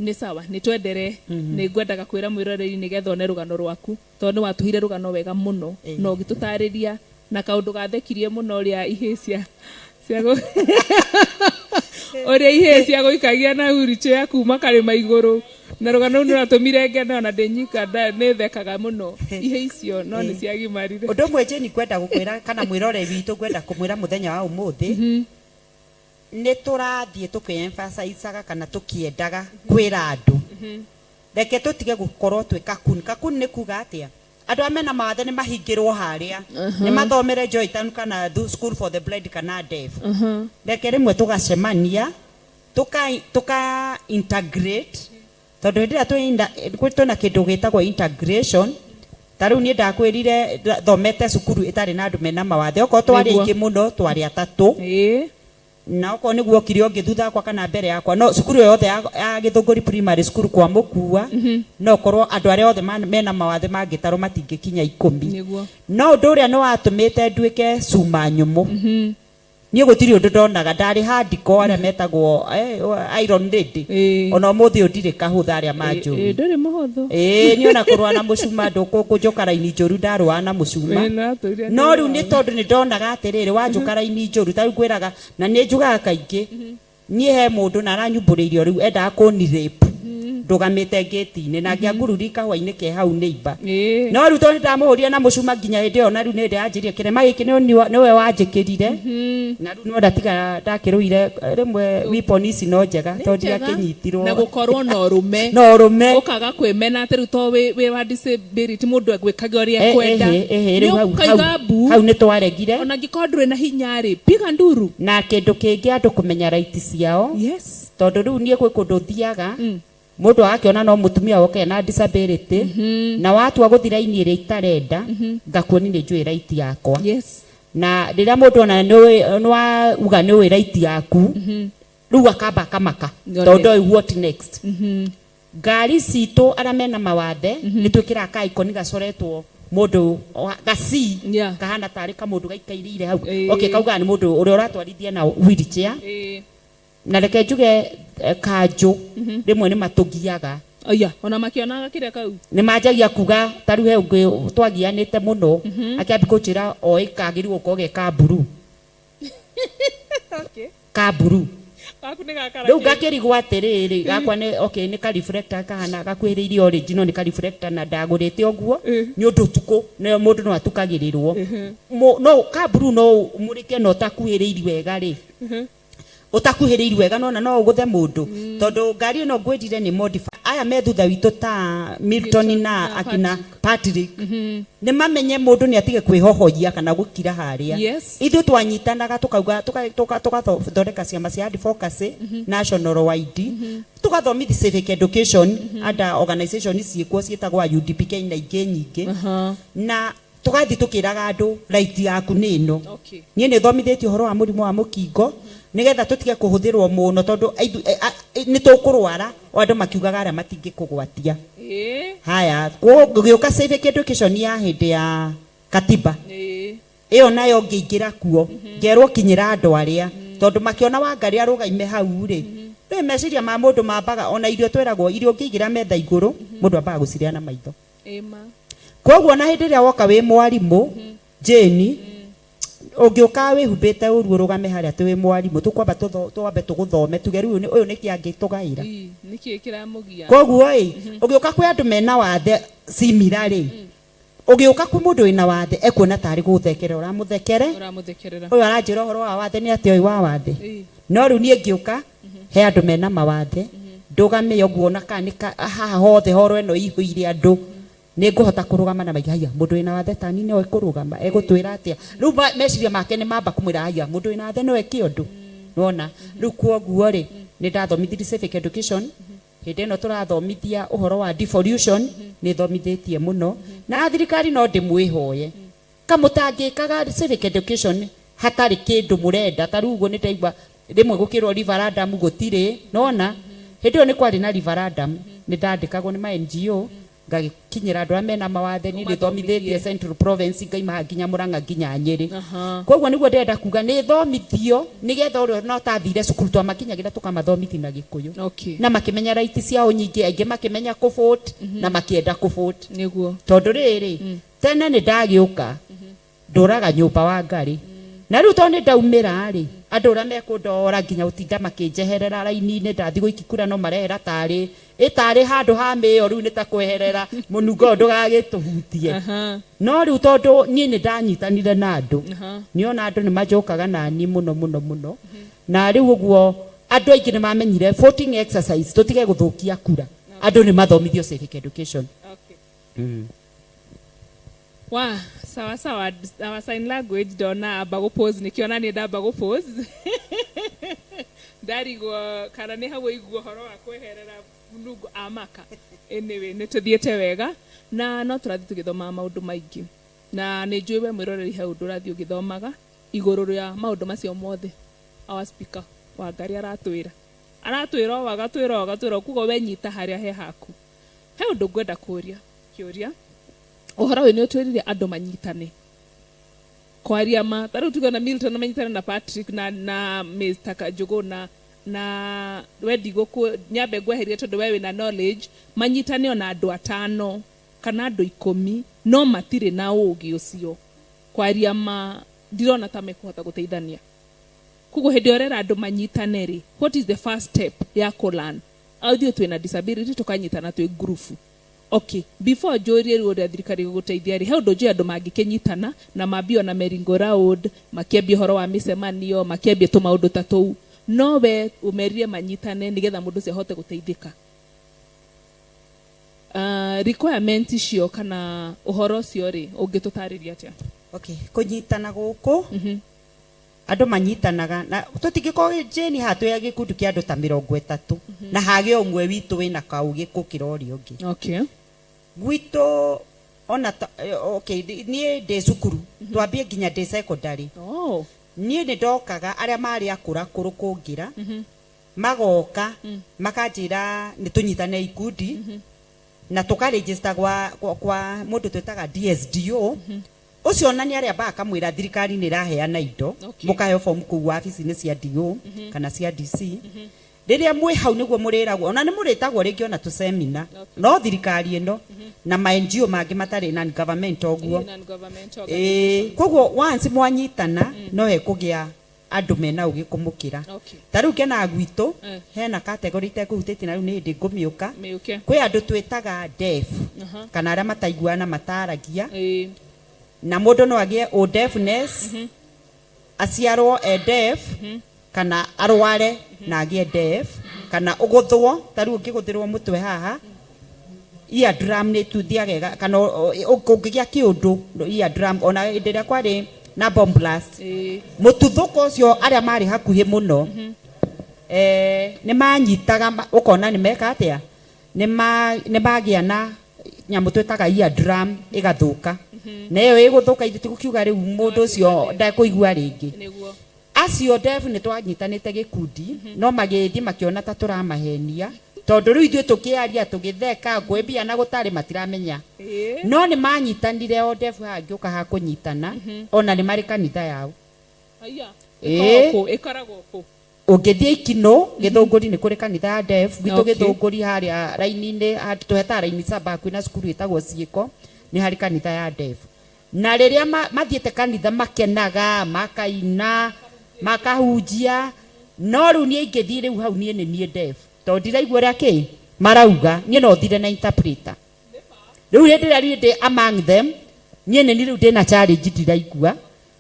Nĩ sawa nĩ twendere nĩ ngwendaga kwĩra mwĩroreri nĩgetha one rũgano rwaku tondũ watũhire rũgano wega mũno no ũgĩtũtarĩria na kaũndũ gathekirie mũno ũrĩa ihĩcia ũrĩa ihĩcia gũikagia na wheelchair kuma karĩma igũrũ na rũgano rũu nĩratũmire ngene ona ndĩnyika nĩ thekaga mũno ihe icio no nĩ ciagimarire. Ũndũ ũmwe Jane kwenda gũkwĩra kana mwĩroreri witũ kwenda kũmwĩra mũthenya wa ũmũthĩ nĩ tũrathiĩ tũkĩ-emphasize kana tũkĩendaga kwĩra andũ reke tũtige gũkorwo twĩ kakuni nĩ kuga atĩa andũ amena mawathe nĩ mahingĩrwo harĩa nĩ mathomere Joytown kana School for the Blind kana Deaf. Reke rĩmwe tũgacemania tũka integrate tondũ hĩndĩ ĩrĩa twĩna kĩndũ gĩtagwo integration. Ta rĩu niĩ ndakwĩrire thomete cukuru ĩtarĩ na andũ mena mawathe okorwo twarĩ aingĩ mũno twarĩ atatũ na oko niguo kirio ngithutha kwa kana mbere yakwa no cukuru yothe ya Githunguri primary school kwa mukua no korwo andu aria othe mena mawathe mangitaro matingikinya 10 no ndu uria no atumite nduike cuma nyumu niä gå tirä å ndå ndonaga ndarä handiko arä a metagwo Iron Lady ona må thä å ndirä kahå tha arä a manjå nä ona kå rwa na må cuma ndå kå njå karaini njå ru ndarå na må cuma no rä u nä tondå nä ndonaga atä rä rä wanjå karaini njå ru tarä u ngwä raga na nä njugaga kaingä niä he må ndå na aranyumbå rä irio rä u endaga kå nirä ndugamite ngeti-inä na ngĩangururi kahũa-inĩ ke hau neighbor no rĩu tondũ ndamũhũria na mũcuma nginya hĩndĩ ĩyo na rĩu nĩ ndĩanjĩria kĩrema gĩkĩ nĩwe wanjĩkĩrire na rĩu no ndatiga ndakĩrũire rĩmwe weapon ici no njega tondũ ndiakĩnyitirwo na gũkorwo na ũrũme ũkaga kwĩmena atĩ rĩu to wĩ wa disability mũndũ agwĩkage ũrĩa ekwenda hau nĩ twaregire ona angĩkorwo ndũrĩ na hinya rĩ piga nduru na kĩndũ kĩngĩ andũ kũmenya right ciao tondũ rĩu niĩ gwĩ kũndũ thiaga mundu akiona no mutumia woke na disability na watu aguthiraini ire itarenda ngakuoni ni njui right yakwa na rira mundu ona nwa uga ni wi right yaku riu akamba kamaka tondu what next ngari citu ara mena mawathe ni twikira ka icon gacoretwo mundu gasi kahana tari ka mundu gaikairire hau okay kauga ni mundu uria uratwarithia na wheelchair na reke njuge kanjũ rimwe nĩ matũgiaga ona makĩonaga kĩrĩa kau nĩ manjagia kuga tarĩu he ũngĩ twagianĩte mũno akĩambia kũnjĩra oĩ kagĩrĩirwo gũkorwo ge kaburu kaburu rĩu ngakĩrigwo atĩrĩrĩ gakwa nĩ ka reflector kahana gakuhĩrĩirie original nĩ ka reflector na ndagũrĩte ũguo nĩ ũndũ ũtukũ mũndũ no atukagĩrĩrwo no kaburu no mũrĩke no takuhĩrĩirie wega rĩ utakuhiriirwe wega no uguthe mundu tondu ngari ino ngwendire ni modify aya me thutha witu ta Milton na akina Patrick ni mamenye mundu ni atige kwihohoyia kana gukira haria ithu twanyitanaga tukauga tugathondeka ciama cia advocacy national wide tugathomithi civic education ada organization ciikuo cietagwo UDPK na ingĩ nyingĩ na tugathi tukiraga andu right yaku ni ino nie ni thomithĩtie uhoro wa mũrimũ wa mũkingo nigetha tutige kuhuthirwo muno tondu ni tukurwara andu makiugaga aria matingikugwatia haya gĩũka civic education ya hĩndĩ ya katiba iyo nayo ngĩingĩra kuo ngerwo kinyĩra andu aria tondu makiona Wangari arũgaime hau rĩ rĩu meciria ma mũndũ mambaga ona irio tweragwo irio ngĩigĩra metha igũrũ mũndũ ambaga gũcirĩa na maitho koguo na hĩndĩ ĩrĩa woka wĩ mwarimũ Jane ũngĩũka wĩhumbĩte ũru ũrũgame harĩa tĩ wĩ mwarimũ tũkwamba twambe tũgũthome tuge rĩu ũyũ nĩ kĩangĩ tũgaĩra nĩkĩ kĩramũgia koguo ũngĩũka kwĩ andũ mena wathe simira rĩ ũngĩũka kwĩ mũndũ wĩna wathe ekuona tarĩ gũthekerera ũramũthekerera ũyũ aranjĩra ũhoro wa wathe nĩ atĩ ũyũ wa wathe no rĩu niĩ ngĩũka he andũ mena mawathe ndũgame ũguo na haha hothe horo ĩno ihũire andũ nĩ ngũhota kũrũgama na maigĩ haya mũndũ wĩna wathe tani no ekũrũgama egũtwĩra atĩa rĩu meciria make nĩ mamba kũmwĩra haya mũndũ wĩna wathe no eke ũndũ nona rĩu kuoguo rĩ nĩ ndathomithirie civic education hĩndĩ ĩno tũrathomithia ũhoro wa devolution nĩ thomithĩtie mũno na thirikari no ndĩmwĩhoye kamũtangĩkaga civic education hatarĩ kĩndũ mũrenda ta rĩu ũguo nĩ ndaigua rĩmwe gũkĩrwo referendum gũtirĩ nona hĩndĩ ĩyo nĩ kwarĩ na referendum nĩ ndandĩkagwo nĩ ma NGO ngakinyira andu amena mawathe ni thomithĩtie Central Province ngaima nginya Murang'a nginya Nyeri koguo niguo ndenda kuga ni thomithio nigetha urio no tathire cukuru twa makinyagira tukamathomithi na Gikuyu na makimenya right ciao nyingi aingi makimenya ku vote na makienda ku vote niguo tondu riri tene ni ndagiuka nduraga nyumba wa Ngari na riu to ni ndaumira ri andu ura mekundora nginya utinda makinjeherera raini-inĩ ndathi gũikikura no marehera tarĩ handũ ha mĩo rĩu nĩ ta kweherera mũnungo ndũgagĩtũhutie no rĩu tondũ niĩ nĩ ndanyitanire na andũ niona andũ nĩ manjokaga nani mũno mũno mũno na rĩu ũguo andũ aingĩ nĩ mamenyire voting exercise tũtige gũthũkia kura andũ nĩ mathomithio civic education wa sawa sawa our sign language ndona amba gũpose nikiona ni ndamba gũpose ndarigwo kana nĩ hau iguo horo wa kweherera munungu amaka anyway nĩ tũthiĩte wega na no tũrathiĩ tũgĩthoma maũndũ maingĩ na nĩ njũĩ we mwĩroreri hau ndũrathiĩ ũgĩthomaga igũrũ rĩa maũndũ macio mothe our speaker wa ngari aratwira wagatwira kugo wenyita haria he haku he undu ngwenda kuria kiuria uhoro uyu ni utwirire andu manyitane kwaria ma taru tuko na Milton na manyitane na Patrick na Mr. Kajugo na wedi goku nyabe gweheria tondu wewe na knowledge manyitane ona andu 5 kana andu 10 no matire na ugi ucio kwaria ma ndirona ta mekuhota guteithania kugo hindi orera andu manyitane ri what is the first step ya kulan audio twina disability tukanyitana twi group okay before jorie ri thirikari guteithia ri haundo je andu mangikenyitana na mabio na meringo round makiambia horo wa micemanio makiambia tu maundu tatu no we umerie manyitane nigetha mundu cio hote guteithika requirement icio kana uhoro cio ri ungitutariria atia okay kunyitana guku andu manyitanaga na tutingiko jeni hatu ya gikundi kia andu ta 30 na hage omwe witu wina kaugi kukirori ungi okay gwito ona okay nie de sukuru twambie ginya de secondary nie ne ndokaga aria mari akura kurukungira magoka makajira ni tunyitane ikundi na tukaregister kwa mundu twetaga DSDO ucio nani aria baka mwira thirikari ni raheana indo mukahe form ku wabici ni cia DO kana cia DC riria mwe hau niguo muriragwo ona ni muritagwo ringi ona tu seminar no thirikari ino na ma NGO mangi matari non government oguo koguo once mwanyitana no ekugia andu mena ugi kumukira taru kena gwito hena category tekutiti na ni ndi ngumiuka kwi andu twetaga deaf kana aria mataiguana mataragia na mundu no agie o deafness aciarwo deaf kana arware na agie deaf kana uguthwo taru ukiguthirwo mutwe haha ia drum ni tuthiagega kana ungigia kiundu ia drum ona ndiria kwari na bomb blast mututhuko ucio aria mari hakuhi muno ni manyitaga ukona ni meka atia ni magia na nyamu twetaga ia drum igathuka neyo iguthuka itikukiuga riu mundu ucio ndakuigua ringi acio defu ni twanyitanite gikundi no magithie makiona ta turamahenia tondu riu ithuĩ tukiaria tugitheka kwembia na gutari matiramenya no ni manyitanire o defu hangĩũka ha kunyitana ona ni mari kanitha yao ikaragwo ku ungithie ikino githunguri ni kuri kanitha ya defu gitu githunguri haria raini-ini tuheta raini saba kwina cukuru itagwo ciiko ni hari kanitha ya defu na riria mathiete kanitha makenaga makaina makahunjia no riu nie ingithie riu hau nie ni defu to ndiraigua ria ki marauga nie no thire na interpreter riu ndiria ndi among them nie ni riu ndina challenge ndiraigua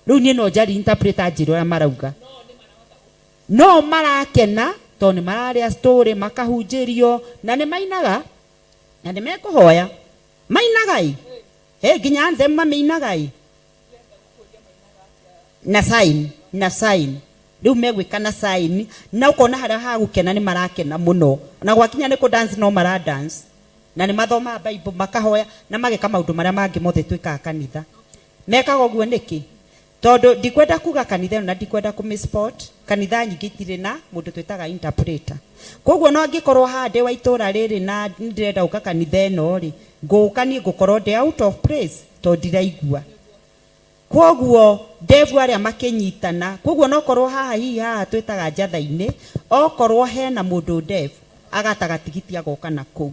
riu nie no jari interpreter njiro ya marauga no marakena to ni mararia story makahunjirio na ni mainaga na ni mekuhoya mainaga ginya anthem maminaga na sign riu megwika na sign na ukona haria ha gukena ni marakena muno na gwakinya ni ku dance no mara dance na ni mathoma Bible makahoya na mageka maundu maria mangi mothe twikaga kanitha mekaga uguo niki tondu ndikwenda kuga kanitha na ndikwenda kumisport kanitha nyingi itire na mundu twetaga interpreter koguo no angikorwo hande wa itura riri na ndirenda uka kanitha eno ri ngukani ngukorwo ndi out of place to ndiraigua koguo devu aria makenyitana koguo no korwo haha haha twetaga njatha-ini okorwo hena mundu devu agataga tigiti agoka na ku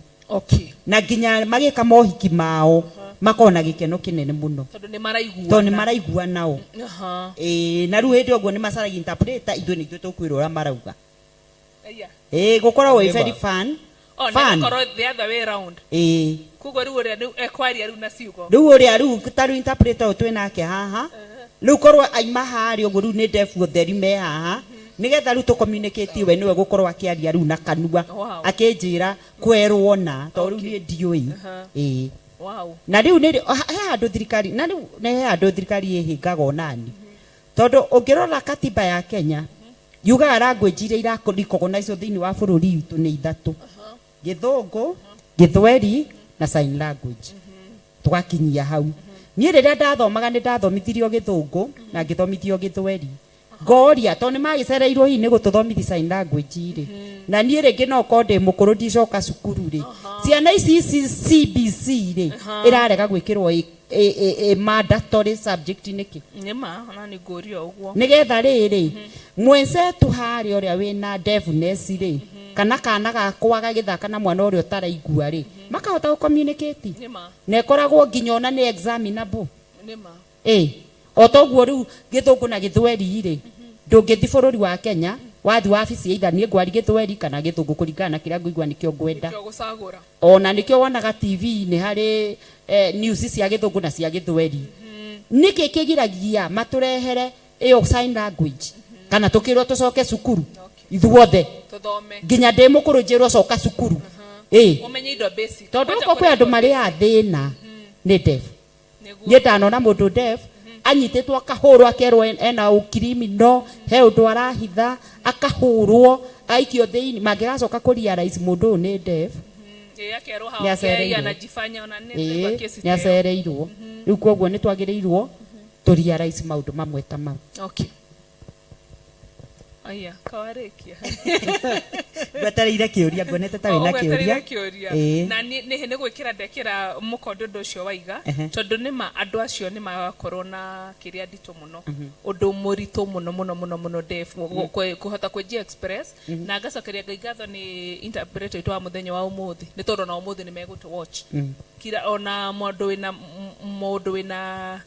na nginya magika mohiki mao makona gikeno kinene muno tondu ni maraigua nao na riu hindi oguo ni macaragia interpreter ithuĩ nĩ ithuĩ tũkwĩrwo ũrĩa marauga gũkoragwo very fun the other way around kugo riu uria ekwaria riu na ciugo riu uria riu taru interpreter ũtwĩ nake haha riu korwo aima harĩa ũguo riu nĩ defu ũtheri me haha nigetha riu tucommunicate we niwe gukorwo akiaria riu na kanua akinjira kwerwo na to riu ni ndioi na riu ni he andu thirikari na riu he andu thirikari ihingaga onani tondu ungirora katiba ya Kenya yugaga language iria irarecognize thiini wa bururi witu ni ithatu Githungu Githweri na sign language twakinyia hau nie riria ndathomaga ni ndathomithirio Githungu na ngithomithio Githweri ngoria to ni magicereirwo hi ni gututhomithi sign language ri na nie ringi no konde mukuru ndicoka cukuru ri ciana ici CBC ri irarega gwikirwo mandatory subject niki nima ona ni ngoria uguo nigetha riri mwensetu hari uria wina deafness ri kana gakwa gagithaka na mwana uria utaraigua ri makahota gu communicate na ikoragwo nginya ona ni examinable otoguo riu githungu na githweri ri ndungithi bururi wa Kenya wathi wabici either ni ngwari githweri kana githungu kuringana na kiria nguigua nikio ngwenda ona nikio wonaga TV ni hari news cia githungu na cia githweri niki kigiragia maturehere iyo sign language kana tukirwo tucoke cukuru ithuothe nginya ndi mukuru njirwo coka cukuru umenye indo basic tondu uko kwi andu mari athina ni deaf ni ndanona mundu deaf anyititwo akahurwo akerwo ena ukrimino he undu arahitha akahurwo aikio thiini mangigacoka kurealize mundu ni deaf akerwo hawe anajifanya ona ni kesi ni acereirwo riu koguo ni twagireirwo turealize maundu mamwe ta mau okay aya kawarekia gwetereire kiuria ngonete ta wina kiuria na ni hene gwikira ndekira mukondo ndo cio waiga tondu nima andu acio ni magakorwo na kiria ndito muno undu murito muno def kuhota kwenjia express na ngacokeria ngaigatho ni interpreter wa muthenya wa umuthi ni tondu na umuthi ni megutu watch kira ona mundu wina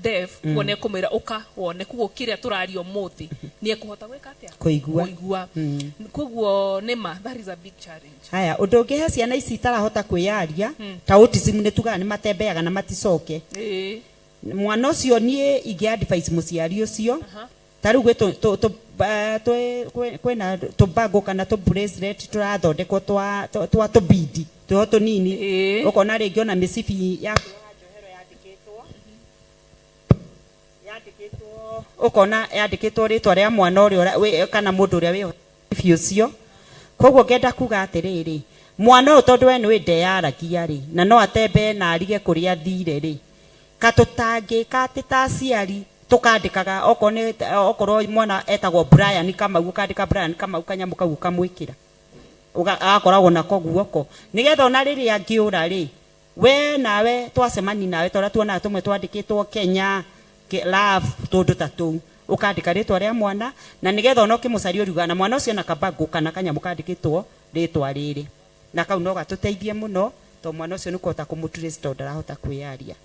deaf wone kumira uka wone kugo kiria turario muthi ni ekuhota gweka atia kuigua kuguo nima that is a big challenge haya undu ungihe ciana ici tarahota kwiyaria ta autism ni tuga ni matembeaga na maticoke mwana ucio nie ingi advice muciari ucio taru gwe kwena tubago kana tu bracelet turathondekwo twa tubidi tuhoto nini ukona ringi ona micibi ya ukona yandikitwo ritwa ria mwana uria kana mundu uria wi ucio koguo ngenda kuga atiriri mwana uyu tondu we ni ndeyaragia ri na no atembe na arige kuria thire ri katutangika ati ta ciari tukandikaga okorwo mwana etagwo Brian Kamau ukandika Brian Kamau kanyamu kau kamwikira agakoragwo nako guoko nigetha ona riri angiura ri we nawe twacemani nawe tora tuona tumwe twandikitwo Kenya love tondu tatu ukandika ritwa ria mwana na nigetha ono kimucario ruga na mwana ucio na kabangu kana kanyamu kandikitwo ritwa riri na kau no gatuteithie muno to mwana ucio ni kuhota kumutrace tondu arahota kwiyaria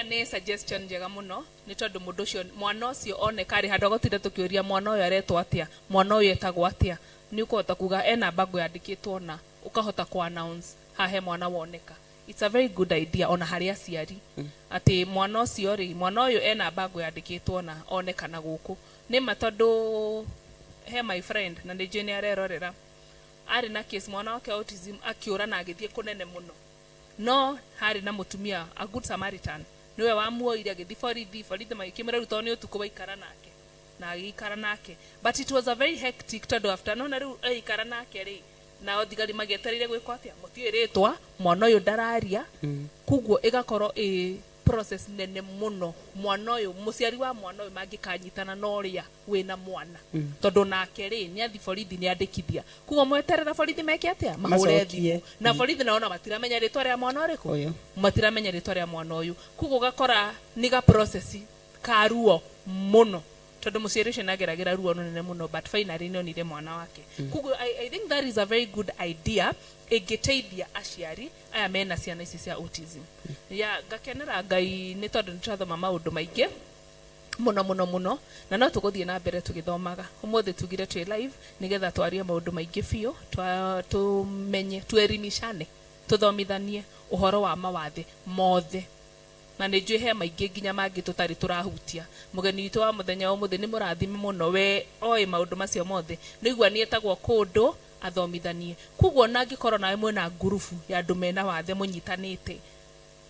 ni suggestion njega muno ni tondu mundu ucio mwana ucio oneka ri handu gutire tukiuria mwana uyu aretwo atia mwana uyu etagwo atia ni ukuhota kuga ena bango yandikitwo na ukahota ku announce hahe mwana woneka it's a very good idea ona hari aciari ati mwana ucio ri mwana uyu ena bango yandikitwo na oneka na guku ni matondu he my friend na ndi jeni arerorera ari na case mwana wake autism akiura na agithie kunene muno no hari na mutumia a good Samaritan niwe wamuoire agithi borithi magikimira ruto ni utuku waikara nake na agikara nake but it was a very hectic tondu after no na riu aikara nake ri na othigari magieterire gwikwa atia mutiiritwa mwana uyu ndararia kuguo igakorwo process nene muno mwana uyu muciari wa mwana uyu mangikanyitana no ria wina mwana tondu nake ri ni athi borithi ni andikithia kuguo mweterera borithi meke atia mahure thimu na borithi naona matiramenya ritwa ria mwana uriku matiramenya ritwa ria mwana uyu kuguo gakora ni ga process karuo muno tondu muciari ucio nageragira ruo nene muno but finally no nire mwana wake kuguo I think that is a very good idea igiteithia aciari aya mena ciana ici cia autism ya gakenera Ngai ni tondu niturathoma maundu maingi muno na no tuguthie na mbere tugithomaga umuthi tugire twi live nigetha twarie maundu maingi biu tumenye twerimishane tuthomithanie uhoro wa mawathe mothe na ni njui he maingi nginya mangi tutari turahutia mugeni witu wa muthenya wa muthi ni murathime muno we oi maundu macio mothe nigua ni etagwo kundu athomithanie kuguo na ngikorwo nawe mwena ngurubu ya andu mena wathe munyitanite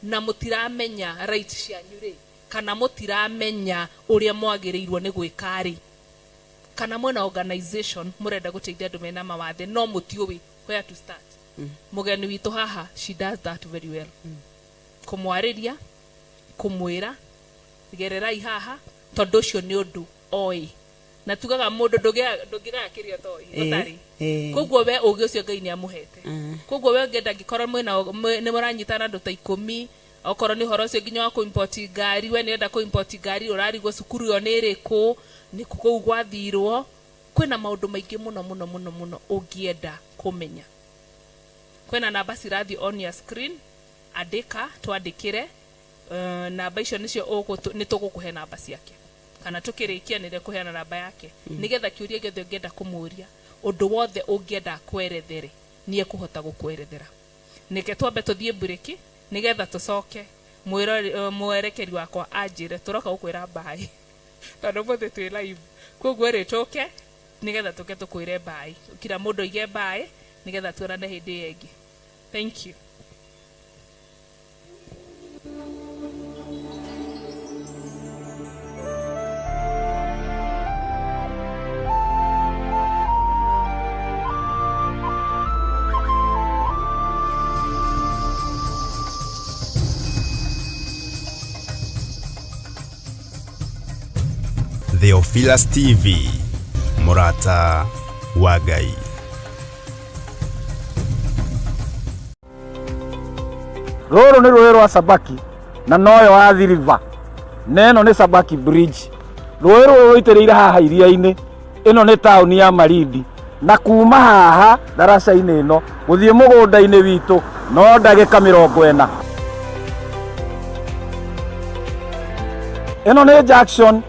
na mutiramenya right cianyu ri kana mutiramenya uria mwagirirwo ni gwikari kana mwena organization murenda guteithia andu mena mawathe no mutiuwi where to start mugeni witu haha she does that very well kumwariria kumwira gererai haha tondu cio ni undu oi na tugaga mundu ndugirakiria toi utari koguo we ugi ucio Ngai ni amuhete koguo we ngenda ngikora mwena ni muranyitana ndu ta 10 okorwo ni horo ucio nginya wa import ngari we nenda ku import ngari urarigwo cukuru yo ni iriku ni kugu gwathirwo kwina maundu maingi muno ungienda kumenya kwina namba cirathi on your screen andika twandikire namba icio nicio ni tugukuhe namba ciake kana tukirikia nire kuheana namba yake nigetha kiuria giothe ungienda kumuria undu wothe ungienda kwerethere nie kuhota gukwerethera nike twambe tuthie break nigetha tucoke mwerekeri wakwa anjire turoka gukwira bye tondu mothe twi live koguo ritoke nigetha tuke tukwire bye kila mundu ige bye nigetha tuonane hindi yengi. Thank you. Theophilus TV, Murata wa Ngai. Roro ni rũĩ rwa Sabaki na noyo wa Athi River. Neno ni Sabaki Bridge. Rũĩ rũrũ rũitĩrĩire haha iria-inĩ. Ĩno nĩ taũni ya Malindi. Na kuma haha daraca-inĩ ĩno gũthiĩ mũgũnda-inĩ witũ no ndagĩka 40. Ĩno nĩ junction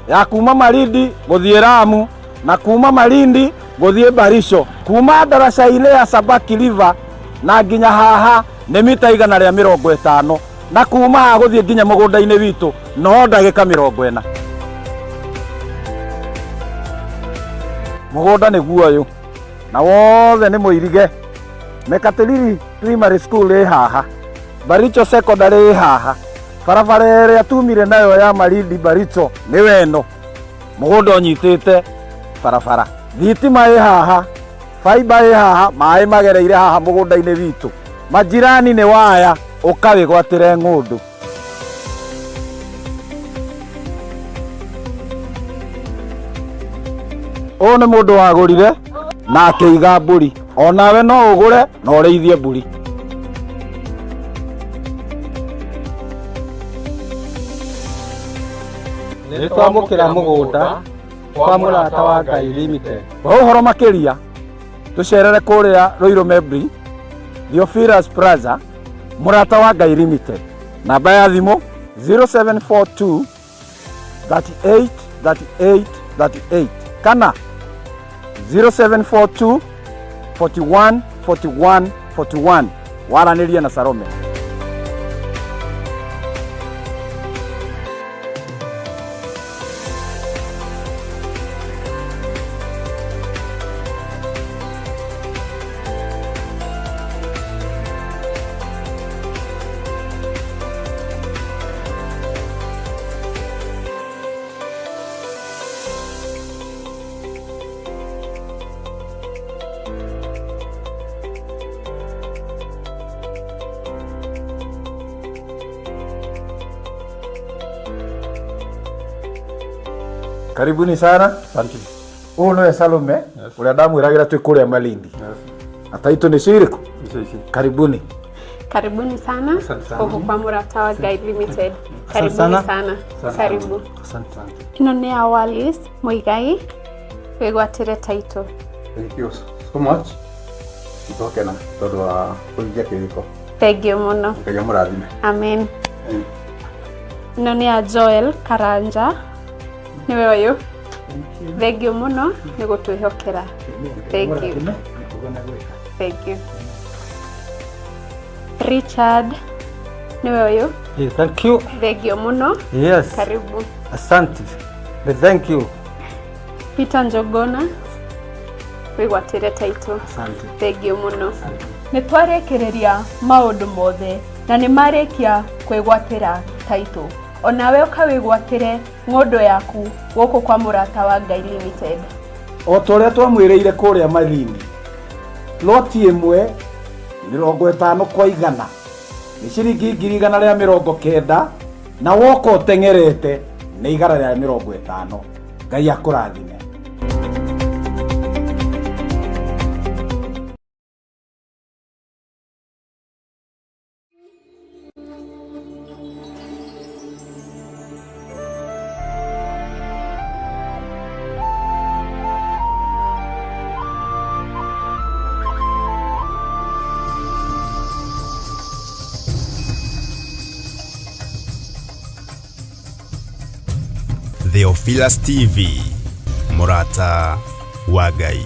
ya kuma Malindi gũthiĩ Lamu na kuma Malindi gũthiĩ Barisho. Kuma daraca-inĩ ya Sabaki River na nginya haha nĩ mita 150 na kuma haha gũthiĩ nginya mũgũnda-inĩ witũ no ndagĩka 40. Mũgũnda nĩ guoyũ na wothe nĩ mũirige. Mekatilili Primary School ĩ haha, Baricho Secondary ĩ haha, barabara ĩrĩa tumire nayo ya Malindi Baricho nĩ weno, mũgũnda ũnyitĩte barabara. Thitima ĩ haha, fiber ĩ haha, maĩ magereire haha mũgũnda-inĩ witũ. Majirani nĩ waya ũkawĩgwatĩre ng'ũndũ. Ũyũ nĩ mũndũ wagũrire na akĩiga mbũri. Onawe no ũgũre na ũrĩithie mbũri. Nĩ twamũkĩra mũgũnda kwa Mũrata wa Ngai Limited. Kwa ũhoro makĩria tũcerere kũrĩa Ruiru Mebri, Theophilus Plaza, Mũrata wa Ngai Limited. Namba ya thimũ 0742 38 38 38 kana 0742 41 41 41. Waranĩria na Salome. Karibuni sana. Asante. Huyu ni Salome, ule ndamwiragira twi kuria Malindi. Ataitwo ni Shiriko. Karibuni. Karibuni sana huko kwa Mũrata wa Ngai Limited. Karibuni sana. Karibu. Asante. Ino ni Awalis Muigai wigwatire title. Thank you so much. Itoke na tondu wa kuingia kiriko. Thank you muno. Ngai amurathime. Amen. Ino ni Joel Karanja. Niwe wayo. Thank you muno ni gutwihokera. Thank you. Thank you. Richard niwe wayo. Yes, thank you. Thank you muno. Yes. Karibu. Asante. Thank you. Peter Njogona wigwatire title. Asante. Thank you muno. Nĩ twarekereria maũndũ mothe na nĩ marĩkia kwĩgwatĩra title. Onawe ũkawĩgwatĩre ng'ũndũ yaku gũkũ kwa Mũrata wa Ngai Limited. O torĩa twamwĩrĩire kũrĩa Malindi, loti ĩmwe 50 kwa 100 nĩ ciringi 190 na woka ũteng'erete nĩ igara rĩa 50. Ngai akũrathime. Theophilus TV, Murata wa Ngai.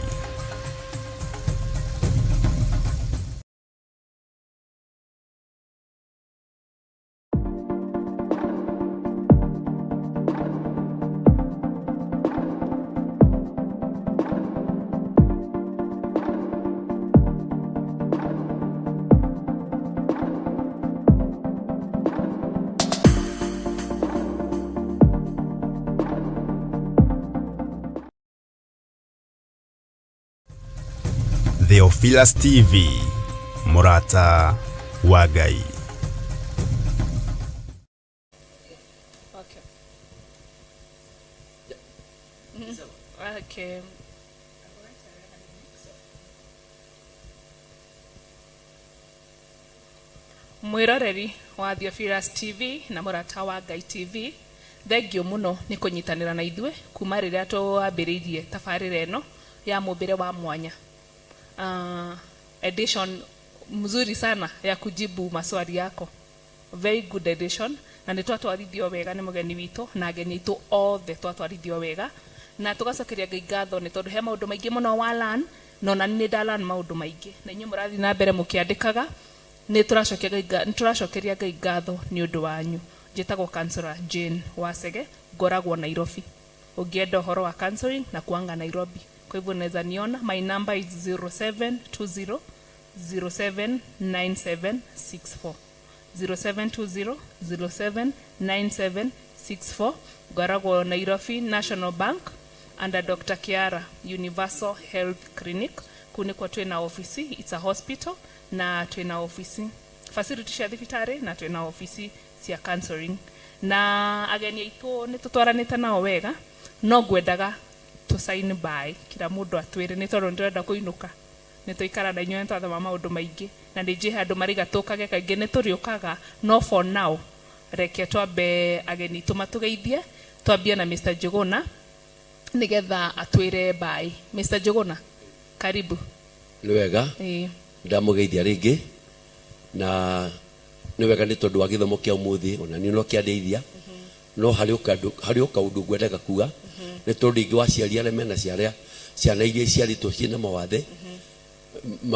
Theophilus TV, Murata wa Ngai. Okay. Okay. Mwiroreri wa Theophilus TV na Murata wa Ngai TV, thengio muno ni kunyitanira na ithue kuma riria twambiriirie tabarira eno ya mumbire wa mwanya. Edition mzuri sana ya kujibu maswali yako, very good edition, na nĩ twatwarithio wega nĩ mũgeni witũ na ageni aitũ othe twatwarithio wega, na tugacokeria Ngai ngatho nĩ tondũ he maũndũ maingĩ mũno wa learn, no na nĩ ndalan maũndũ maingĩ, na inyuĩ mũrathi na mbere mũkĩandĩkaga. Nĩ tũracokeria Ngai ngatho nĩ ũndũ wanyu. Njĩtagwo Councillor Jane Wasege, ngoragwo Nairobi. Ũngĩenda ũhoro wa counseling na kuanga Nairobi, kwa hivyo unaweza niona. My number is 0720 079764 0720 079764. Ngoragwo Nairobi National Bank under Dr. Kiara Universal Health Clinic. Kuni kwa twina ofisi, it's a hospital, na twina ofisi facility cia thibitari, na twina ofisi cia counseling. Na ageni aitũ nĩ tũtwaranĩte nao wega, no ngwendaga to sign by kila mundu atwire nĩ tondũ ndĩrenda kũinũka. Nĩ tũikara na inyuĩ twathoma maũndũ maingĩ, na nĩ njĩha andũ mariga tũkage kaingĩ nĩ tũrĩũkaga, no for now reke twambe ageni tũmatũgeithie. Twambie na Mr. Njuguna nigetha atwire by. Mr. Njuguna, karibu. Nĩ wega ndamugeithia rĩngĩ, na nĩ wega nĩ tondũ wa gĩthomo kĩa ũmũthĩ ona niĩ no kĩandeithia, no harĩ o kaũndũ ngwendaga kuga. Nĩ tondũ rĩngĩ waciari arĩa mena ciana iria ciarĩtwo ciĩna mawathe,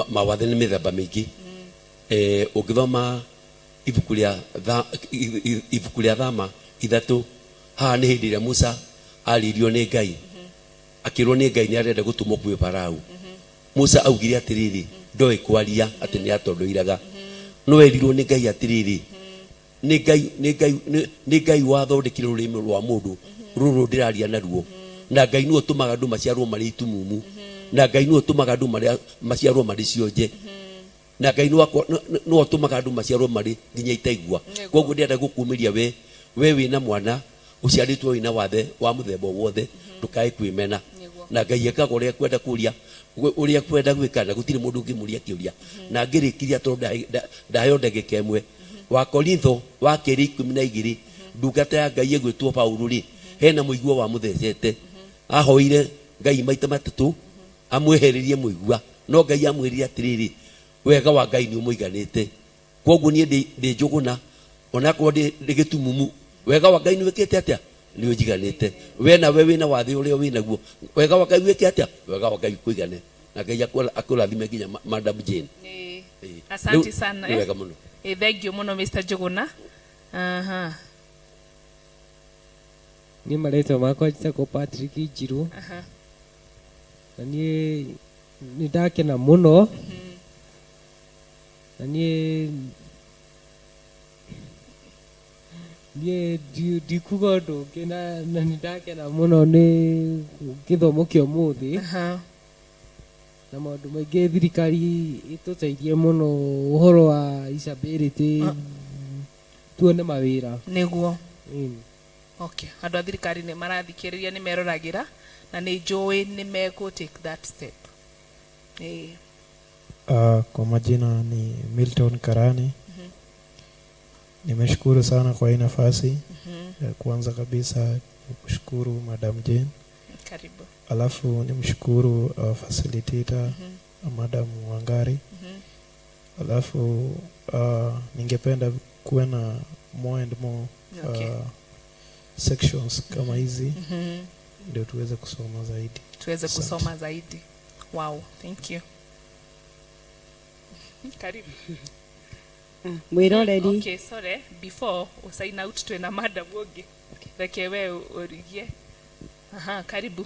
mawathe nĩ mĩthemba mĩingĩ. Ũngĩthoma ibuku rĩa Thama 3, haha nĩ hĩndĩ ĩrĩa Musa aririo nĩ Ngai, akĩrwo nĩ Ngai nĩ arenda gũtũmwo kwĩ Farao. Musa augire atĩrĩrĩ, ndoĩ kwaria atĩ nĩ atondũiraga, no erirwo nĩ Ngai atĩrĩrĩ, nĩ Ngai wathondekire rũrĩmĩ rwa mũndũ rũrũ ndĩraria naruo, na Ngai nĩwe ũtũmaga andũ maciarwo marĩ itumumu, na Ngai nĩwe ũtũmaga andũ maciarwo marĩ cionje, na Ngai nĩwe ũtũmaga andũ maciarwo marĩ nginya itaigua. Koguo ndĩrenda gũkumĩria we wĩna mwana ũciarĩtwo wĩna wathe wa mũthemba wothe, ndũkae kwĩmena, na Ngai ekaga ũrĩa kwenda kũria, ũrĩa kwenda gwĩka, na gũtirĩ mũndũ ũngĩmũria kĩũria. Na ngĩrĩkiria tondũ ndaheo ndagĩka ĩmwe, wa Korintho wa 2:12, ndungata ya Ngai ĩgwĩtwo Paulo rĩ, hena mũigua wa mũthecete, ahoire Ngai maita matatũ amwehererie mũigua, no Ngai amwĩrire atĩrĩrĩ, wega wa Ngai nĩ ũmũiganĩte. Koguo niĩ ndĩ Njuguna, onakorwo ndĩ gĩtumumu, wega wa Ngai nĩ wĩkĩte atĩa? Nĩ ũnjiganĩte. We nawe wĩna wathe ũrĩa wĩnaguo, wega wa Ngai wĩke atĩa? Wega wa Ngai kũigane, na Ngai akũrathime nginya Madam Jane. Asante sana. Nĩ wega mũno. Thank you muno Mr. Njuguna. Ni marĩtwa makwa njĩtagwo Patrick Njiru, na niĩ nĩ ndakena mũno, na niĩ ndikuga ũndũ ũngĩ, na nĩ ndakena mũno nĩ gĩthomo kĩa ũmũthĩ, na maundu maingi thirikari ituteithie muno uhoro wa disability tuone mawira niguo okay andu a thirikari ni marathikiriria ni meroragira na ni njui ni mego take that step kwa majina ni Milton Karani. Nimeshukuru sana kwa hii nafasi. Kwanza kabisa kushukuru Madam Jane. Karibu. Alafu nimshukuru facilitator Madam Wangari. Alafu ningependa kuwe na more and more sections kama hizi ndio tuweze kusoma zaidi. Kusoma zaidi. Wow, thank you. Karibu. Mwiroreri. Okay, sorry. Before we sign out to na Madam Wogi. Reke we origie. Karibu.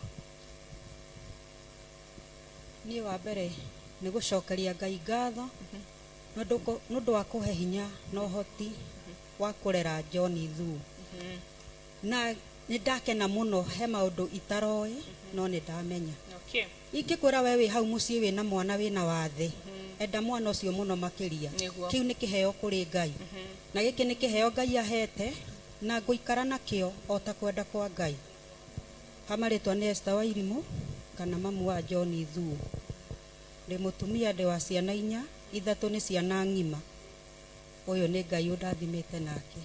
Ni wa mbere ni gucokeria Ngai ngatho nundu wa kuhe hinya na uhoti wa kurera John Thu. Na ni ndakena muno he maundu itaroi no ni ndamenya. Okay. Ingikwira we wi hau mucii wi na mwana wi na wathe. Enda mwana ucio muno makiria. Kiu ni kiheo kuri Ngai. Na giki ni kiheo Ngai ahete na nguikara nakio o ta kwenda kwa Ngai. Hamaritwa ni Esther Wairimu kana mamu wa John Thu. Ndi mutumia ndi wa ciana 4, 3 ni ciana ng'ima. Uyu ni Ngai undathimite nake.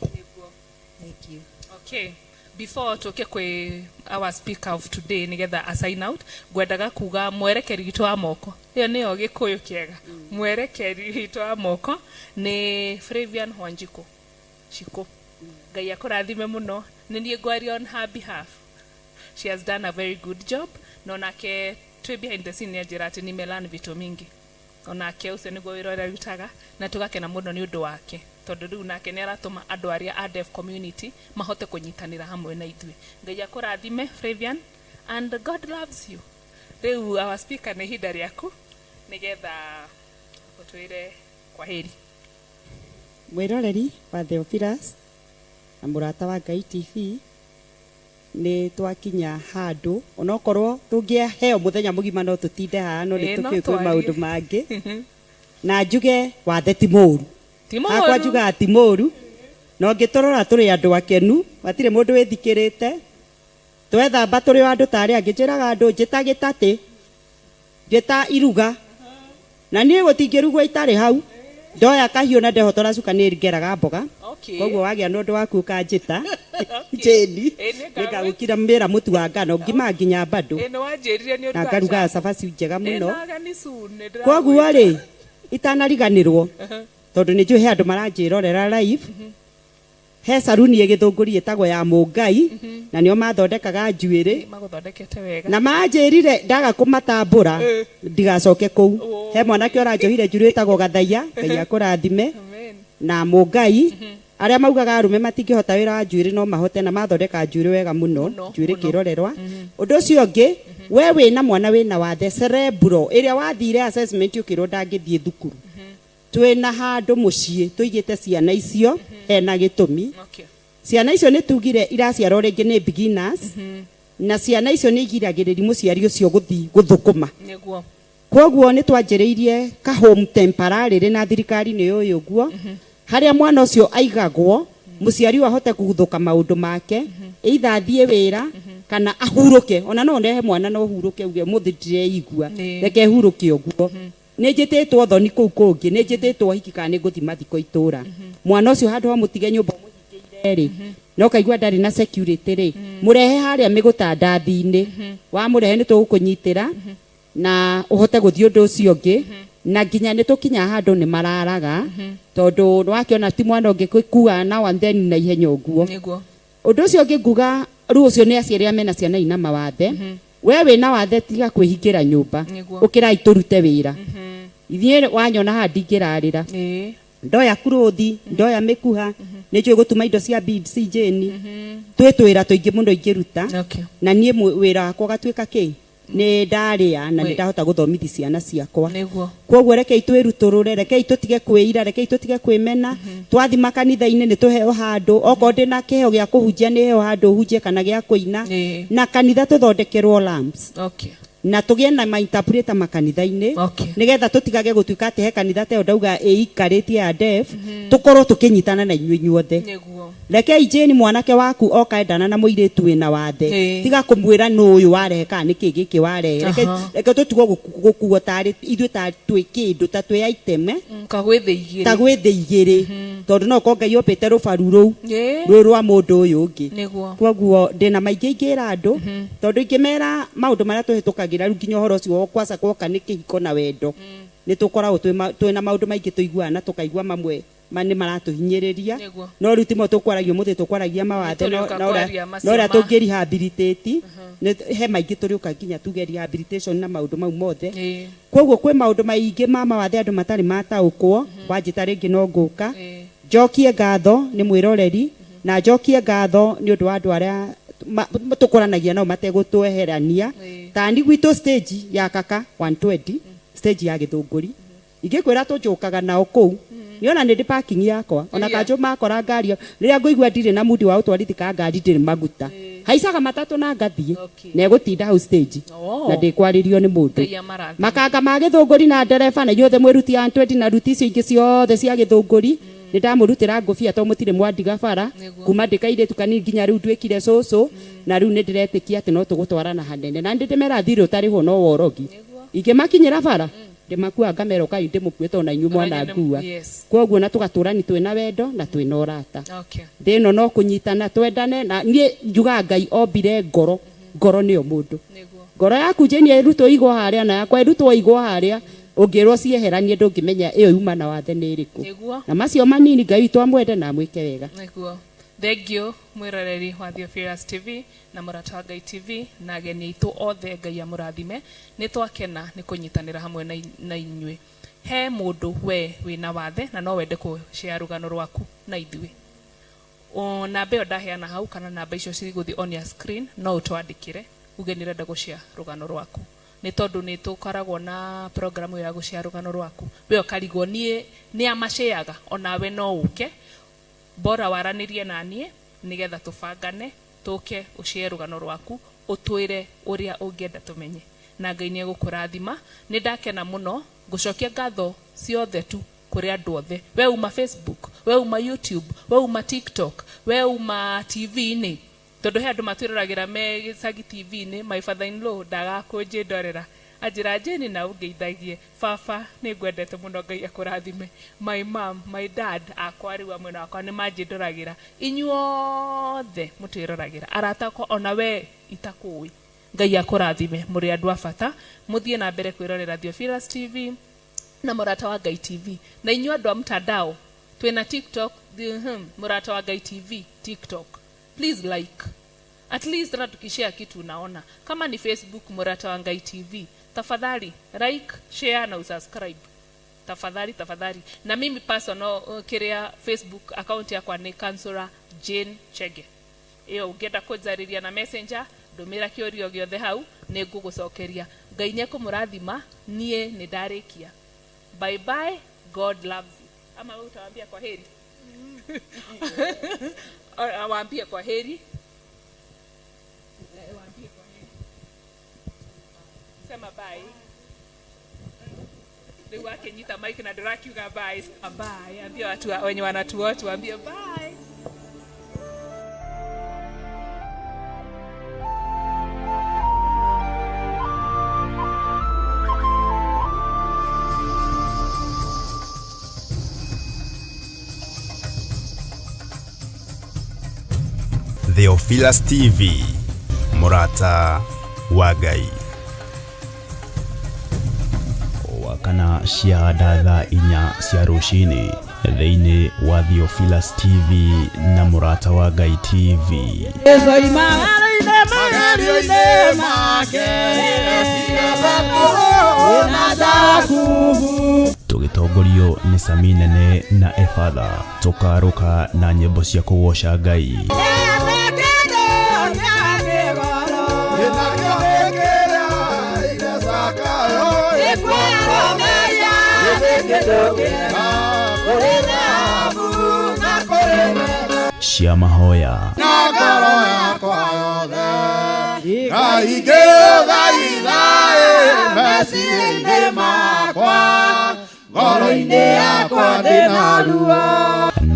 Thank you. Okay. Before tuke kwe our speaker of today nigetha a sign out ngwendaga kuga mwerekeri gitu wa moko iyo niyo gikuyu kiega mwerekeri gitu wa moko ni Flavian Wanjiku Shiko Ngai akurathime muno ni nie ngwari on her behalf. She has done a very good job no nake twi behind the scene njira ati ni melan vitu mingi onake ucio niguo wira uria rutaga na tugakena muno ni undu wake tondu riu nake ni aratuma andu aria a deaf community mahote kunyitanira hamwe na ithui. Ngai akurathime Flavian and God loves you. Riu our speaker ni hinda riaku nigetha utwire kwa heri. Mwiroreri wa Theophilus na murata wa Ngai TV ni twakinya handu onokorwo tungiheo muthenya mugima no tutinde haha no ni tukiuka maundu mangi na njuge wathe ti muru akwa njuga ti muru no ngitorora turi andu akenu matire mundu withikirite twethamba turi andu tari angijiraga andu njitagitati njita iruga na nie gutingirugwa itari hau ndoya kahiu na ndehotora cuka ni ngeraga mboga koguo wagia nundu waku kanjita Jeni nikagukira mbira mutu wa ngano ngima nginya bado na ngaruga cabaci njega muno koguo ri itanariganirwo tondu ni njuhe andu maranjirorera live he saruni igithunguri itagwo ya Mungai na nio mathondekaga njuiri maguthondekete wega na manjirire ndaga kumatambura ndigacoke kuu he mwanake oranjohire njuiri itagwo Gathaia Ngai akurathime na Mungai aria maugaga arume matingihota wira wa njuiri no mahote na mathondeka njuiri wega muno njuiri kirorerwa undu ucio ngi we wi na mwana wi na wathe cerebral iria wathire assessment ukiro ndangithie thukuru twina handu mucii tuigite ciana icio hena gitumi ciana icio ni tugire iraciarwo ringi ni beginners na ciana icio ni igiragiriri muciari ucio guthi guthukuma niguo koguo ni twanjiriirie ka home temporary na thirikari ni uyu guo haria mwana ucio aigagwo muciari ahote kuguthuka maundu make either athie wira kana ahuruke ona no ndehe mwana no huruke uge muthi ndireigua reke huruke uguo ni njititwo thoni kuu kungi ni njititwo hiki kana nguthi mathiko itura mwana ucio handu ha mutige nyumba muhikiire ri no kaigua ndari na security ri murehe haria migutandathi-ini wa murehe ni tugukunyitira na uhote guthii undu ucio ngi na nginya ni tukinya handu ni mararaga tondu wakiona ti mwana ungikua na one then na ihenya uguo niguo undu ucio ngiguga ru ucio ni aciari a mena ciana ina mawathe we wi na wathe tiga kwihingira nyumba ukirai turute wira ithie wanyona ha ndingirarira ndoya kuruthi ndoya mikuha ni njui gutuma indo cia BBC Jeni twitwira tuingi muno ingiruta na nie wira wakwa gatwika ki ni ndaria na ni ndahota guthomithi ciana ciakwa koguo rekei twiruturure rekei tutige kwira rekei tutige kwimena twathima kanitha-ini ni tuheo handu oko ndina kiheo gia kuhunjia ni heo handu hunjie kana gia kuina na kanitha tuthondekerwo lamps na tugie na interpreter makanitha-ini nigetha tutigage gutuika ati he kanitha te ndauga ikarĩtie ya deaf tukorwo tukinyitana na inyuĩ inyuothe reke Jane mwanake waku okaendana na mũirĩtu wĩna wathe tiga kũmwĩra nũ ũyũ warehe kana nĩkĩ gĩkĩ warehe reke tũtigwo gũkuo tarĩ ithuĩ ta twĩ kĩndũ ta twĩ iteme kagwĩthĩ igĩrĩ tondũ no ko Ngai opete rũbaru rũu rwĩ rwa mũndũ ũyũ ũngĩ kwoguo ndĩna maingĩ ingĩra andũ tondũ ingĩmera maũndũ marĩa tũhĩtũkagĩra rĩu nginya ũhoro ũcio kwaca gwoka nĩ kĩhiko na wendo nĩ tũkoragwo twĩna maũndũ maingĩ tũiguana tũkaigua mamwe mani maratuhinyĩrĩria no rĩu timo tũkwaragia mũthĩ tũkwaragia mawathe no ũrĩa tũngĩ rehabilitate he maingĩ tũrĩũka nginya tuge rehabilitation na maũndũ mau mothe kwoguo kwĩ maũndũ maingĩ ma mawathe andũ matarĩ mataũkwo wanjĩta rĩngĩ no ngũka njokie ngatho nĩ mwĩroreri na njokie ngatho nĩ ũndũ wa andũ arĩa tũkoranagia nao mategũtweherania tani gwitũ stage ya kaka 120 stage ya Gĩthũngũri ingĩkwĩra tũnjũkaga nao kũu niona nĩ parking yakwa ona kanjũ makora ngari rĩrĩa ngũigua ndirĩ na mudi wa ũtwarithia ngari ndĩrĩ maguta haicaga matatũ na ngathiĩ na egũtinda hau stage na ndĩkwarĩrio nĩ mũndũ makanga ma Gĩthũngũri na ndereba na inyuothe mwĩruti ya 20 na ruti icio ingĩ ciothe cia Gĩthũngũri ndamũrutĩra ngũbia to mũtirĩ mwandiga bara kuma ndĩkairĩtu kanini nginya rĩu ndwĩkire cũcũ na rĩu nĩ ndĩretĩkia atĩ no tũgũtwarana hanene na ndĩmera thirĩ ũtarĩho no worogi ingĩmakinyĩra bara ndĩmakua ngamera ũkai ndĩmũkuĩte ona inyuĩ mwana ngua kwoguo na tũgatũrani twĩna wendo na twĩna ũrata thĩno no kũnyitana twendane na niĩ njuga Ngai ombire ngoro nĩyo mũndũ ngoro yaku Jane ĩrutwo igwo harĩa na yakwa ĩrutwo igwo harĩa ũngĩrwo cieheranie ndũngĩmenya ĩyo yuma na wathe nĩ ĩrĩkũ na macio manini Ngai witũ amwende na mwĩke wega Thank you mwĩroreri wa Theophilus TV na Mũrata wa Ngai TV na ageni aitũ othe Ngai amũrathime nĩ twakena nĩ kũnyitanĩra hamwe na inyuĩ he mũndũ we wĩna wathe na no wende kũshare rũgano rwaku na ithuĩ namba ĩyo ndaheana hau kana namba icio cigũthiĩ on your screen no ũtwandĩkĩre uge nĩ ũrenda gũshare rũgano rwaku nĩ tondũ nĩ tũkoragwo na programu ya gũshare rũgano rwaku we ũkarigwo nĩ amasheaga onawe no ũke bora waranĩrie naniĩ nigetha tũbangane tũke ũshare rũgano rwaku ũtwĩre ũrĩa ũngĩenda tũmenye na Ngai nĩ egũkũrathima nĩ ndakena mũno ngũcokia ngatho ciothe tu kũrĩ andũ othe we uma Facebook we uma YouTube we uma TikTok we uma TV-inĩ tondũ he andũ matwĩroragĩra me Gĩcagi TV-inĩ my father in law ndagakũnjĩ ndorera anjĩra Jane na ũngeithagie baba nĩ ngwendete mũno Ngai akũrathime my mom my dad akwa rĩu amwe nakwa nĩ manjĩndoragĩra inyuothe mũtwĩroragĩra aratako ona we itakũĩ Ngai akũrathime mũrĩ andũ a bata mũthiĩ na mbere kwĩrorera Theophilus TV na Mũrata wa Ngai TV na inyuĩ andũ a mtandao twĩna TikTok Mũrata wa Ngai TV TikTok please like at least na tukishare kitu unaona kama ni Facebook Mũrata wa Ngai TV tafadhali like share na usubscribe tafadhali na mimi personal kiria Facebook account yakwa ni Councillor Jane Chege iyo ungenda kũnjarĩria na messenger ndũmĩra kĩũrio gĩothe hau nĩ ngũgũcokeria Ngai nĩ akũmũrathima niĩ nĩ ndarĩkia bye bye God loves you ama wewe utawaambia kwa heri waambie kwa heri sema bye ndio wake nyita mic na ndirakiuga bye bye ambia watu wenye wanatuotu waambie bye Theophilus TV Mũrata wa Ngai wakana cia thaa 4 cia rũcinĩ thĩinĩ wa Theophilus TV na Mũrata wa Ngai TV tũgĩtongorio nĩ Sami Nene na Efatha tũkarũka na nyĩmbo cia kũgoca Ngai cia mahoya na ngoro yakwa yothe Gaige gaithae meciria-inĩ makwa ngoro-inĩ yakwa ndĩna ruo.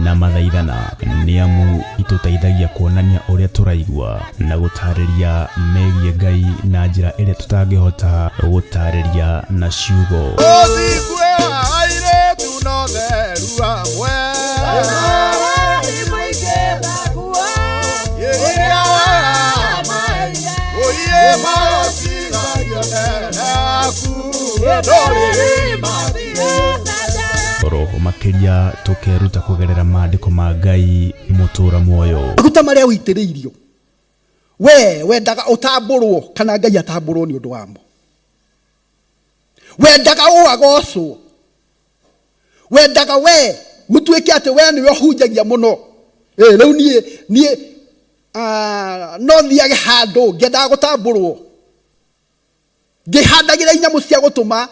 Na mathaithana nĩ amu itũteithagia kuonania ũrĩa tũraigua na gũtarĩria megiĩ Ngai na njĩra ĩrĩa tũtangĩhota gũtarĩria na ciugo. Ũthingue wa airĩtu no theru hamwe Roho makiria tukeruta kugerera maandiko ma Ngai mutura muoyo. Maguta maria uitiriirio wendaga utamburwo kana Ngai atamburwo ni undu wamo. Wendaga uagocwo, wendaga we mutuike ati we niwe hunjagia muno. Riu nie no thiage handu ngendaga gutamburwo, ngihandagira inyamu cia gutuma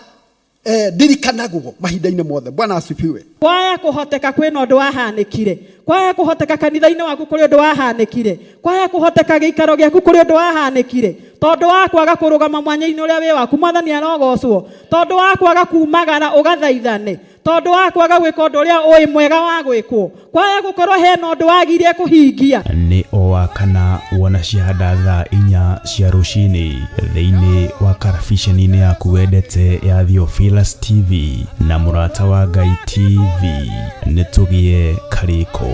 ndirikanagwo mahinda-inĩ mothe. Bwana asifiwe. Kwaya kuhoteka kwina undu wahanĩkire, kwaya kuhoteka kanitha-inĩ waku kuri undu wahanĩkire, kwaya kuhoteka giikaro giaku kuri undu wahanĩkire, tondu wa kwaga kurugama mwanya-inĩ uria wi waku. Mwathani arogocwo. Tondu wa kwaga kumagara ugathaithane, tondu wa kwaga gwika undu uria ui mwega wa gwikwo, kwaya gukorwo hena undu wagirie kuhingia. Nĩ o wakana wona ciahanda thaa 4 cia rũcinĩ thĩinĩ wa karabiceni-inĩ yaku wendete ya Theophilus TV na Mũrata wa Ngai TV. Nĩ tũgie karĩko.